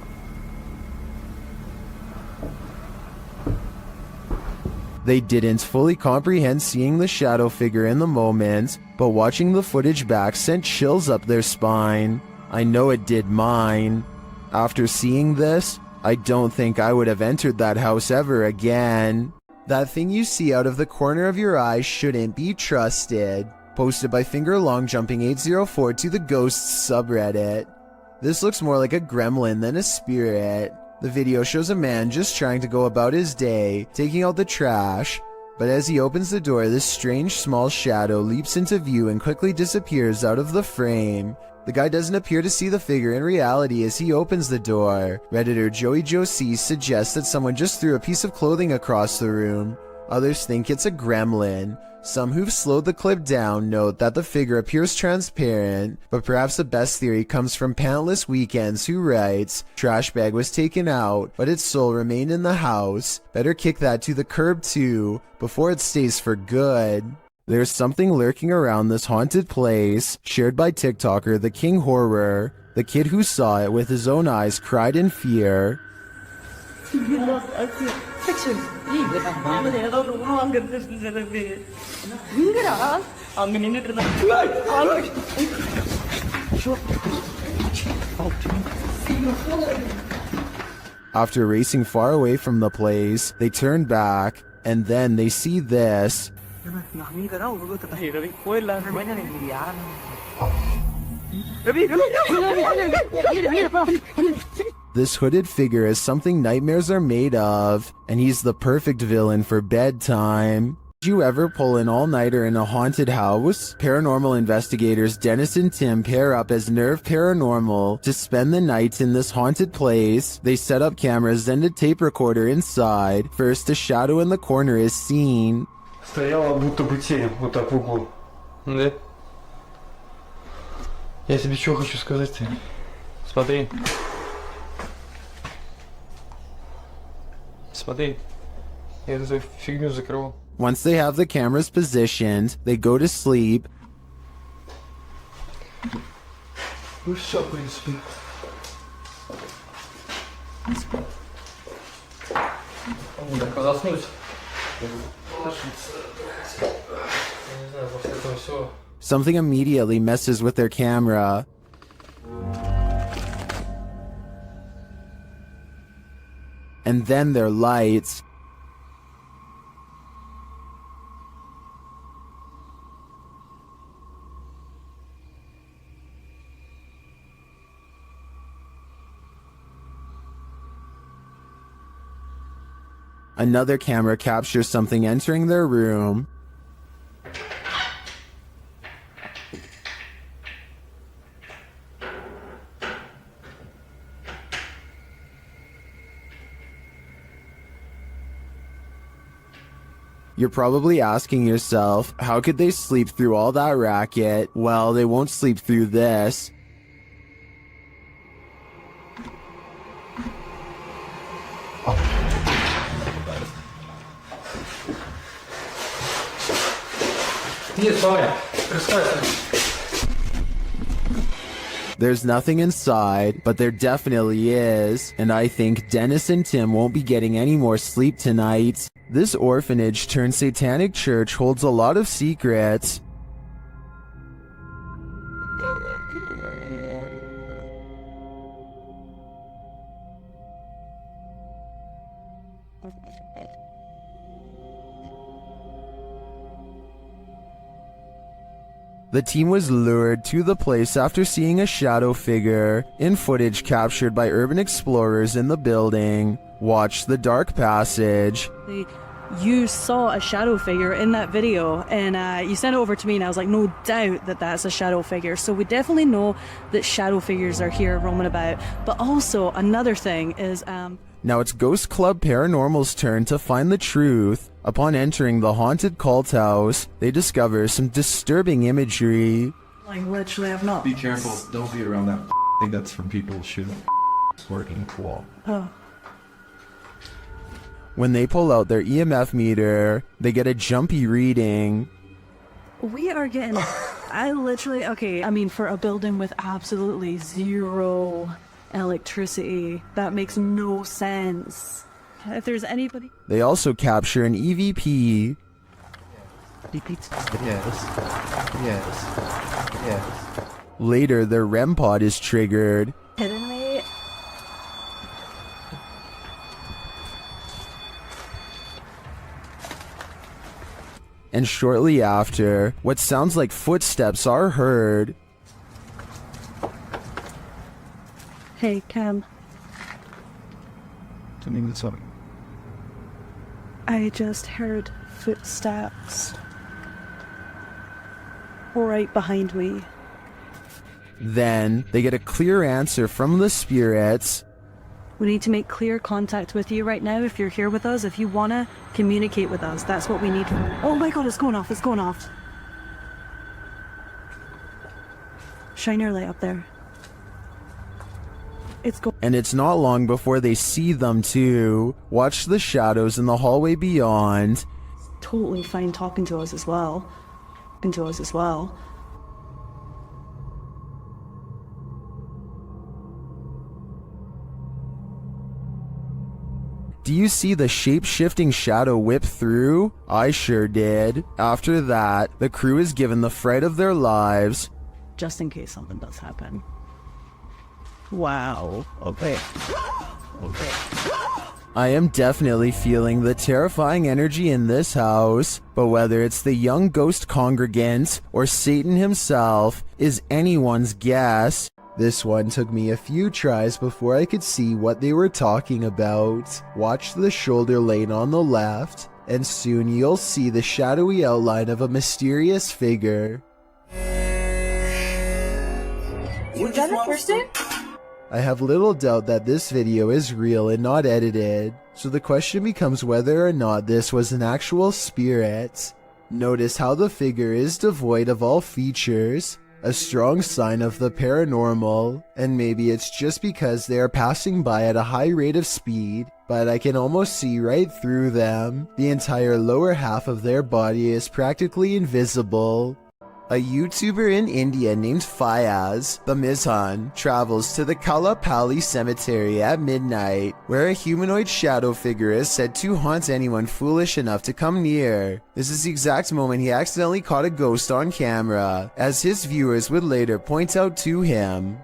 They didn't fully comprehend seeing the shadow figure in the moment, but watching the footage back sent chills up their spine. I know it did mine. After seeing this, I don't think I would have entered that house ever again. That thing you see out of the corner of your eye shouldn't be trusted. Posted by FingerLongJumping804 to the Ghosts subreddit. This looks more like a gremlin than a spirit. The video shows a man just trying to go about his day, taking out the trash. But as he opens the door, this strange small shadow leaps into view and quickly disappears out of the frame. The guy doesn't appear to see the figure in reality as he opens the door. Redditor Joey Josie suggests that someone just threw a piece of clothing across the room. Others think it's a gremlin. Some who've slowed the clip down note that the figure appears transparent, but perhaps the best theory comes from Pantless Weekends, who writes, "Trash bag was taken out, but its soul remained in the house. Better kick that to the curb too, before it stays for good." There's something lurking around this haunted place, shared by TikToker The King Horror. The kid who saw it with his own eyes cried in fear. After racing far away from the place, they turn back, and then they see this. This hooded figure is something nightmares are made of, and he's the perfect villain for bedtime. Did you ever pull an all-nighter in a haunted house? Paranormal investigators Dennis and Tim pair up as Nerve Paranormal to spend the night in this haunted place. They set up cameras and a tape recorder inside. First, a shadow in the corner is seen. Стояла будто бы тень вот так в углу. Да? Я тебе что хочу сказать? Смотри. Смотри. Я эту фигню закрывал. Once they have the cameras positioned, they go to sleep. Ну все, в принципе. Так, заснуть. Something immediately messes with their camera. And then their lights. Another camera captures something entering their room. You're probably asking yourself, how could they sleep through all that racket? Well, they won't sleep through this. There's nothing inside, but there definitely is, and I think Dennis and Tim won't be getting any more sleep tonight. This orphanage turned satanic church holds a lot of secrets. The team was lured to the place after seeing a shadow figure in footage captured by urban explorers in the building. Watch the dark passage. You saw a shadow figure in that video, and you sent it over to me, and I was like, no doubt that that's a shadow figure. So we definitely know that shadow figures are here roaming about. But also, another thing is... Now it's Ghost Club Paranormal's turn to find the truth. Upon entering the haunted cult house, they discover some disturbing imagery. Like, literally, I've not... Be careful, don't be around that thing that's from people shooting working wall. Oh. When they pull out their EMF meter, they get a jumpy reading. We are getting... I literally... Okay, I mean, for a building with absolutely zero electricity, that makes no sense. If there's anybody... They also capture an EVP. Yes. Later, their REM pod is triggered. Kidding me? And shortly after, what sounds like footsteps are heard. Hey, Cam. Something that's something. I just heard footsteps right behind me. Then they get a clear answer from the spirits. We need to make clear contact with you right now if you're here with us. If you want to communicate with us, that's what we need. Oh my god, it's going off, it's going off. Shine your light up there. And it's not long before they see them too. Watch the shadows in the hallway beyond. Totally fine talking to us as well. Do you see the shape-shifting shadow whip through? I sure did. After that, the crew is given the fright of their lives. Just in case something does happen. Wow. Okay. I am definitely feeling the terrifying energy in this house, but whether it's the young ghost congregant or Satan himself is anyone's guess. This one took me a few tries before I could see what they were talking about. Watch the shoulder lane on the left, and soon you'll see the shadowy outline of a mysterious figure. You done it first time? I have little doubt that this video is real and not edited, so the question becomes whether or not this was an actual spirit. Notice how the figure is devoid of all features, a strong sign of the paranormal, and maybe it's just because they are passing by at a high rate of speed, but I can almost see right through them. The entire lower half of their body is practically invisible. A YouTuber in India named Fayaz, the Mizhan, travels to the Kalapalli cemetery at midnight, where a humanoid shadow figure is said to haunt anyone foolish enough to come near. This is the exact moment he accidentally caught a ghost on camera, as his viewers would later point out to him.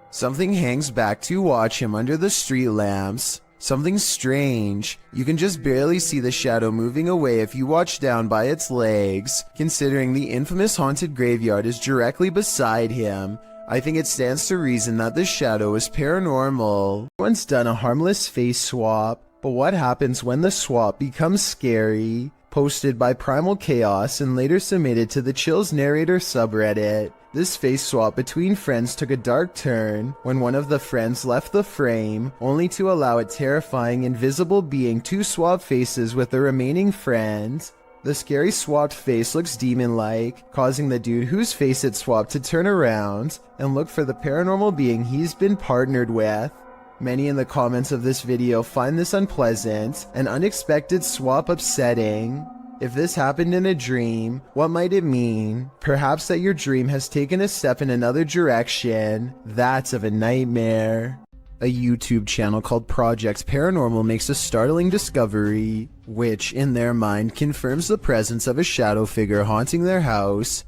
Something hangs back to watch him under the street lamps. Something strange. You can just barely see the shadow moving away if you watch down by its legs. Considering the infamous haunted graveyard is directly beside him, I think it stands to reason that the shadow is paranormal. Everyone's done a harmless face swap, but what happens when the swap becomes scary? Posted by Primal Chaos and later submitted to the Chills Narrator subreddit. This face swap between friends took a dark turn when one of the friends left the frame, only to allow a terrifying invisible being to swap faces with the remaining friend. The scary swapped face looks demon-like, causing the dude whose face it swapped to turn around and look for the paranormal being he's been partnered with. Many in the comments of this video find this unpleasant and unexpected swap upsetting. If this happened in a dream, what might it mean? Perhaps that your dream has taken a step in another direction. That's of a nightmare. A YouTube channel called Project Paranormal makes a startling discovery, which, in their mind, confirms the presence of a shadow figure haunting their house.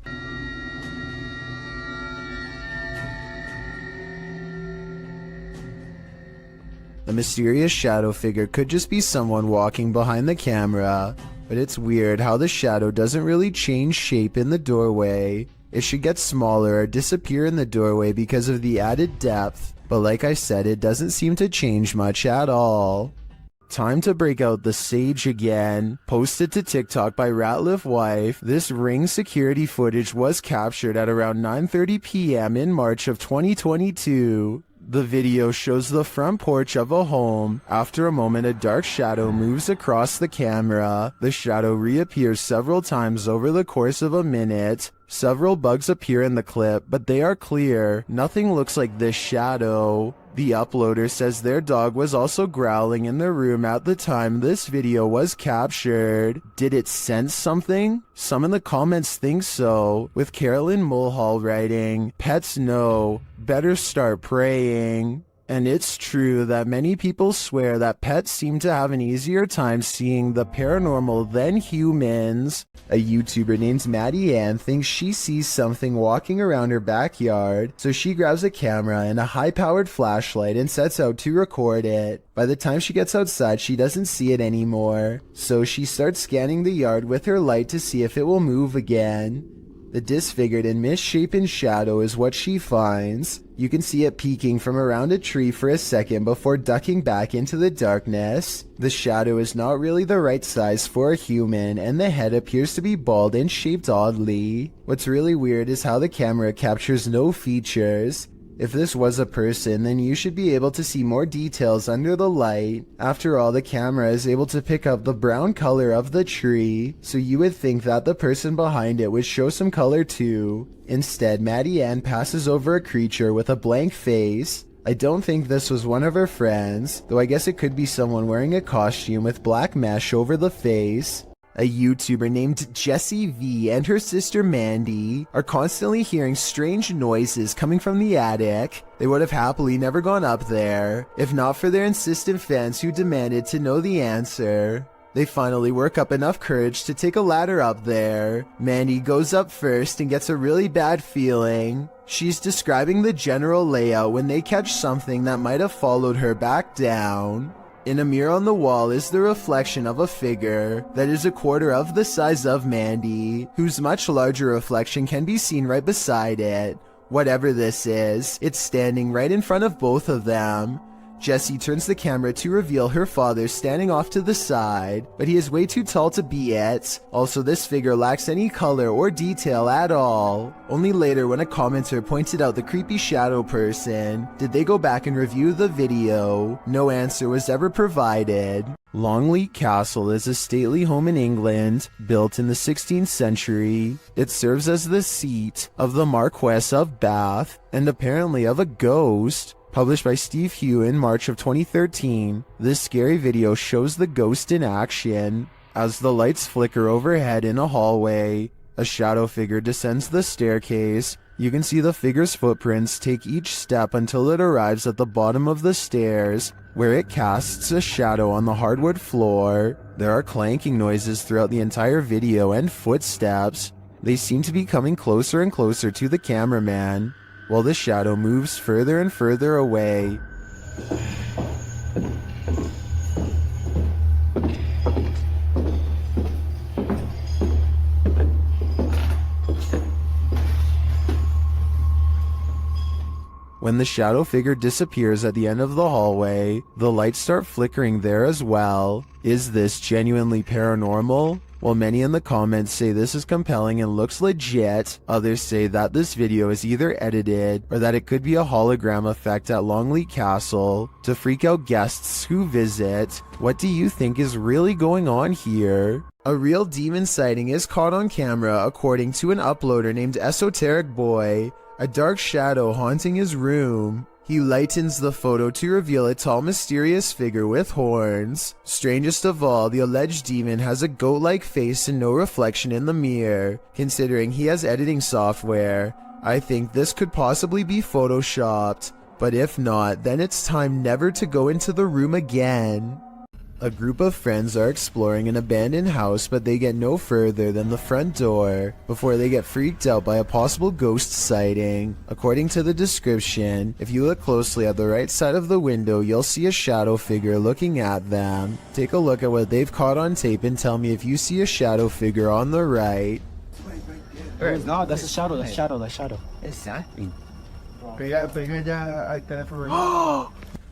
The mysterious shadow figure could just be someone walking behind the camera. But it's weird how the shadow doesn't really change shape in the doorway. It should get smaller or disappear in the doorway because of the added depth, but like I said, it doesn't seem to change much at all. Time to break out the sage again. Posted to TikTok by Ratliff Wife, this Ring security footage was captured at around 9:30 p.m. in March of 2022. The video shows the front porch of a home. After a moment, a dark shadow moves across the camera. The shadow reappears several times over the course of a minute. Several bugs appear in the clip, but they are clear. Nothing looks like this shadow. The uploader says their dog was also growling in the room at the time this video was captured. Did it sense something? Some in the comments think so, with Carolyn Mulhall writing, "Pets know, better start praying." And it's true that many people swear that pets seem to have an easier time seeing the paranormal than humans. A YouTuber named Maddie Ann thinks she sees something walking around her backyard, so she grabs a camera and a high-powered flashlight and sets out to record it. By the time she gets outside, she doesn't see it anymore, so she starts scanning the yard with her light to see if it will move again. The disfigured and misshapen shadow is what she finds. You can see it peeking from around a tree for a second before ducking back into the darkness. The shadow is not really the right size for a human, and the head appears to be bald and shaped oddly. What's really weird is how the camera captures no features. If this was a person, then you should be able to see more details under the light. After all, the camera is able to pick up the brown color of the tree, so you would think that the person behind it would show some color too. Instead, Maddie Ann passes over a creature with a blank face. I don't think this was one of her friends, though I guess it could be someone wearing a costume with black mesh over the face. A YouTuber named Jessie V and her sister Mandy are constantly hearing strange noises coming from the attic. They would have happily never gone up there, if not for their insistent fans who demanded to know the answer. They finally work up enough courage to take a ladder up there. Mandy goes up first and gets a really bad feeling. She's describing the general layout when they catch something that might have followed her back down. In a mirror on the wall is the reflection of a figure that is a quarter of the size of Mandy, whose much larger reflection can be seen right beside it. Whatever this is, it's standing right in front of both of them. Jessie turns the camera to reveal her father standing off to the side, but he is way too tall to be it. Also, this figure lacks any color or detail at all. Only later, when a commenter pointed out the creepy shadow person, did they go back and review the video. No answer was ever provided. Longleat Castle is a stately home in England, built in the 16th century. It serves as the seat of the Marquess of Bath, and apparently of a ghost. Published by Steve Hugh in March of 2013, this scary video shows the ghost in action. As the lights flicker overhead in a hallway, a shadow figure descends the staircase. You can see the figure's footprints take each step until it arrives at the bottom of the stairs, where it casts a shadow on the hardwood floor. There are clanking noises throughout the entire video and footsteps. They seem to be coming closer and closer to the cameraman, while the shadow moves further and further away. When the shadow figure disappears at the end of the hallway, the lights start flickering there as well. Is this genuinely paranormal? While many in the comments say this is compelling and looks legit, others say that this video is either edited or that it could be a hologram effect at Longleat Castle to freak out guests who visit. What do you think is really going on here? A real demon sighting is caught on camera according to an uploader named Esoteric Boy, a dark shadow haunting his room. He lightens the photo to reveal a tall, mysterious figure with horns. Strangest of all, the alleged demon has a goat-like face and no reflection in the mirror. Considering he has editing software, I think this could possibly be photoshopped. But if not, then it's time never to go into the room again. A group of friends are exploring an abandoned house, but they get no further than the front door before they get freaked out by a possible ghost sighting. According to the description, if you look closely at the right side of the window, you'll see a shadow figure looking at them. Take a look at what they've caught on tape and tell me if you see a shadow figure on the right. No, that's a shadow, that's shadow, that's shadow. Exactly.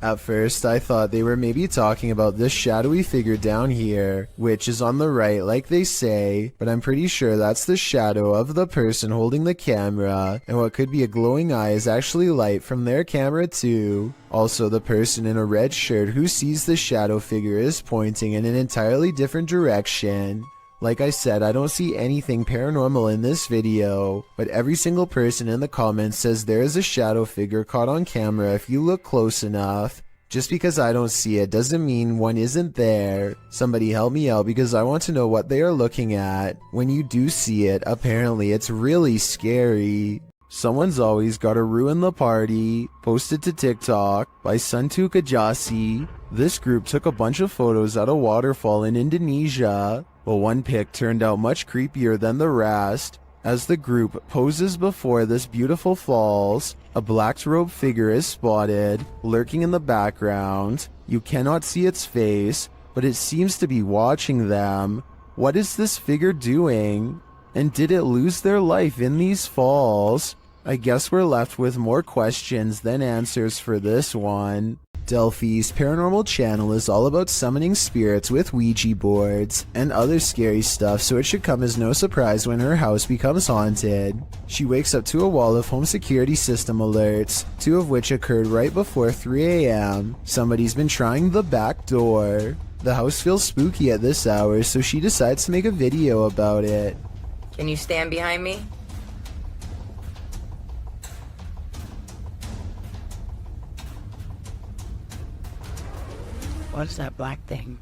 At first, I thought they were maybe talking about this shadowy figure down here, which is on the right like they say, but I'm pretty sure that's the shadow of the person holding the camera, and what could be a glowing eye is actually light from their camera too. Also, the person in a red shirt who sees the shadow figure is pointing in an entirely different direction. Like I said, I don't see anything paranormal in this video, but every single person in the comments says there is a shadow figure caught on camera if you look close enough. Just because I don't see it doesn't mean one isn't there. Somebody help me out because I want to know what they are looking at. When you do see it, apparently it's really scary. Someone's always gotta ruin the party. Posted to TikTok by Suntu Kajasi. This group took a bunch of photos at a waterfall in Indonesia. But one pic turned out much creepier than the rest. As the group poses before this beautiful falls, a black-robed figure is spotted, lurking in the background. You cannot see its face, but it seems to be watching them. What is this figure doing? And did it lose their life in these falls? I guess we're left with more questions than answers for this one. Delphi's paranormal channel is all about summoning spirits with Ouija boards and other scary stuff, so it should come as no surprise when her house becomes haunted. She wakes up to a wall of home security system alerts, 2 of which occurred right before 3 a.m. Somebody's been trying the back door. The house feels spooky at this hour, so she decides to make a video about it. Can you stand behind me? What's that black thing?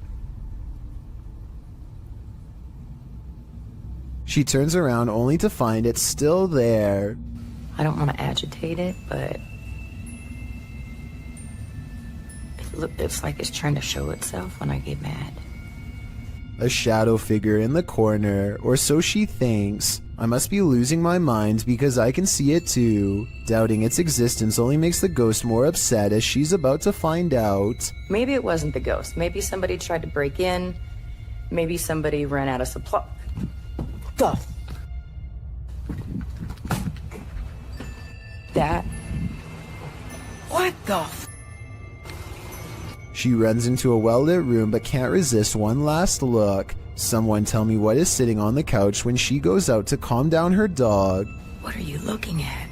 She turns around only to find it's still there. I don't want to agitate it, but it's like it's trying to show itself when I get mad. A shadow figure in the corner, or so she thinks. I must be losing my mind because I can see it too. Doubting its existence only makes the ghost more upset as she's about to find out. Maybe it wasn't the ghost. Maybe somebody tried to break in. Maybe somebody ran out of supply. That. What the She runs into a well-lit room but can't resist one last look. Someone tell me what is sitting on the couch when she goes out to calm down her dog. What are you looking at?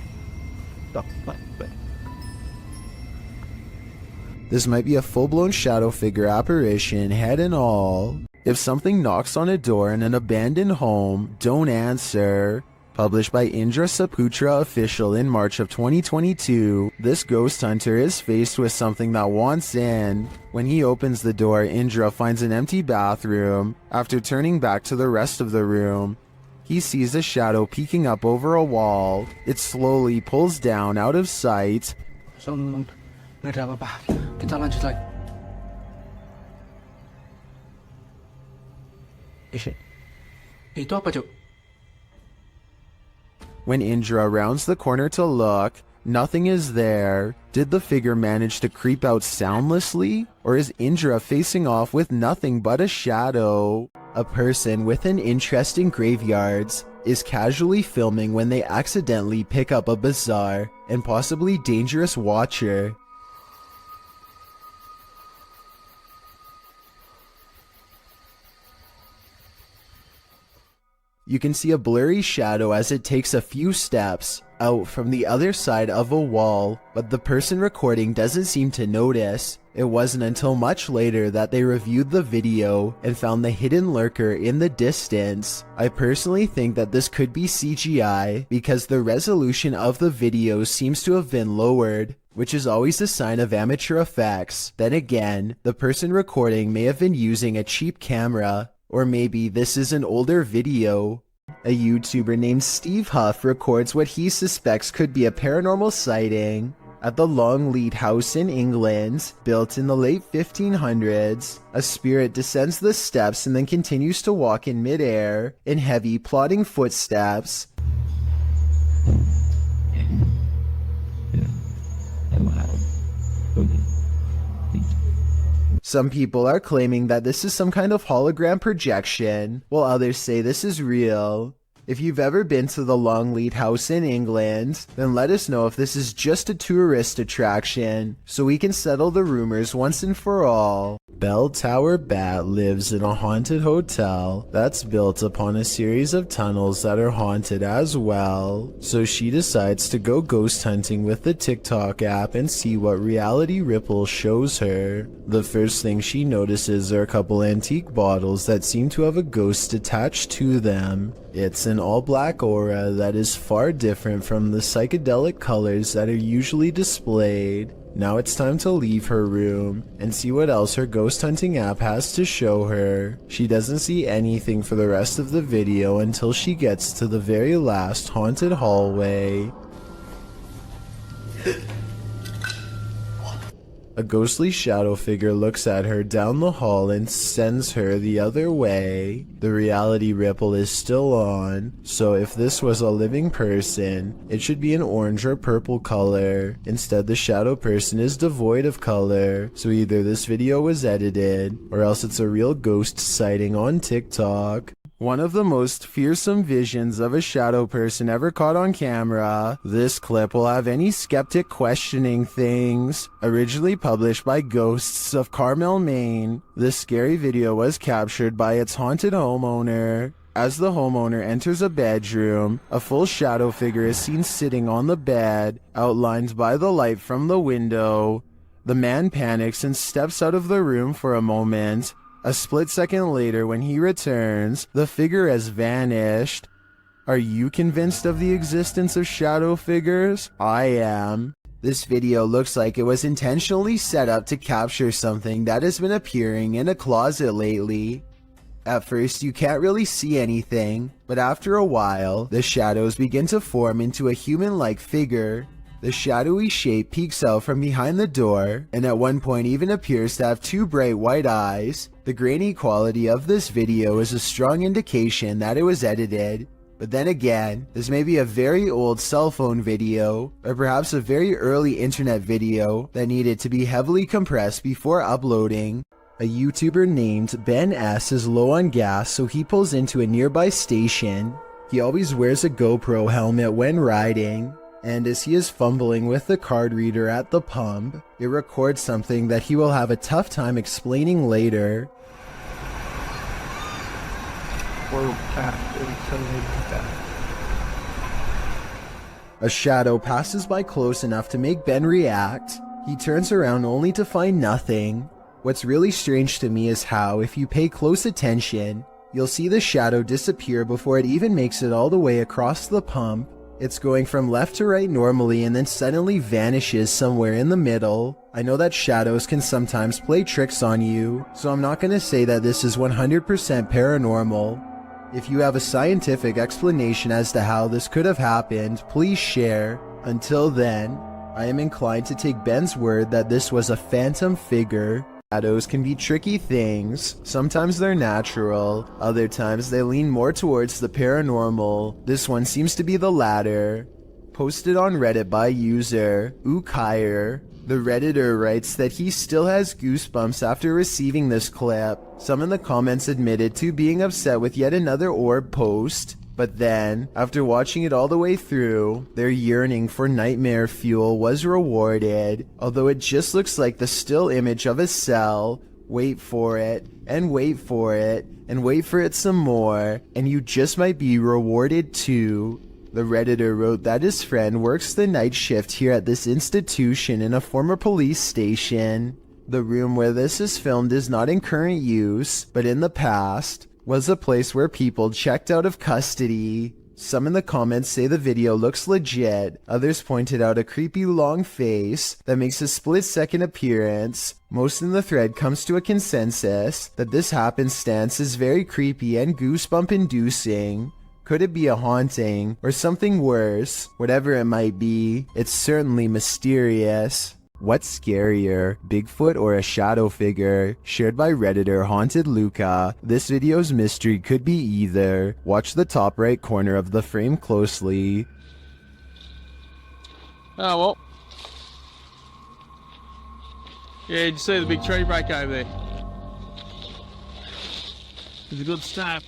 This might be a full-blown shadow figure apparition, head and all. If something knocks on a door in an abandoned home, don't answer. Published by Indra Saputra Official in March of 2022, this ghost hunter is faced with something that wants in. When he opens the door, Indra finds an empty bathroom. After turning back to the rest of the room, he sees a shadow peeking up over a wall. It slowly pulls down out of sight. Nggak ada apa-apa. Kita lanjut lagi. Itu apa, Cuk? When Indra rounds the corner to look, nothing is there. Did the figure manage to creep out soundlessly? Or is Indra facing off with nothing but a shadow? A person with an interest in graveyards is casually filming when they accidentally pick up a bizarre and possibly dangerous watcher. You can see a blurry shadow as it takes a few steps out from the other side of a wall, but the person recording doesn't seem to notice. It wasn't until much later that they reviewed the video and found the hidden lurker in the distance. I personally think that this could be CGI because the resolution of the video seems to have been lowered, which is always a sign of amateur effects. Then again, the person recording may have been using a cheap camera. Or maybe this is an older video. A YouTuber named Steve Huff records what he suspects could be a paranormal sighting. At the Longleat House in England, built in the late 1500s, a spirit descends the steps and then continues to walk in midair in heavy, plodding footsteps. Some people are claiming that this is some kind of hologram projection, while others say this is real. If you've ever been to the Longleat House in England, then let us know if this is just a tourist attraction, so we can settle the rumors once and for all. Bell Tower Bat lives in a haunted hotel that's built upon a series of tunnels that are haunted as well, so she decides to go ghost hunting with the TikTok app and see what Reality Ripple shows her. The first thing she notices are a couple antique bottles that seem to have a ghost attached to them. It's an all-black aura that is far different from the psychedelic colors that are usually displayed. Now it's time to leave her room and see what else her ghost hunting app has to show her. She doesn't see anything for the rest of the video until she gets to the very last haunted hallway. A ghostly shadow figure looks at her down the hall and sends her the other way. The reality ripple is still on, so if this was a living person, it should be an orange or purple color. Instead, the shadow person is devoid of color, so either this video was edited, or else it's a real ghost sighting on TikTok. One of the most fearsome visions of a shadow person ever caught on camera. This clip will have any skeptic questioning things. Originally published by Ghosts of Carmel, Maine, this scary video was captured by its haunted homeowner. As the homeowner enters a bedroom, a full shadow figure is seen sitting on the bed, outlined by the light from the window. The man panics and steps out of the room for a moment. A split second later, when he returns, the figure has vanished. Are you convinced of the existence of shadow figures? I am. This video looks like it was intentionally set up to capture something that has been appearing in a closet lately. At first, you can't really see anything, but after a while, the shadows begin to form into a human-like figure. The shadowy shape peeks out from behind the door, and at one point even appears to have two bright white eyes. The grainy quality of this video is a strong indication that it was edited. But then again, this may be a very old cell phone video, or perhaps a very early internet video that needed to be heavily compressed before uploading. A YouTuber named Ben S is low on gas, so he pulls into a nearby station. He always wears a GoPro helmet when riding. And as he is fumbling with the card reader at the pump, it records something that he will have a tough time explaining later. A shadow passes by close enough to make Ben react. He turns around only to find nothing. What's really strange to me is how, if you pay close attention, you'll see the shadow disappear before it even makes it all the way across the pump. It's going from left to right normally and then suddenly vanishes somewhere in the middle. I know that shadows can sometimes play tricks on you, so I'm not going to say that this is 100% paranormal. If you have a scientific explanation as to how this could have happened, please share. Until then, I am inclined to take Ben's word that this was a phantom figure. Shadows can be tricky things. Sometimes they're natural, other times they lean more towards the paranormal. This one seems to be the latter. Posted on Reddit by user Ukire. The Redditor writes that he still has goosebumps after receiving this clip. Some in the comments admitted to being upset with yet another orb post. But then, after watching it all the way through, their yearning for nightmare fuel was rewarded. Although it just looks like the still image of a cell. Wait for it, and wait for it, and wait for it some more, and you just might be rewarded too. The Redditor wrote that his friend works the night shift here at this institution in a former police station. The room where this is filmed is not in current use, but in the past was a place where people checked out of custody. Some in the comments say the video looks legit, others pointed out a creepy long face that makes a split-second appearance. Most in the thread comes to a consensus that this happenstance is very creepy and goosebump-inducing. Could it be a haunting, or something worse? Whatever it might be, it's certainly mysterious. What's scarier, Bigfoot or a shadow figure? Shared by Redditor Haunted Luca. This video's mystery could be either. Watch the top right corner of the frame closely. Oh, well. Yeah, did you see the big tree break over there? It's a good start.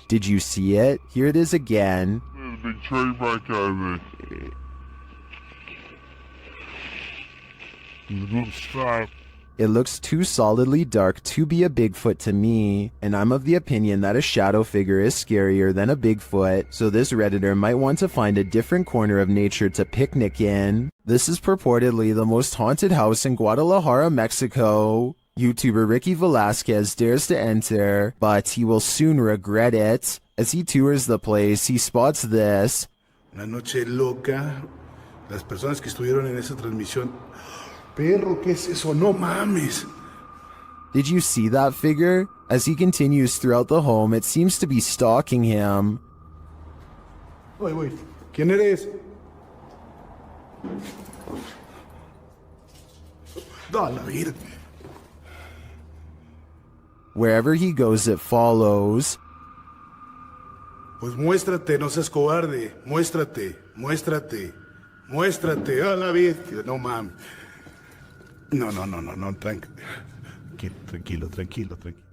Did you see it? Here it is again. There's a big tree break over there. It looks too solidly dark to be a Bigfoot to me, and I'm of the opinion that a shadow figure is scarier than a Bigfoot, so this Redditor might want to find a different corner of nature to picnic in. This is purportedly the most haunted house in Guadalajara, Mexico. YouTuber Ricky Velasquez dares to enter, but he will soon regret it. As he tours the place, he spots this. Una noche loca. Las personas que estuvieron en esa transmisión. Perro, ¿qué es eso? No mames. Did you see that figure? As he continues throughout the home, it seems to be stalking him. Wait. ¿Quién eres? Da la vida. Wherever he goes, it follows. Pues muéstrate, no seas cobarde. Muéstrate. A la vida. No mames. No, tranquilo.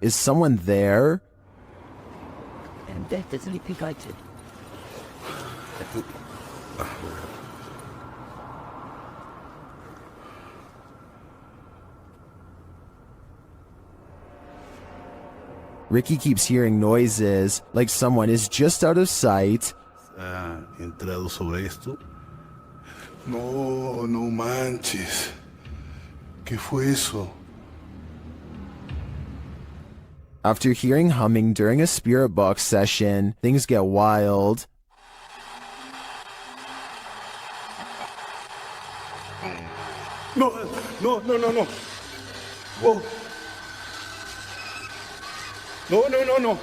Is someone there? And death is repeated. Ricky keeps hearing noises, like someone is just out of sight. ¿Ha entrado sobre esto? No, no manches. ¿Qué fue eso? After hearing humming during a spirit box session, things get wild. No, no, no, no, no. Whoa. No, no, no, no.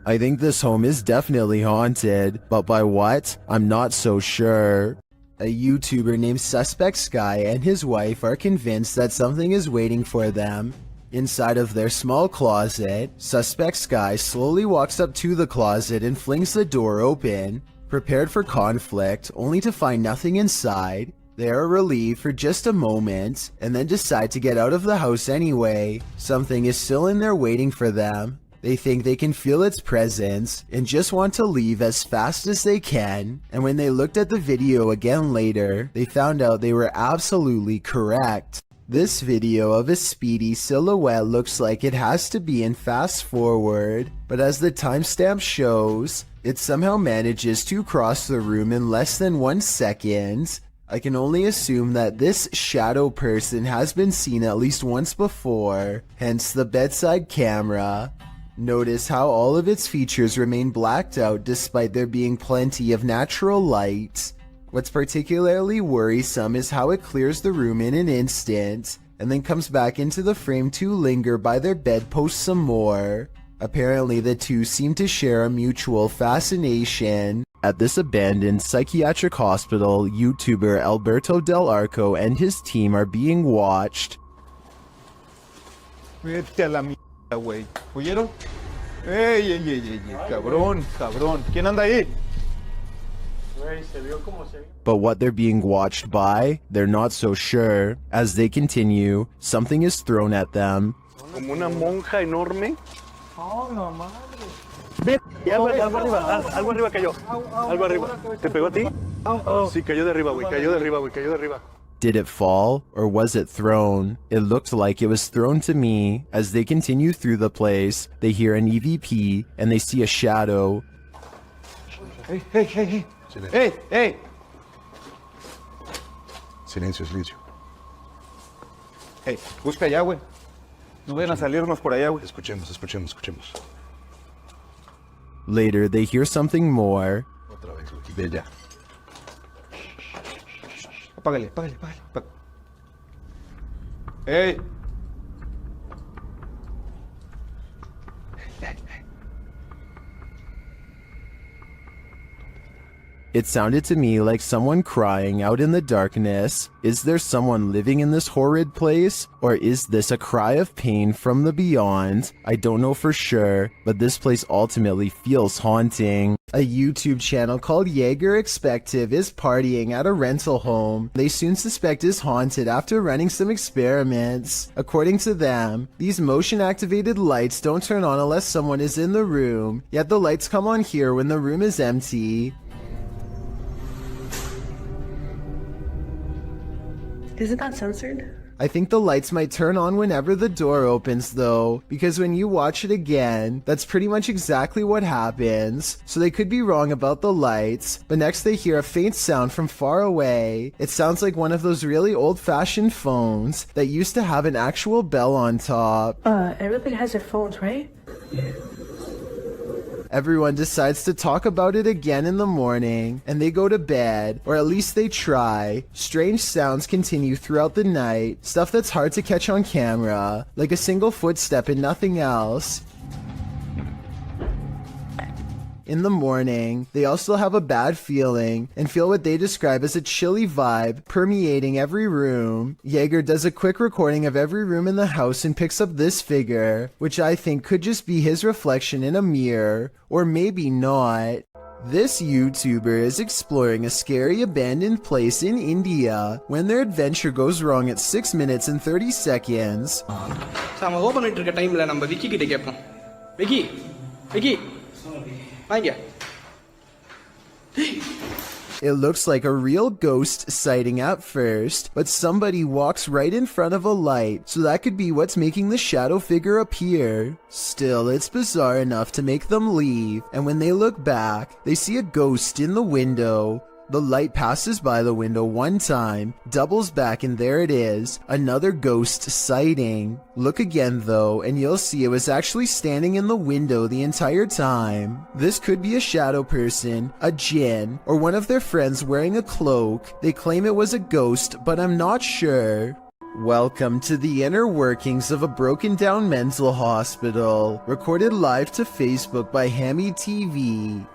I think this home is definitely haunted, but by what? I'm not so sure. A YouTuber named Suspect Sky and his wife are convinced that something is waiting for them. Inside of their small closet, Suspect Sky slowly walks up to the closet and flings the door open, prepared for conflict, only to find nothing inside. They are relieved for just a moment, and then decide to get out of the house anyway. Something is still in there waiting for them. They think they can feel its presence, and just want to leave as fast as they can, and when they looked at the video again later, they found out they were absolutely correct. This video of a speedy silhouette looks like it has to be in fast forward, but as the timestamp shows, it somehow manages to cross the room in less than 1 second. I can only assume that this shadow person has been seen at least once before, hence the bedside camera. Notice how all of its features remain blacked out despite there being plenty of natural light. What's particularly worrisome is how it clears the room in an instant, and then comes back into the frame to linger by their bedpost some more. Apparently the two seem to share a mutual fascination. At this abandoned psychiatric hospital, YouTuber Alberto Del Arco and his team are being watched. Vete a la mierda, güey. ¿Oyeron? ¡Ey, ey, ey, ey! ¡Cabrón, cabrón! ¿Quién anda ahí? Güey, se vio como se vio. But what they're being watched by, they're not so sure. As they continue, something is thrown at them. Como una monja enorme. Oh, no madre. Ve, algo arriba cayó. Algo arriba. ¿Te pegó a ti? Sí, cayó de arriba, güey. Cayó de arriba, güey. Cayó de arriba. Did it fall, or was it thrown? It looked like it was thrown to me. As they continue through the place, they hear an EVP, and they see a shadow. Hey, hey, hey, hey. Hey, hey. Silencio, silencio. Hey, busca allá, güey. No vayan a salirnos por allá, güey. Escuchemos, escuchemos, escuchemos. Later, they hear something more. Otra vez, Lucky. De allá. Apágale, apágale, apágale. Hey. It sounded to me like someone crying out in the darkness. Is there someone living in this horrid place? Or is this a cry of pain from the beyond? I don't know for sure, but this place ultimately feels haunting. A YouTube channel called Jaeger Expective is partying at a rental home. They soon suspect is haunted after running some experiments. According to them, these motion-activated lights don't turn on unless someone is in the room, yet the lights come on here when the room is empty. Isn't that censored? I think the lights might turn on whenever the door opens though, because when you watch it again, that's pretty much exactly what happens. So they could be wrong about the lights, but next they hear a faint sound from far away. It sounds like one of those really old-fashioned phones that used to have an actual bell on top. Everybody has their phones, right? Yeah. Everyone decides to talk about it again in the morning, and they go to bed, or at least they try. Strange sounds continue throughout the night, stuff that's hard to catch on camera, like a single footstep and nothing else. In the morning, they also have a bad feeling and feel what they describe as a chilly vibe permeating every room. Jaeger does a quick recording of every room in the house and picks up this figure, which I think could just be his reflection in a mirror, or maybe not. This YouTuber is exploring a scary abandoned place in India when their adventure goes wrong at 6 minutes and 30 seconds. Vicky! Vicky! Find ya. It looks like a real ghost sighting at first, but somebody walks right in front of a light, so that could be what's making the shadow figure appear. Still, it's bizarre enough to make them leave, and when they look back, they see a ghost in the window. The light passes by the window one time, doubles back, and there it is, another ghost sighting. Look again though, and you'll see it was actually standing in the window the entire time. This could be a shadow person, a djinn, or one of their friends wearing a cloak. They claim it was a ghost, but I'm not sure. Welcome to the inner workings of a broken down mental hospital, recorded live to Facebook by Hammy TV.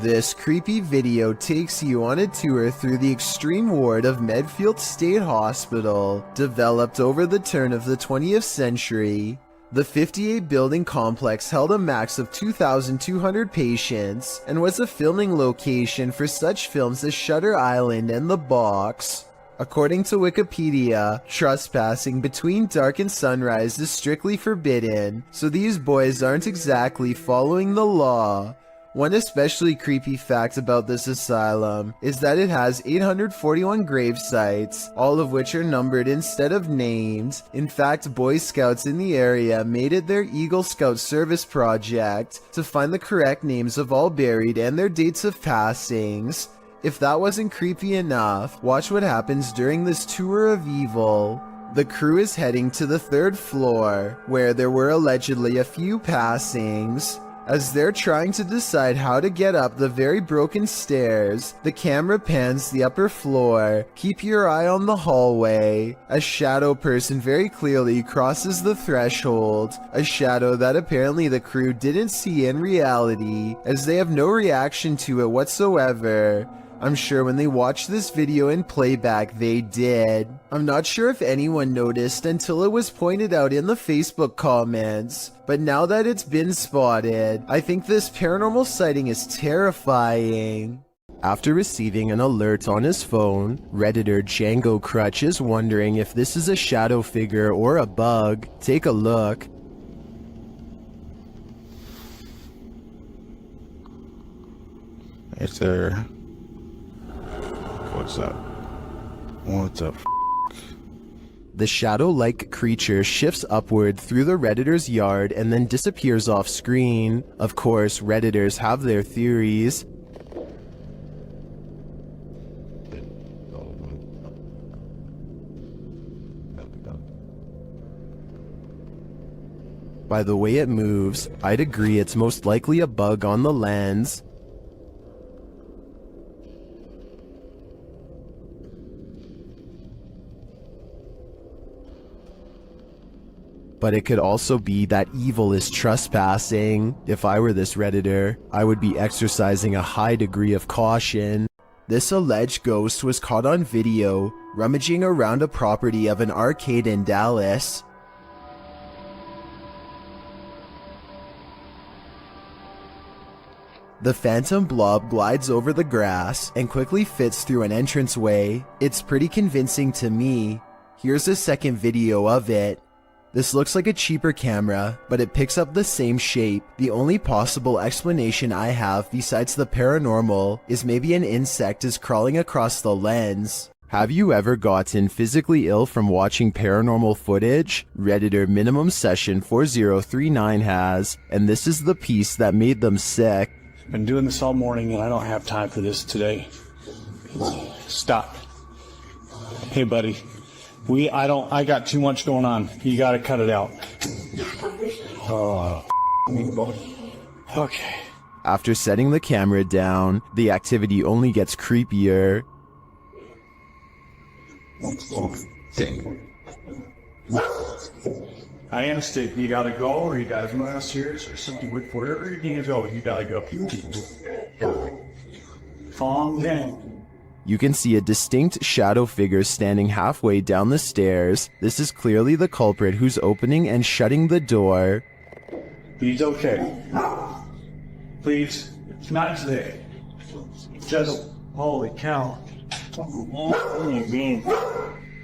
This creepy video takes you on a tour through the extreme ward of Medfield State Hospital, developed over the turn of the 20th century. The 58-building complex held a max of 2,200 patients and was a filming location for such films as Shutter Island and The Box. According to Wikipedia, trespassing between dark and sunrise is strictly forbidden, so these boys aren't exactly following the law. One especially creepy fact about this asylum is that it has 841 grave sites, all of which are numbered instead of named. In fact, Boy Scouts in the area made it their Eagle Scout service project to find the correct names of all buried and their dates of passings. If that wasn't creepy enough, watch what happens during this tour of evil. The crew is heading to the 3rd floor, where there were allegedly a few passings. As they're trying to decide how to get up the very broken stairs, the camera pans the upper floor. Keep your eye on the hallway. A shadow person very clearly crosses the threshold, a shadow that apparently the crew didn't see in reality, as they have no reaction to it whatsoever. I'm sure when they watched this video in playback, they did. I'm not sure if anyone noticed until it was pointed out in the Facebook comments, but now that it's been spotted, I think this paranormal sighting is terrifying. After receiving an alert on his phone, Redditor Django Crutch is wondering if this is a shadow figure or a bug. Take a look. Hey, sir. What's up? What's up? The shadow-like creature shifts upward through the Redditor's yard and then disappears off screen. Of course, Redditors have their theories. By the way it moves, I'd agree it's most likely a bug on the lens. But it could also be that evil is trespassing. If I were this Redditor, I would be exercising a high degree of caution. This alleged ghost was caught on video, rummaging around a property of an arcade in Dallas. The phantom blob glides over the grass and quickly fits through an entranceway. It's pretty convincing to me. Here's a second video of it. This looks like a cheaper camera, but it picks up the same shape. The only possible explanation I have besides the paranormal is maybe an insect is crawling across the lens. Have you ever gotten physically ill from watching paranormal footage? Redditor Minimum Session 4039 has, and this is the piece that made them sick. Been doing this all morning and I don't have time for this today. Stop. Hey buddy. I got too much going on. You gotta cut it out. Oh, okay. After setting the camera down, the activity only gets creepier. I understand. You gotta go, or you guys want us here, or something with wherever you need to go. You gotta go. Calm down. You can see a distinct shadow figure standing halfway down the stairs. This is clearly the culprit who's opening and shutting the door. He's okay. Please, it's not today. Just, holy cow.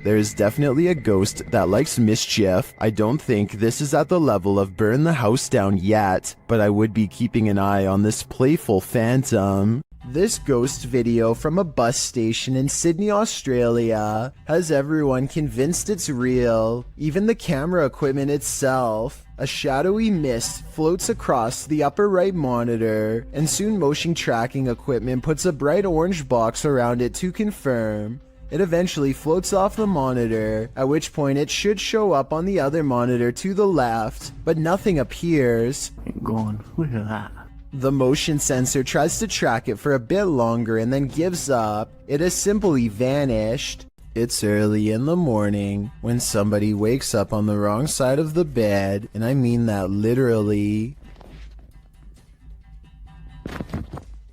There is definitely a ghost that likes mischief. I don't think this is at the level of burn the house down yet, but I would be keeping an eye on this playful phantom. This ghost video from a bus station in Sydney, Australia has everyone convinced it's real, even the camera equipment itself. A shadowy mist floats across the upper right monitor, and soon motion tracking equipment puts a bright orange box around it to confirm. It eventually floats off the monitor, at which point it should show up on the other monitor to the left, but nothing appears. Gone. Look at that. The motion sensor tries to track it for a bit longer and then gives up. It has simply vanished. It's early in the morning when somebody wakes up on the wrong side of the bed, and I mean that literally.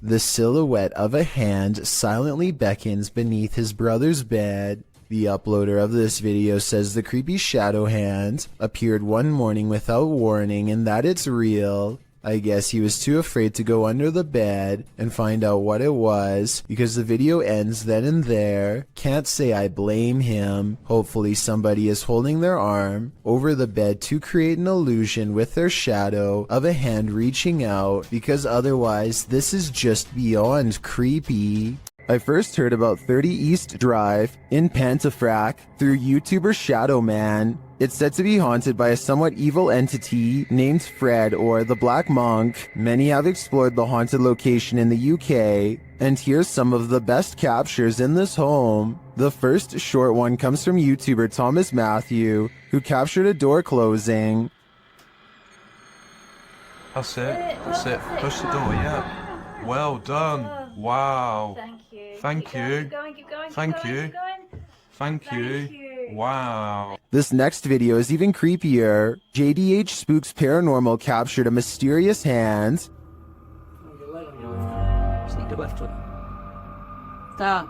The silhouette of a hand silently beckons beneath his brother's bed. The uploader of this video says the creepy shadow hand appeared one morning without warning and that it's real. I guess he was too afraid to go under the bed and find out what it was, because the video ends then and there. Can't say I blame him. Hopefully somebody is holding their arm over the bed to create an illusion with their shadow of a hand reaching out, because otherwise this is just beyond creepy. I first heard about 30 East Drive in Pontefract through YouTuber Shadowman. It's said to be haunted by a somewhat evil entity named Fred or the Black Monk. Many have explored the haunted location in the UK, and here's some of the best captures in this home. The first short one comes from YouTuber Thomas Matthew, who captured a door closing. That's it. That's it. Push the door, yeah. Well done. Wow. Thank you. Thank you. Thank you. Wow. This next video is even creepier. JDH Spooks Paranormal captured a mysterious hand. Sneak the left foot. Stop.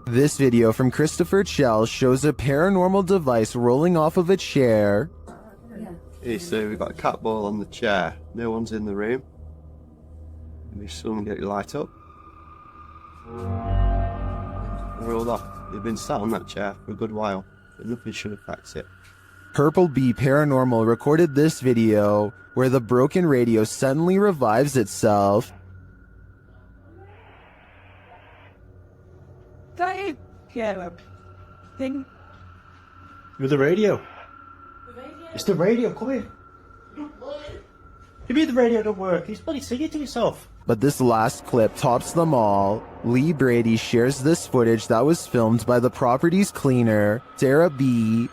This video from Christopher Chell shows a paranormal device rolling off of a chair. Hey, so we've got a cat ball on the chair. No one's in the room. Maybe someone get your light up. Rolled off. They've been sat on that chair for a good while, but nothing should affect it. Purple Bee Paranormal recorded this video where the broken radio suddenly revives itself. That thing. With the radio. It's the radio, come here. Maybe the radio don't work. He's bloody singing to yourself. But this last clip tops them all. Lee Brady shares this footage that was filmed by the property's cleaner, Sarah B.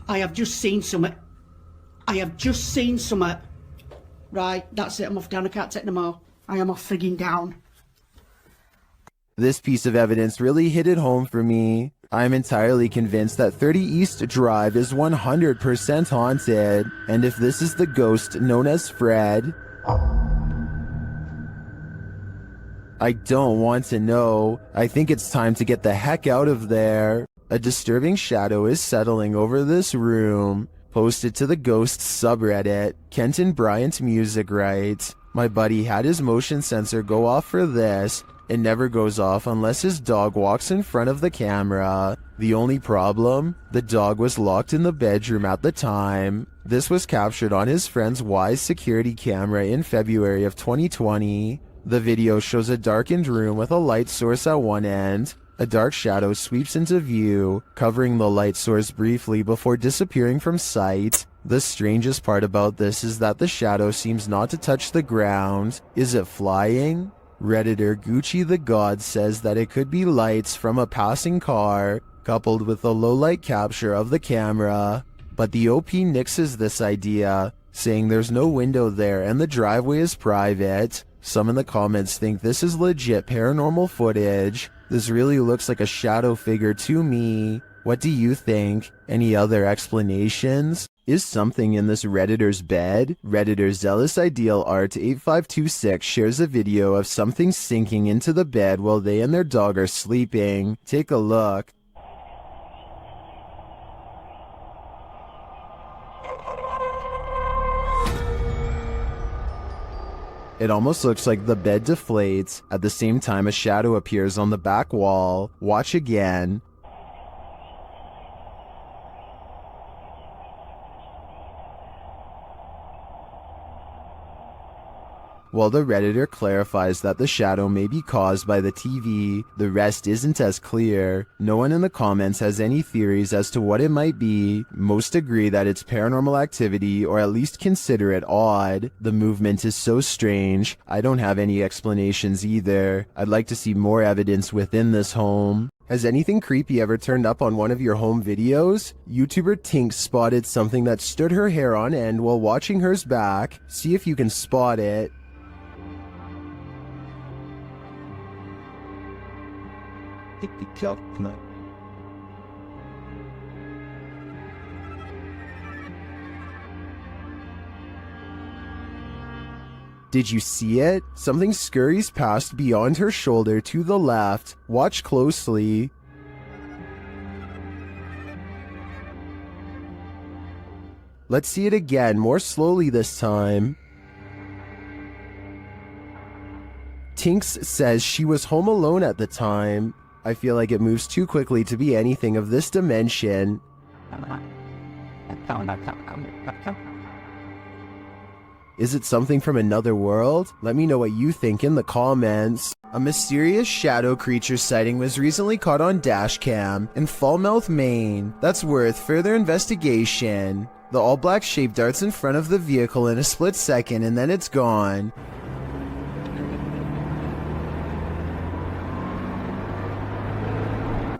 I have just seen something. Right, that's it. I'm off down. I can't take no more. I am off frigging down. This piece of evidence really hit it home for me. I'm entirely convinced that 30 East Drive is 100% haunted, and if this is the ghost known as Fred, I don't want to know. I think it's time to get the heck out of there. A disturbing shadow is settling over this room. Posted to the Ghosts subreddit, Kenton Bryant Music writes, "My buddy had his motion sensor go off for this. It never goes off unless his dog walks in front of the camera. The only problem? The dog was locked in the bedroom at the time." This was captured on his friend's Wise security camera in February of 2020. The video shows a darkened room with a light source at one end. A dark shadow sweeps into view, covering the light source briefly before disappearing from sight. The strangest part about this is that the shadow seems not to touch the ground. Is it flying? Redditor Gucci the God says that it could be lights from a passing car, coupled with a low-light capture of the camera. But the OP nixes this idea, saying there's no window there and the driveway is private. Some in the comments think this is legit paranormal footage. This really looks like a shadow figure to me. What do you think? Any other explanations? Is something in this Redditor's bed? Redditor Zealous Ideal Art 8526 shares a video of something sinking into the bed while they and their dog are sleeping. Take a look. It almost looks like the bed deflates. At the same time, a shadow appears on the back wall. Watch again. While the Redditor clarifies that the shadow may be caused by the TV, the rest isn't as clear. No one in the comments has any theories as to what it might be. Most agree that it's paranormal activity, or at least consider it odd. The movement is so strange. I don't have any explanations either. I'd like to see more evidence within this home. Has anything creepy ever turned up on one of your home videos? YouTuber Tink spotted something that stood her hair on end while watching hers back. See if you can spot it. Did you see it? Something scurries past beyond her shoulder to the left. Watch closely. Let's see it again, more slowly this time. Tinks says she was home alone at the time. I feel like it moves too quickly to be anything of this dimension. Is it something from another world? Let me know what you think in the comments. A mysterious shadow creature sighting was recently caught on dashcam in Falmouth, Maine. That's worth further investigation. The all-black shape darts in front of the vehicle in a split second and then it's gone.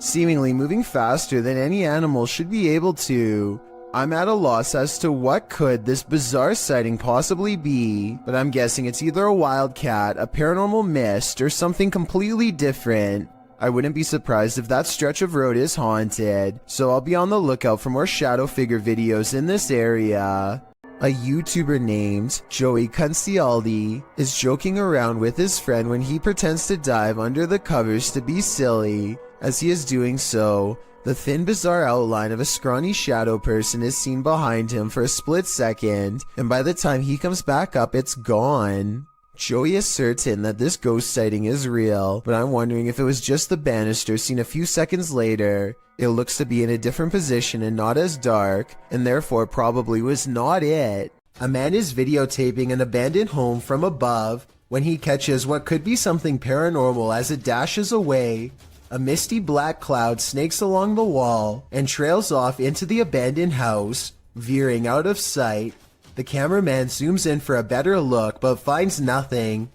Seemingly moving faster than any animal should be able to. I'm at a loss as to what could this bizarre sighting possibly be, but I'm guessing it's either a wildcat, a paranormal mist, or something completely different. I wouldn't be surprised if that stretch of road is haunted, so I'll be on the lookout for more shadow figure videos in this area. A YouTuber named Joey Cuncialdi is joking around with his friend when he pretends to dive under the covers to be silly. As he is doing so, the thin, bizarre outline of a scrawny shadow person is seen behind him for a split second, and by the time he comes back up, it's gone. Joey is certain that this ghost sighting is real, but I'm wondering if it was just the banister seen a few seconds later. It looks to be in a different position and not as dark, and therefore probably was not it. A man is videotaping an abandoned home from above when he catches what could be something paranormal as it dashes away. A misty black cloud snakes along the wall and trails off into the abandoned house, veering out of sight. The cameraman zooms in for a better look but finds nothing.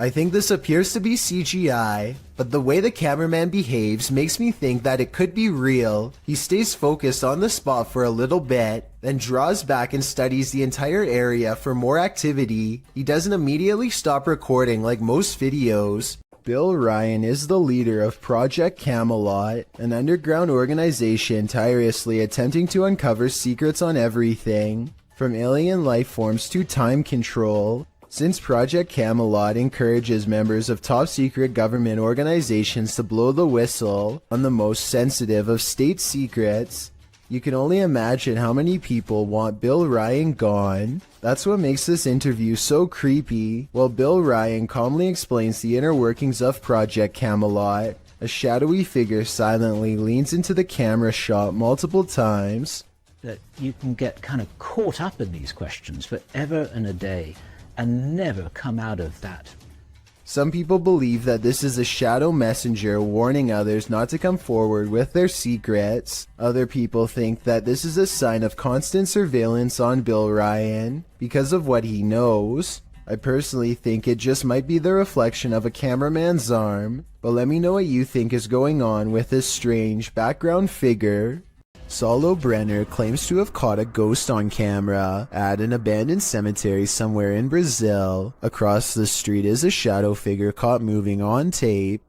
I think this appears to be CGI, but the way the cameraman behaves makes me think that it could be real. He stays focused on the spot for a little bit, then draws back and studies the entire area for more activity. He doesn't immediately stop recording like most videos. Bill Ryan is the leader of Project Camelot, an underground organization tirelessly attempting to uncover secrets on everything, from alien life forms to time control. Since Project Camelot encourages members of top-secret government organizations to blow the whistle on the most sensitive of state secrets, you can only imagine how many people want Bill Ryan gone. That's what makes this interview so creepy. While Bill Ryan calmly explains the inner workings of Project Camelot, a shadowy figure silently leans into the camera shot multiple times. That you can get kind of caught up in these questions forever and a day and never come out of that. Some people believe that this is a shadow messenger warning others not to come forward with their secrets. Other people think that this is a sign of constant surveillance on Bill Ryan because of what he knows. I personally think it just might be the reflection of a cameraman's arm, but let me know what you think is going on with this strange background figure. Saulo Brenner claims to have caught a ghost on camera at an abandoned cemetery somewhere in Brazil. Across the street is a shadow figure caught moving on tape.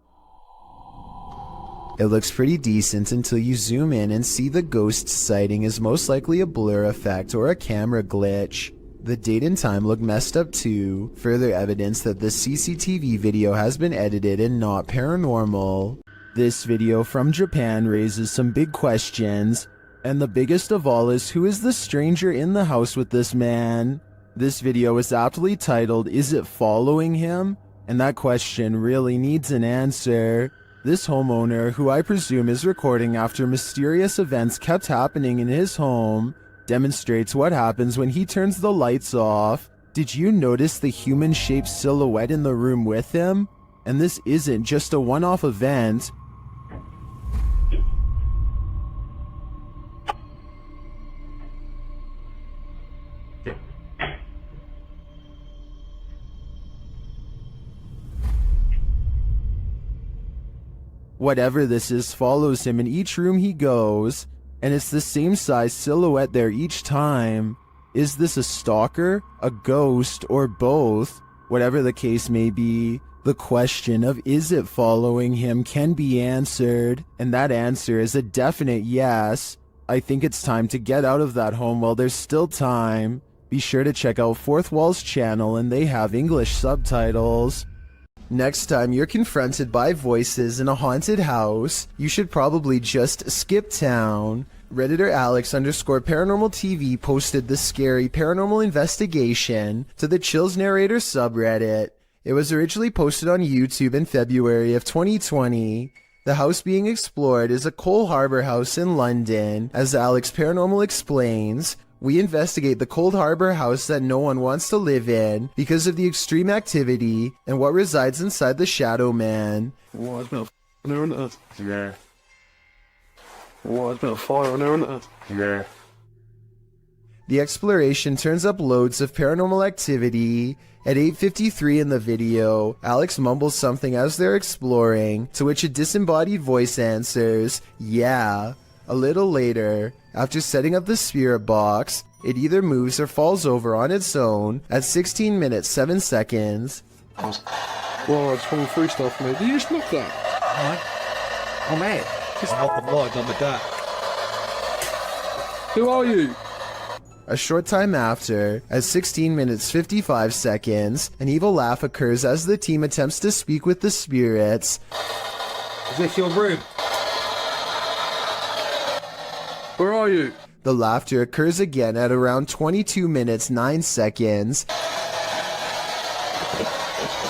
It looks pretty decent until you zoom in and see the ghost sighting is most likely a blur effect or a camera glitch. The date and time look messed up too, further evidence that the CCTV video has been edited and not paranormal. This video from Japan raises some big questions. And the biggest of all is, who is the stranger in the house with this man? This video is aptly titled, "Is it following him?" And that question really needs an answer. This homeowner, who I presume is recording after mysterious events kept happening in his home, demonstrates what happens when he turns the lights off. Did you notice the human-shaped silhouette in the room with him? And this isn't just a one-off event. Whatever this is follows him in each room he goes, and it's the same size silhouette there each time. Is this a stalker, a ghost, or both? Whatever the case may be, the question of is it following him can be answered, and that answer is a definite yes. I think it's time to get out of that home while there's still time. Be sure to check out Fourth Wall's channel, and they have English subtitles. Next time you're confronted by voices in a haunted house, you should probably just skip town. Redditor Alex_paranormal TV posted the scary paranormal investigation to the Chills Narrator subreddit. It was originally posted on YouTube in February of 2020. The house being explored is a Cole Harbour house in London. As Alex Paranormal explains, we investigate the Cold Harbor house that no one wants to live in because of the extreme activity and what resides inside the Shadow Man. What, there's been a fire on there, isn't it? Yeah. What, there's been a fire on there, isn't it? Yeah. The exploration turns up loads of paranormal activity. At 8:53 in the video, Alex mumbles something as they're exploring, to which a disembodied voice answers, "Yeah." A little later, after setting up the spirit box, it either moves or falls over on its own at 16 minutes 7 seconds. Well, it's from free stuff, mate. Did you just knock that? Oh, mate. Just knock the light on the deck. Who are you? A short time after, at 16 minutes 55 seconds, an evil laugh occurs as the team attempts to speak with the spirits. Is this your room? Where are you? The laughter occurs again at around 22 minutes 9 seconds.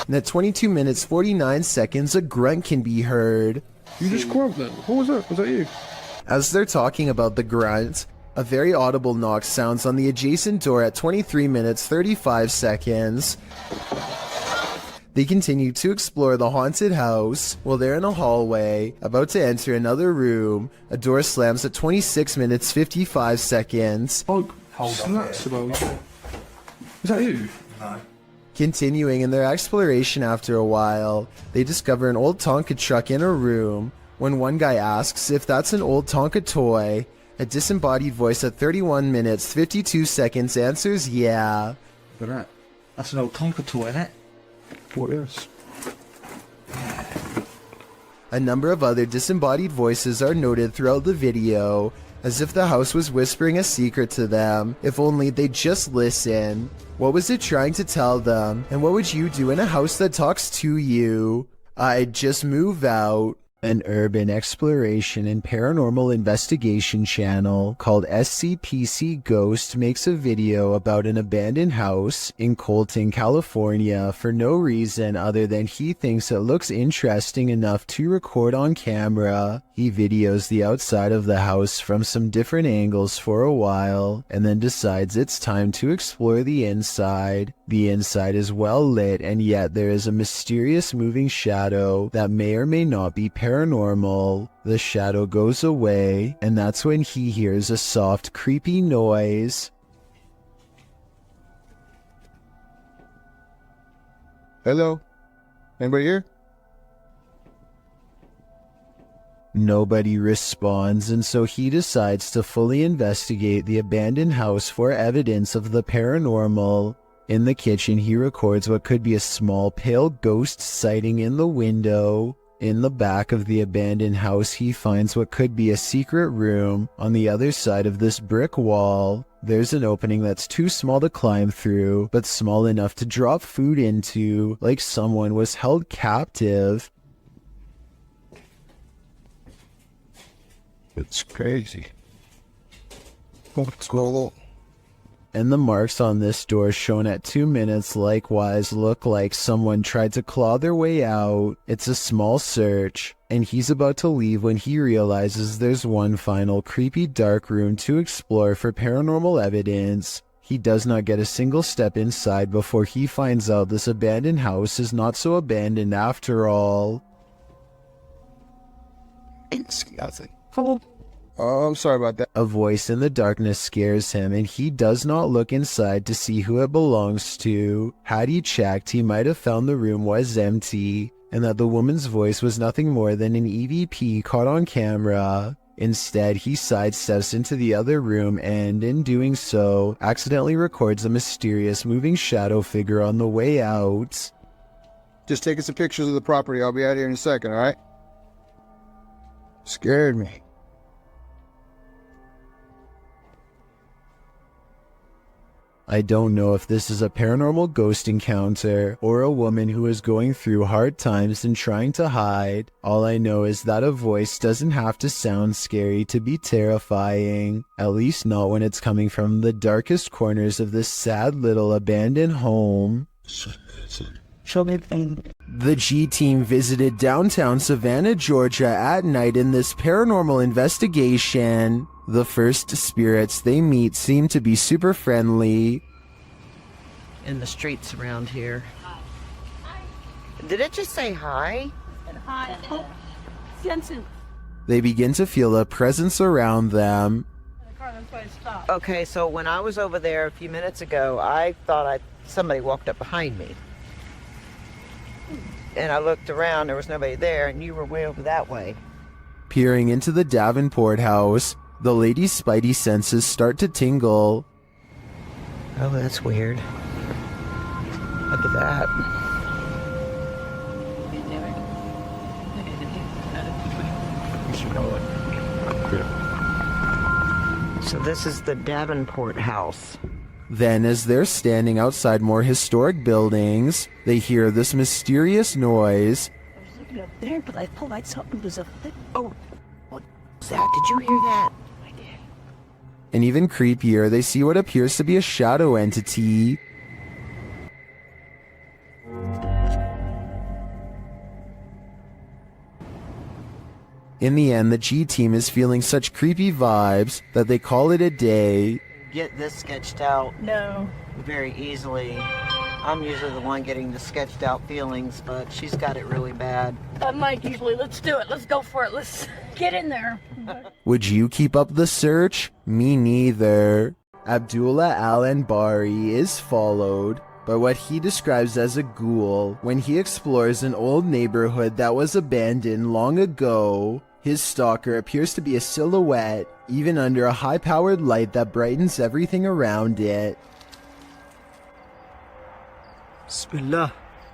And at 22 minutes 49 seconds, a grunt can be heard. You just grunt then? What was that? Was that you? As they're talking about the grunt, a very audible knock sounds on the adjacent door at 23 minutes 35 seconds. They continue to explore the haunted house. While they're in a hallway, about to enter another room, a door slams at 26 minutes 55 seconds. Oh, snaps about you. Is that you? No. Continuing in their exploration after a while, they discover an old Tonka truck in a room. When one guy asks if that's an old Tonka toy, a disembodied voice at 31 minutes 52 seconds answers yeah. That's an old Tonka toy, isn't it? What is? A number of other disembodied voices are noted throughout the video, as if the house was whispering a secret to them, if only they'd just listen. What was it trying to tell them, and what would you do in a house that talks to you? I'd just move out. An urban exploration and paranormal investigation channel called SCPC Ghost makes a video about an abandoned house in Colton, California for no reason other than he thinks it looks interesting enough to record on camera. He videos the outside of the house from some different angles for a while and then decides it's time to explore the inside. The inside is well lit, and yet there is a mysterious moving shadow that may or may not be paranormal. The shadow goes away, and that's when he hears a soft, creepy noise. Hello? Anybody here? Nobody responds, and so he decides to fully investigate the abandoned house for evidence of the paranormal. In the kitchen, he records what could be a small pale ghost sighting in the window. In the back of the abandoned house, he finds what could be a secret room. On the other side of this brick wall, there's an opening that's too small to climb through, but small enough to drop food into, like someone was held captive. It's crazy. And the marks on this door shown at 2 minutes likewise look like someone tried to claw their way out. It's a small search, and he's about to leave when he realizes there's one final creepy dark room to explore for paranormal evidence. He does not get a single step inside before he finds out this abandoned house is not so abandoned after all. Oh, I'm sorry about that. A voice in the darkness scares him, and he does not look inside to see who it belongs to. Had he checked, he might have found the room was empty, and that the woman's voice was nothing more than an EVP caught on camera. Instead, he sidesteps into the other room and, in doing so, accidentally records a mysterious moving shadow figure on the way out. Just taking some pictures of the property. I'll be out here in a second, alright? Scared me. I don't know if this is a paranormal ghost encounter or a woman who is going through hard times and trying to hide. All I know is that a voice doesn't have to sound scary to be terrifying, at least not when it's coming from the darkest corners of this sad little abandoned home. The G team visited downtown Savannah, Georgia at night in this paranormal investigation. The first spirits they meet seem to be super friendly. In the streets around here. Did it just say hi? Hi. They begin to feel a presence around them. Okay, so when I was over there a few minutes ago, I thought somebody walked up behind me. And I looked around, there was nobody there, and you were way over that way. Peering into the Davenport house, the lady's spidey senses start to tingle. Oh, that's weird. Look at that. So this is the Davenport house. Then, as they're standing outside more historic buildings, they hear this mysterious noise. I was looking up there, but I felt like something was up there. Oh, what was that? Did you hear that? I did. And even creepier, they see what appears to be a shadow entity. In the end, the G team is feeling such creepy vibes that they call it a day. Get this sketched out. No. Very easily. I'm usually the one getting the sketched out feelings, but she's got it really bad. I'm like, usually, let's do it. Let's go for it. Let's get in there. Would you keep up the search? Me neither. Abdullah Al-Anbari is followed by what he describes as a ghoul when he explores an old neighborhood that was abandoned long ago. His stalker appears to be a silhouette, even under a high-powered light that brightens everything around it. Bismillah.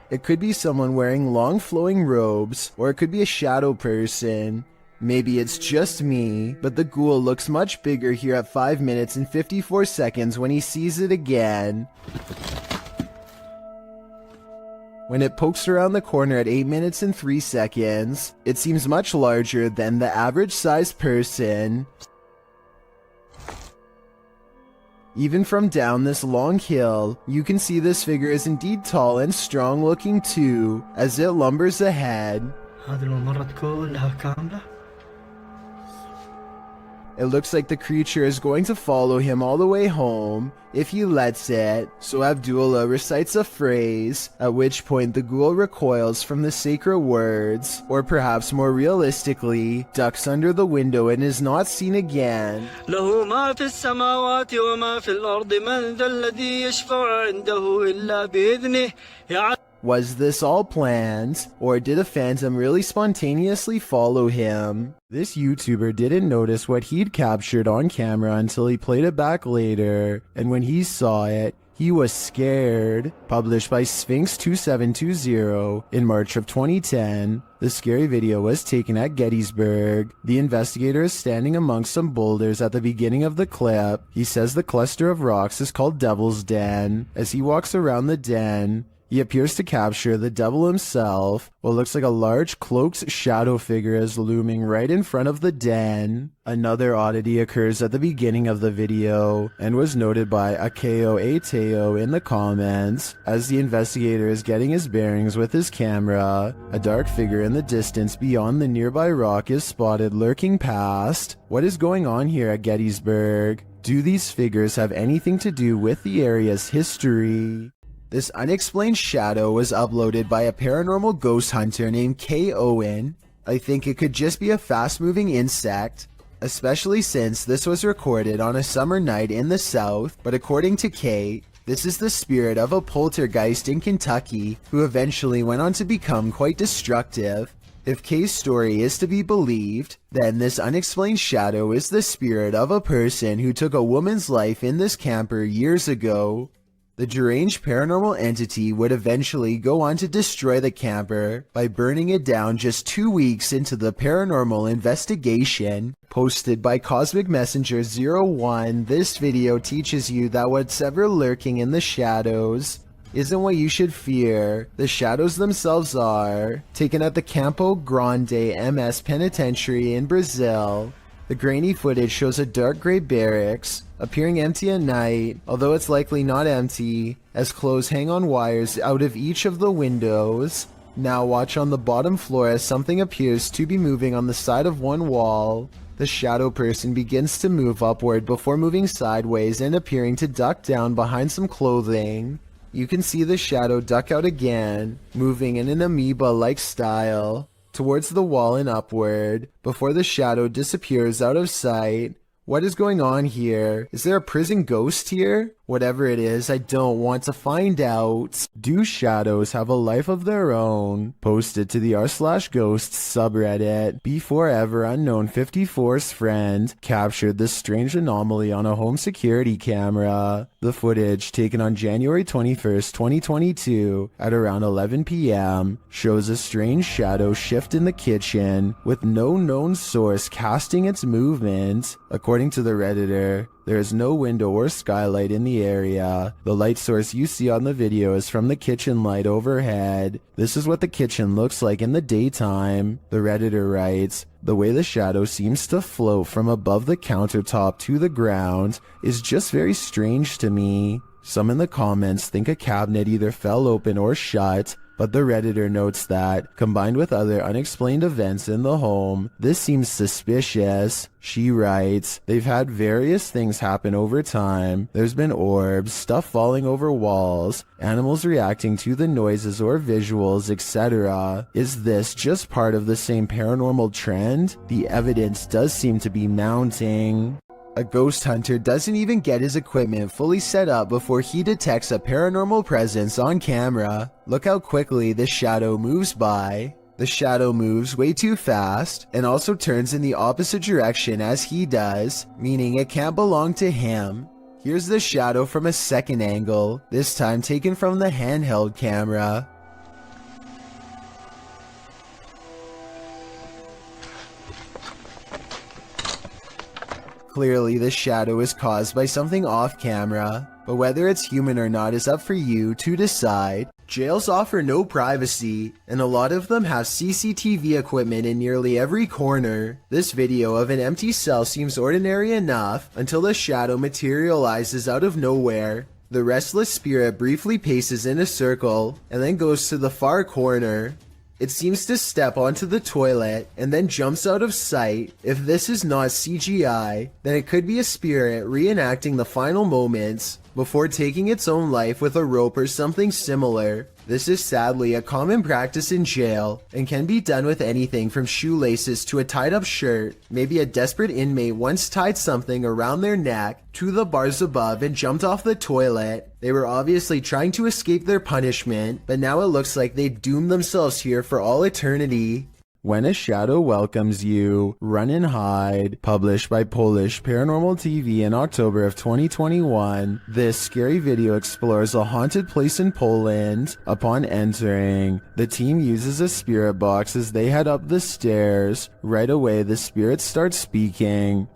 It could be someone wearing long flowing robes, or it could be a shadow person. Maybe it's just me, but the ghoul looks much bigger here at 5 minutes and 54 seconds when he sees it again. When it pokes around the corner at 8 minutes and 3 seconds, it seems much larger than the average-sized person. Even from down this long hill, you can see this figure is indeed tall and strong-looking too, as it lumbers ahead. It looks like the creature is going to follow him all the way home, if he lets it, so Abdullah recites a phrase, at which point the ghoul recoils from the sacred words, or perhaps more realistically, ducks under the window and is not seen again. Was this all planned, or did a phantom really spontaneously follow him? This YouTuber didn't notice what he'd captured on camera until he played it back later, and when he saw it, he was scared. Published by Sphinx 2720 in March of 2010, the scary video was taken at Gettysburg. The investigator is standing amongst some boulders at the beginning of the clip. He says the cluster of rocks is called Devil's Den. As he walks around the den, He appears to capture the devil himself. What looks like a large cloaked shadow figure is looming right in front of the den. Another oddity occurs at the beginning of the video and was noted by Akeo Ateo in the comments. As the investigator is getting his bearings with his camera, a dark figure in the distance beyond the nearby rock is spotted lurking past. What is going on here at Gettysburg? Do these figures have anything to do with the area's history? This unexplained shadow was uploaded by a paranormal ghost hunter named K. Owen. I think it could just be a fast-moving insect, especially since this was recorded on a summer night in the South, but according to K, this is the spirit of a poltergeist in Kentucky who eventually went on to become quite destructive. If K's story is to be believed, then this unexplained shadow is the spirit of a person who took a woman's life in this camper years ago. The deranged paranormal entity would eventually go on to destroy the camper by burning it down just 2 weeks into the paranormal investigation. Posted by Cosmic Messenger 01, this video teaches you that what's ever lurking in the shadows isn't what you should fear. The shadows themselves are. Taken at the Campo Grande MS Penitentiary in Brazil. The grainy footage shows a dark gray barracks, appearing empty at night, although it's likely not empty, as clothes hang on wires out of each of the windows. Now watch on the bottom floor as something appears to be moving on the side of one wall. The shadow person begins to move upward before moving sideways and appearing to duck down behind some clothing. You can see the shadow duck out again, moving in an amoeba-like style towards the wall and upward, before the shadow disappears out of sight. What is going on here? Is there a prison ghost here? Whatever it is, I don't want to find out. Do shadows have a life of their own? Posted to the r/ghosts subreddit. Before ever unknown 54's friend captured this strange anomaly on a home security camera. The footage, taken on January 21st, 2022 at around 11 p.m. shows a strange shadow shift in the kitchen with no known source casting its movement. According to the Redditor, there is no window or skylight in the area. The light source you see on the video is from the kitchen light overhead. This is what the kitchen looks like in the daytime. The Redditor writes, "The way the shadow seems to float from above the countertop to the ground is just very strange to me." Some in the comments think a cabinet either fell open or shut, but the Redditor notes that, combined with other unexplained events in the home, this seems suspicious. She writes, "They've had various things happen over time. There's been orbs, stuff falling over walls, animals reacting to the noises or visuals, etc. Is this just part of the same paranormal trend? The evidence does seem to be mounting." A ghost hunter doesn't even get his equipment fully set up before he detects a paranormal presence on camera. Look how quickly this shadow moves by. The shadow moves way too fast and also turns in the opposite direction as he does, meaning it can't belong to him. Here's the shadow from a second angle, this time taken from the handheld camera. Clearly, this shadow is caused by something off camera, but whether it's human or not is up for you to decide. Jails offer no privacy, and a lot of them have CCTV equipment in nearly every corner. This video of an empty cell seems ordinary enough until the shadow materializes out of nowhere. The restless spirit briefly paces in a circle and then goes to the far corner. It seems to step onto the toilet and then jumps out of sight. If this is not CGI, then it could be a spirit reenacting the final moments before taking its own life with a rope or something similar. This is sadly a common practice in jail and can be done with anything from shoelaces to a tied up shirt. Maybe a desperate inmate once tied something around their neck to the bars above and jumped off the toilet. They were obviously trying to escape their punishment, but now it looks like they doomed themselves here for all eternity. When a Shadow Welcomes You, Run and Hide, published by Polish Paranormal TV in October of 2021. This scary video explores a haunted place in Poland. Upon entering, the team uses a spirit box as they head up the stairs. Right away, the spirit starts speaking.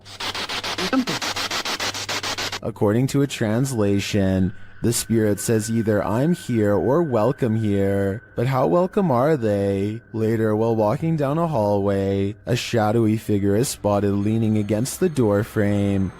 According to a translation, The spirit says either I'm here or welcome here, but how welcome are they? Later, while walking down a hallway, a shadowy figure is spotted leaning against the door frame.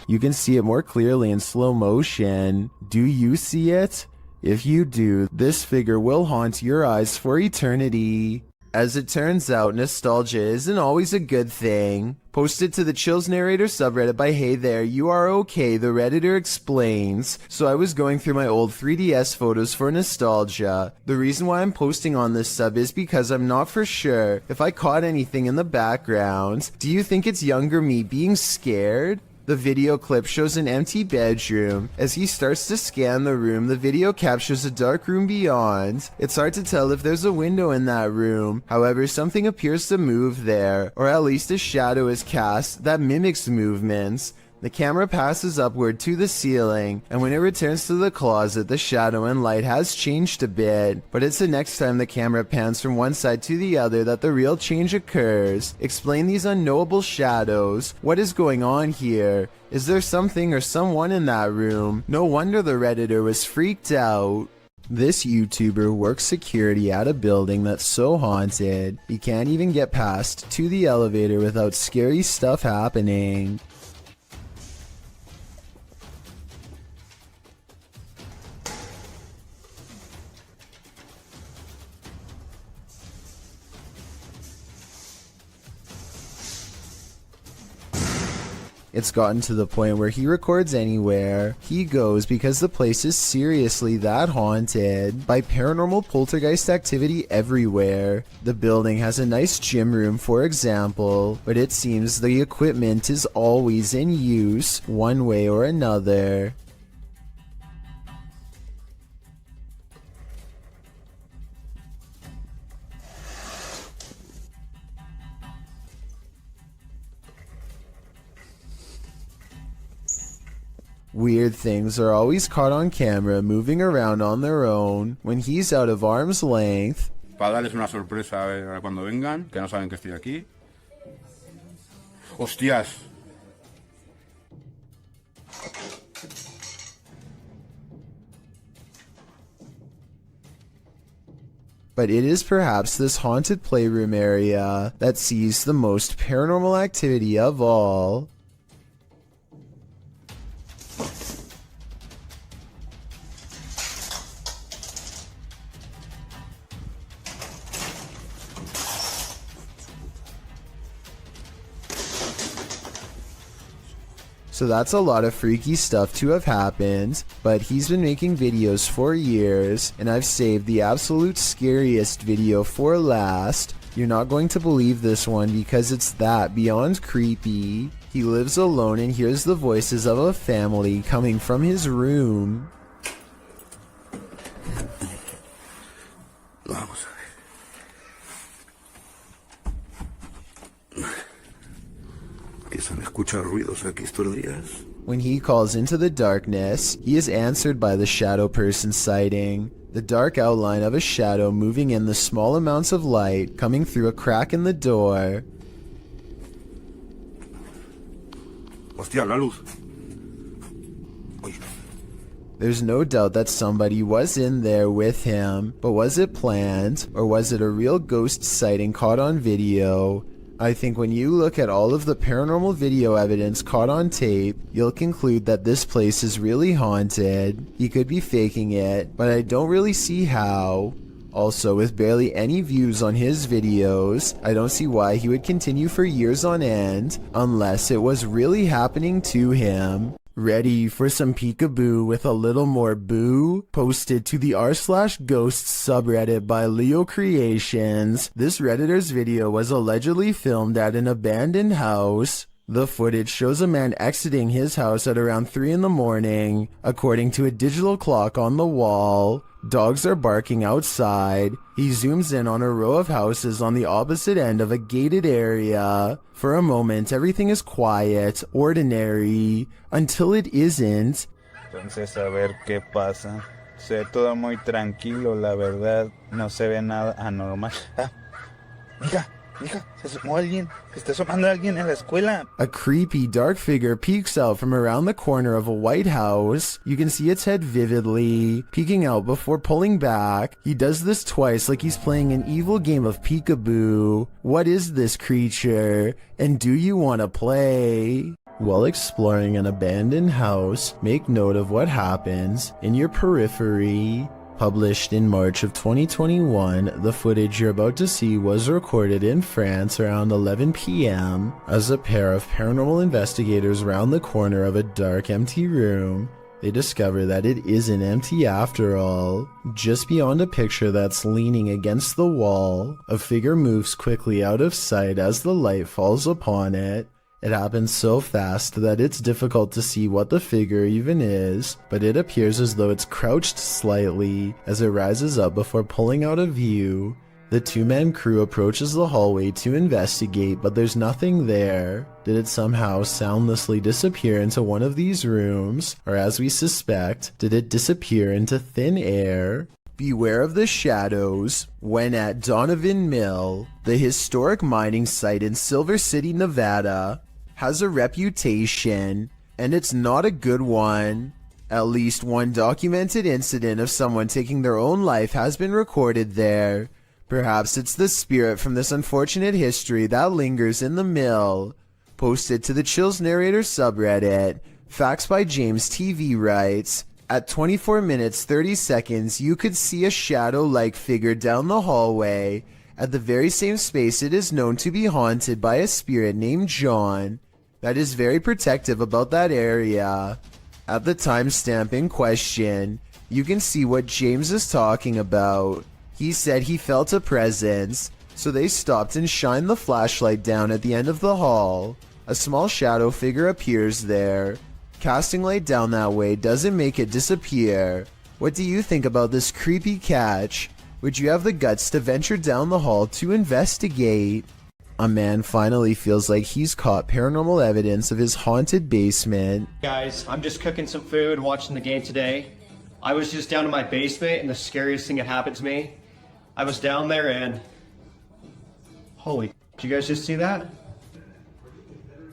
You can see it more clearly in slow motion. Do you see it? If you do, this figure will haunt your eyes for eternity. As it turns out, nostalgia isn't always a good thing. Posted to the Chills Narrator subreddit by Hey There, You Are Okay, the Redditor explains. So I was going through my old 3DS photos for nostalgia. The reason why I'm posting on this sub is because I'm not for sure if I caught anything in the background. Do you think it's younger me being scared? The video clip shows an empty bedroom. As he starts to scan the room, the video captures a dark room beyond. It's hard to tell if there's a window in that room. However, something appears to move there, or at least a shadow is cast that mimics movements. The camera passes upward to the ceiling, and when it returns to the closet, the shadow and light has changed a bit. But it's the next time the camera pans from one side to the other that the real change occurs. Explain these unknowable shadows. What is going on here? Is there something or someone in that room? No wonder the Redditor was freaked out. This YouTuber works security at a building that's so haunted, he can't even get past to the elevator without scary stuff happening. It's gotten to the point where he records anywhere he goes because the place is seriously that haunted by paranormal poltergeist activity everywhere. The building has a nice gym room, for example, but it seems the equipment is always in use one way or another. Weird things are always caught on camera moving around on their own when he's out of arm's length. Para darles una sorpresa cuando vengan, que no saben que estoy aquí. ¡Hostias! But it is perhaps this haunted playroom area that sees the most paranormal activity of all. So that's a lot of freaky stuff to have happened, but he's been making videos for years, and I've saved the absolute scariest video for last. You're not going to believe this one because it's that beyond creepy. He lives alone and hears the voices of a family coming from his room. Vamos a ver. Que se han escuchado ruidos aquí estos días. When he calls into the darkness, he is answered by the shadow person sighting. The dark outline of a shadow moving in the small amounts of light coming through a crack in the door. Hostia, la luz. There's no doubt that somebody was in there with him, but was it planned, or was it a real ghost sighting caught on video? I think when you look at all of the paranormal video evidence caught on tape, you'll conclude that this place is really haunted. He could be faking it, but I don't really see how. Also, with barely any views on his videos, I don't see why he would continue for years on end, unless it was really happening to him. Ready for some peekaboo with a little more boo? Posted to the r/ghosts subreddit by Leo Creations. This Redditor's video was allegedly filmed at an abandoned house. The footage shows a man exiting his house at around 3 in the morning, according to a digital clock on the wall. Dogs are barking outside. He zooms in on a row of houses on the opposite end of a gated area. For a moment, everything is quiet, ordinary, until it isn't. Entonces, a ver qué pasa. Se ve todo muy tranquilo, la verdad. No se ve nada anormal. Mira, Hija, se asomó alguien. Se está asomando alguien en la escuela. A creepy dark figure peeks out from around the corner of a White House. You can see its head vividly, peeking out before pulling back. He does this twice like he's playing an evil game of peekaboo. What is this creature? And do you want to play? While exploring an abandoned house, make note of what happens in your periphery. Published in March of 2021, the footage you're about to see was recorded in France around 11 p.m. as a pair of paranormal investigators round the corner of a dark, empty room. They discover that it isn't empty after all. Just beyond a picture that's leaning against the wall, a figure moves quickly out of sight as the light falls upon it. It happens so fast that it's difficult to see what the figure even is, but it appears as though it's crouched slightly as it rises up before pulling out of view. The two-man crew approaches the hallway to investigate, but there's nothing there. Did it somehow soundlessly disappear into one of these rooms, or as we suspect, did it disappear into thin air? Beware of the shadows when at Donovan Mill, the historic mining site in Silver City, Nevada, has a reputation, and it's not a good one. At least one documented incident of someone taking their own life has been recorded there. Perhaps it's the spirit from this unfortunate history that lingers in the mill. Posted to the Chills Narrator subreddit, Facts by James TV writes, at 24 minutes 30 seconds, you could see a shadow-like figure down the hallway at the very same space it is known to be haunted by a spirit named John that is very protective about that area. At the timestamp in question, you can see what James is talking about. He said he felt a presence, so they stopped and shined the flashlight down at the end of the hall. A small shadow figure appears there. Casting light down that way doesn't make it disappear. What do you think about this creepy catch? Would you have the guts to venture down the hall to investigate? A man finally feels like he's caught paranormal evidence of his haunted basement. Guys, I'm just cooking some food, watching the game today. I was just down in my basement, and the scariest thing that happened to me, I was down there and... Holy, did you guys just see that?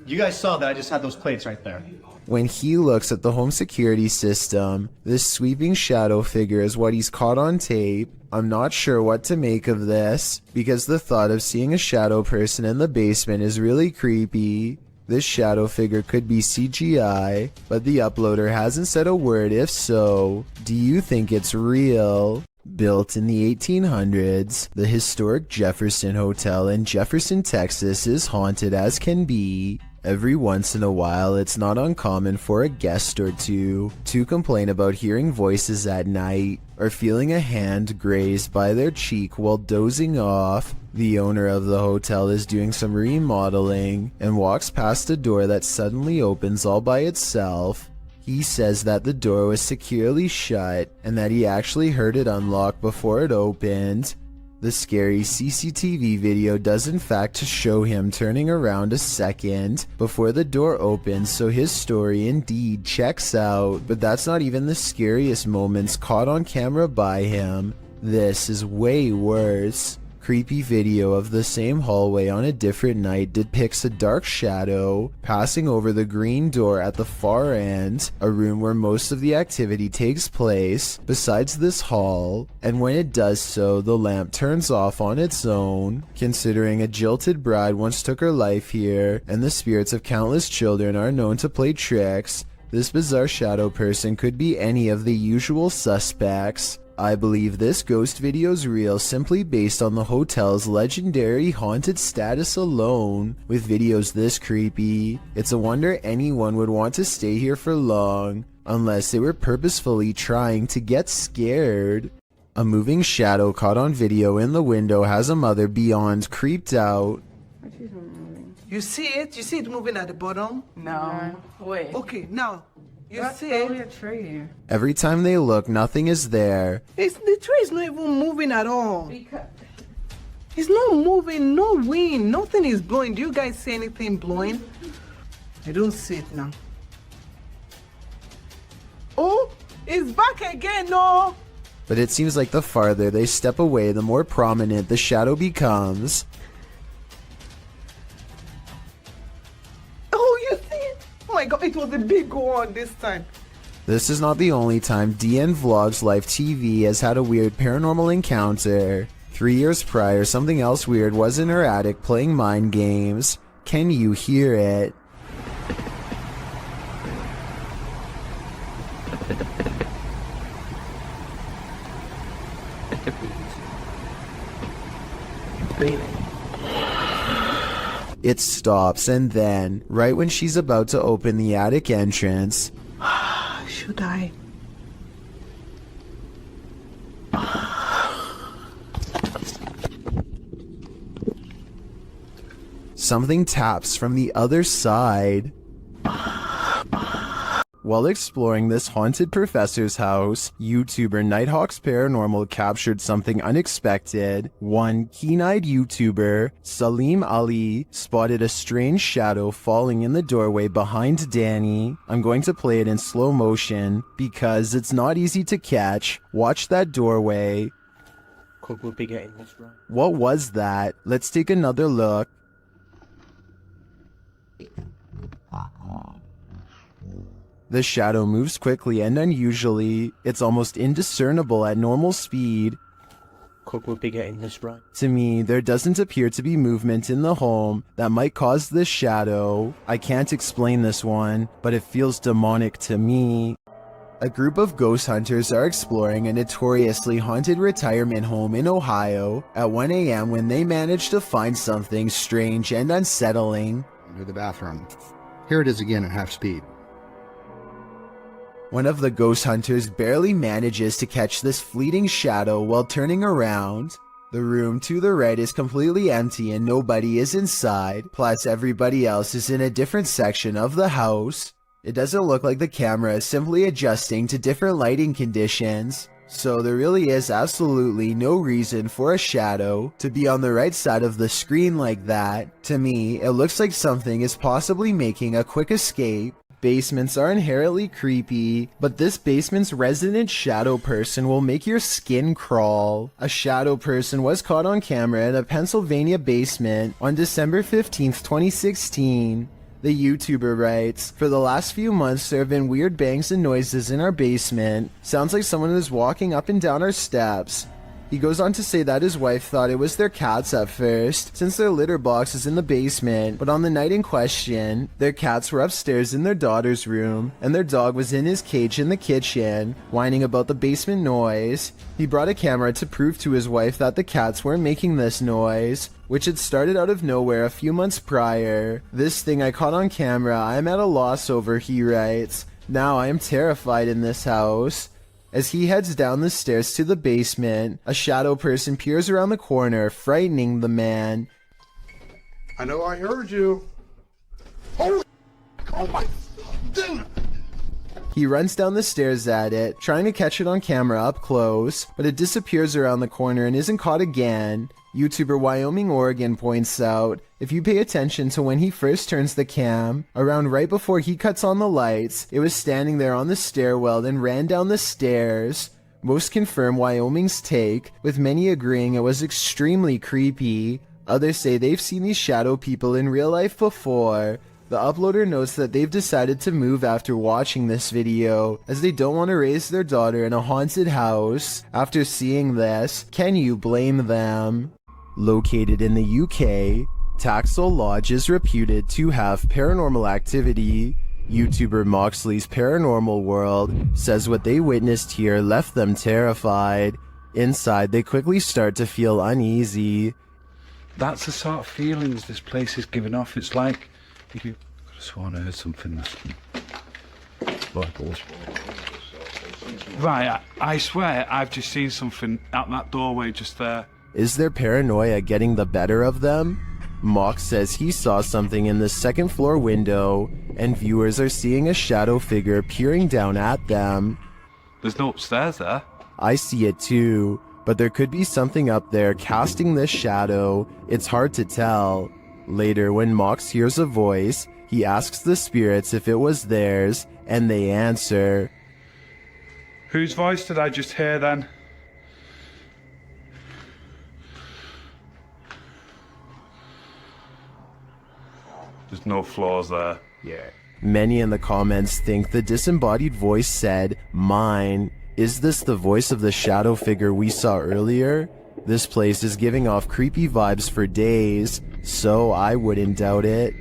You guys saw that, I just had those plates right there. When he looks at the home security system, this sweeping shadow figure is what he's caught on tape. I'm not sure what to make of this, because the thought of seeing a shadow person in the basement is really creepy. This shadow figure could be CGI, but the uploader hasn't said a word if so. Do you think it's real? Built in the 1800s, the historic Jefferson Hotel in Jefferson, Texas is haunted as can be. Every once in a while, it's not uncommon for a guest or two to complain about hearing voices at night or feeling a hand grazed by their cheek while dozing off. The owner of the hotel is doing some remodeling and walks past a door that suddenly opens all by itself. He says that the door was securely shut and that he actually heard it unlock before it opened. The scary CCTV video does in fact show him turning around a second before the door opens, so his story indeed checks out, but that's not even the scariest moments caught on camera by him. This is way worse. Creepy video of the same hallway on a different night depicts a dark shadow passing over the green door at the far end, a room where most of the activity takes place besides this hall, and when it does so, the lamp turns off on its own. Considering a jilted bride once took her life here, and the spirits of countless children are known to play tricks, this bizarre shadow person could be any of the usual suspects. I believe this ghost video's real simply based on the hotel's legendary haunted status alone. With videos this creepy, it's a wonder anyone would want to stay here for long, unless they were purposefully trying to get scared. A moving shadow caught on video in the window has a mother beyond creeped out. You see it? You see it moving at the bottom? No. Wait. Okay, now. You That's see only it? a tree. Every time they look, nothing is there. The tree is not even moving at all. It's not moving, no wind, nothing is blowing. Do you guys see anything blowing? I don't see it now. Oh, it's back again, no! But it seems like the farther they step away, the more prominent the shadow becomes. my god, it was a big one this time. This is not the only time DN Vlogs Live TV has had a weird paranormal encounter. 3 years prior, something else weird was in her attic playing mind games. Can you hear it? It stops, and then, right when she's about to open the attic entrance, Should I? something taps from the other side. While exploring this haunted professor's house, YouTuber Nighthawk's Paranormal captured something unexpected. One keen-eyed YouTuber, Salim Ali, spotted a strange shadow falling in the doorway behind Danny. I'm going to play it in slow motion because it's not easy to catch. Watch that doorway. Could we be getting this right? What was that? Let's take another look. The shadow moves quickly and unusually. It's almost indiscernible at normal speed. Could we be getting this right? To me, there doesn't appear to be movement in the home that might cause this shadow. I can't explain this one, but it feels demonic to me. A group of ghost hunters are exploring a notoriously haunted retirement home in Ohio at 1 a.m. when they manage to find something strange and unsettling. Near the bathroom. Here it is again at half speed. One of the ghost hunters barely manages to catch this fleeting shadow while turning around. The room to the right is completely empty and nobody is inside, plus everybody else is in a different section of the house. It doesn't look like the camera is simply adjusting to different lighting conditions, so there really is absolutely no reason for a shadow to be on the right side of the screen like that. To me, it looks like something is possibly making a quick escape. Basements are inherently creepy, but this basement's resident shadow person will make your skin crawl. A shadow person was caught on camera in a Pennsylvania basement on December 15th, 2016. The YouTuber writes, "For the last few months there have been weird bangs and noises in our basement. Sounds like someone is walking up and down our steps." He goes on to say that his wife thought it was their cats at first, since their litter box is in the basement, but on the night in question, their cats were upstairs in their daughter's room, and their dog was in his cage in the kitchen, whining about the basement noise. He brought a camera to prove to his wife that the cats weren't making this noise, which had started out of nowhere a few months prior. "This thing I caught on camera, I am at a loss over," he writes. "Now I am terrified in this house." As he heads down the stairs to the basement, a shadow person peers around the corner, frightening the man. I know I heard you. Holy, oh my, damn. He runs down the stairs at it, trying to catch it on camera up close, but it disappears around the corner and isn't caught again. YouTuber Wyoming Oregon points out, if you pay attention to when he first turns the cam, around right before he cuts on the lights, it was standing there on the stairwell and ran down the stairs. Most confirm Wyoming's take, with many agreeing it was extremely creepy. Others say they've seen these shadow people in real life before. The uploader notes that they've decided to move after watching this video, as they don't want to raise their daughter in a haunted house. After seeing this, can you blame them? Located in the UK, Taxel Lodge is reputed to have paranormal activity. YouTuber Moxley's Paranormal World says what they witnessed here left them terrified. Inside, they quickly start to feel uneasy. That's the sort of feelings this place is giving off. It's like if you could have sworn I heard something that's like right, I swear I've just seen something out that doorway just there. Is their paranoia getting the better of them? Mox says he saw something in the second floor window, and viewers are seeing a shadow figure peering down at them. There's no upstairs there. I see it too, but there could be something up there casting this shadow. It's hard to tell. Later, when Mox hears a voice, he asks the spirits if it was theirs, and they answer. Whose voice did I just hear then? There's no floors there. Yeah. Many in the comments think the disembodied voice said, "Mine." Is this the voice of the shadow figure we saw earlier? This place is giving off creepy vibes for days, so I wouldn't doubt it.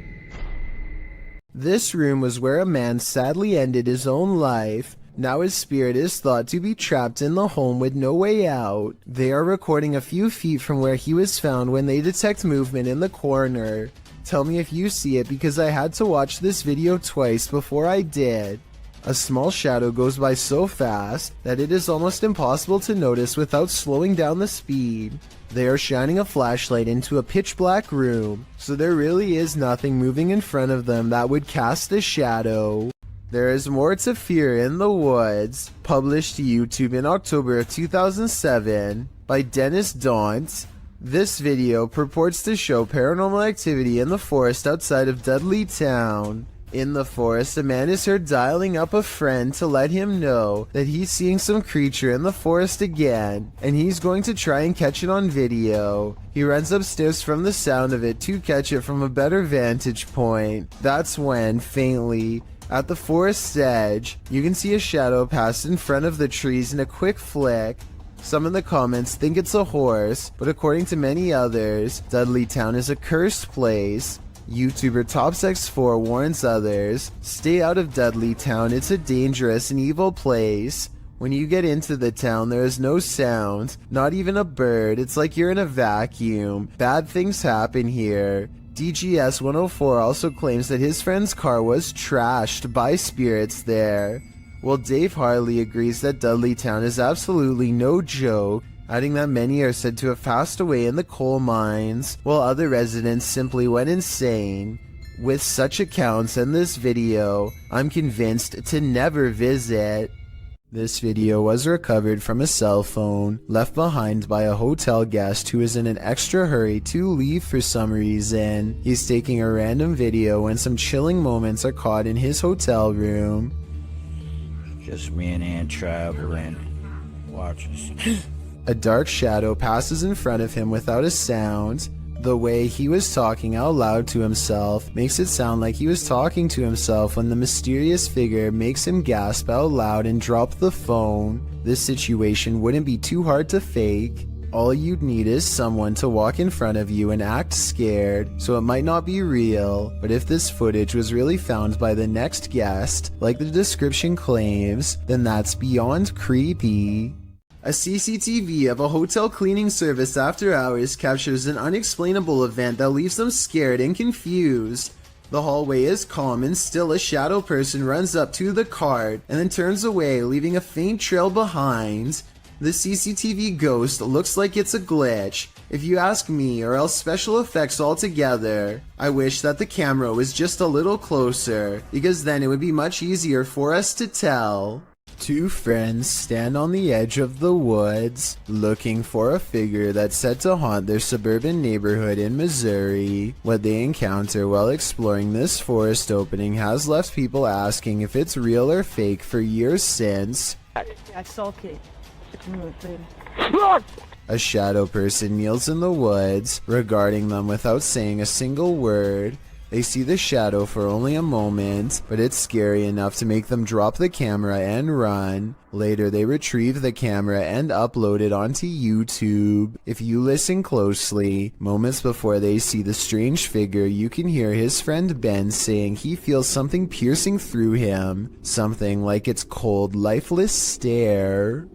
This room was where a man sadly ended his own life. Now his spirit is thought to be trapped in the home with no way out. They are recording a few feet from where he was found when they detect movement in the corner. Tell me if you see it, because I had to watch this video twice before I did. A small shadow goes by so fast that it is almost impossible to notice without slowing down the speed. They are shining a flashlight into a pitch black room, so there really is nothing moving in front of them that would cast a shadow. There is more to fear in the woods, published to YouTube in October of 2007 by Dennis Daunt. This video purports to show paranormal activity in the forest outside of Dudley Town. In the forest, a man is heard dialing up a friend to let him know that he's seeing some creature in the forest again, and he's going to try and catch it on video. He runs upstairs from the sound of it to catch it from a better vantage point. That's when, faintly, at the forest's edge, you can see a shadow pass in front of the trees in a quick flick. Some in the comments think it's a horse, but according to many others, Dudley Town is a cursed place. YouTuber TopsX4 warns others, stay out of Dudley Town, it's a dangerous and evil place. When you get into the town, there is no sound, not even a bird, it's like you're in a vacuum. Bad things happen here. DGS 104 also claims that his friend's car was trashed by spirits there. Well, Dave Harley agrees that Dudley Town is absolutely no joke, adding that many are said to have passed away in the coal mines, while other residents simply went insane. With such accounts and this video, I'm convinced to never visit. This video was recovered from a cell phone left behind by a hotel guest who is in an extra hurry to leave for some reason. He's taking a random video when some chilling moments are caught in his hotel room. Just me and Ann traveling. Watch us. A dark shadow passes in front of him without a sound. The way he was talking out loud to himself makes it sound like he was talking to himself when the mysterious figure makes him gasp out loud and drop the phone. This situation wouldn't be too hard to fake. All you'd need is someone to walk in front of you and act scared, so it might not be real. But if this footage was really found by the next guest, like the description claims, then that's beyond creepy. A CCTV of a hotel cleaning service after hours captures an unexplainable event that leaves them scared and confused. The hallway is calm and still a shadow person runs up to the cart and then turns away, leaving a faint trail behind. The CCTV ghost looks like it's a glitch, if you ask me, or else special effects altogether. I wish that the camera was just a little closer, because then it would be much easier for us to tell. Two friends stand on the edge of the woods, looking for a figure that's said to haunt their suburban neighborhood in Missouri. What they encounter while exploring this forest opening has left people asking if it's real or fake for years since. I saw it. A shadow person kneels in the woods, regarding them without saying a single word. They see the shadow for only a moment, but it's scary enough to make them drop the camera and run. Later, they retrieve the camera and upload it onto YouTube. If you listen closely, moments before they see the strange figure, you can hear his friend Ben saying he feels something piercing through him. Something like its cold, lifeless stare.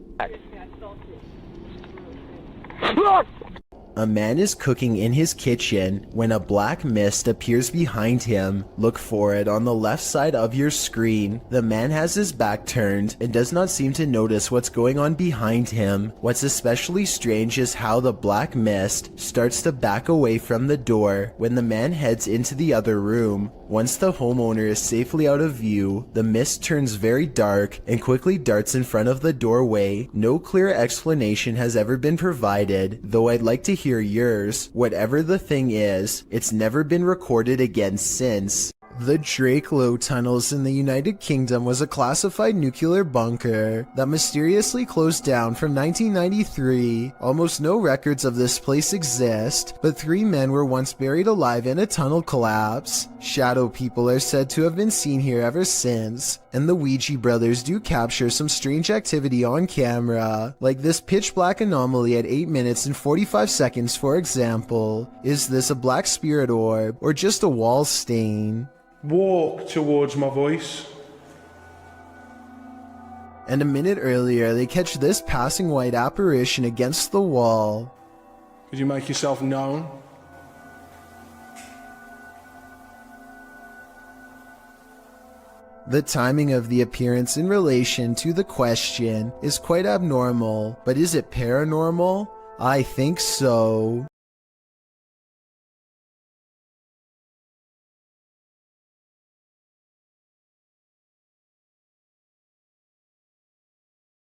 A man is cooking in his kitchen when a black mist appears behind him. Look for it on the left side of your screen. The man has his back turned and does not seem to notice what's going on behind him. What's especially strange is how the black mist starts to back away from the door when the man heads into the other room. Once the homeowner is safely out of view, the mist turns very dark and quickly darts in front of the doorway. No clear explanation has ever been provided, though I'd like to hear yours. Whatever the thing is, it's never been recorded again since. The Drakelow tunnels in the United Kingdom was a classified nuclear bunker that mysteriously closed down from 1993. Almost no records of this place exist, but 3 men were once buried alive in a tunnel collapse. Shadow people are said to have been seen here ever since, and the Ouija brothers do capture some strange activity on camera, like this pitch black anomaly at 8 minutes and 45 seconds for example. Is this a black spirit orb, or just a wall stain? Walk towards my voice. And a minute earlier, they catch this passing white apparition against the wall. Could you make yourself known? The timing of the appearance in relation to the question is quite abnormal, but is it paranormal? I think so.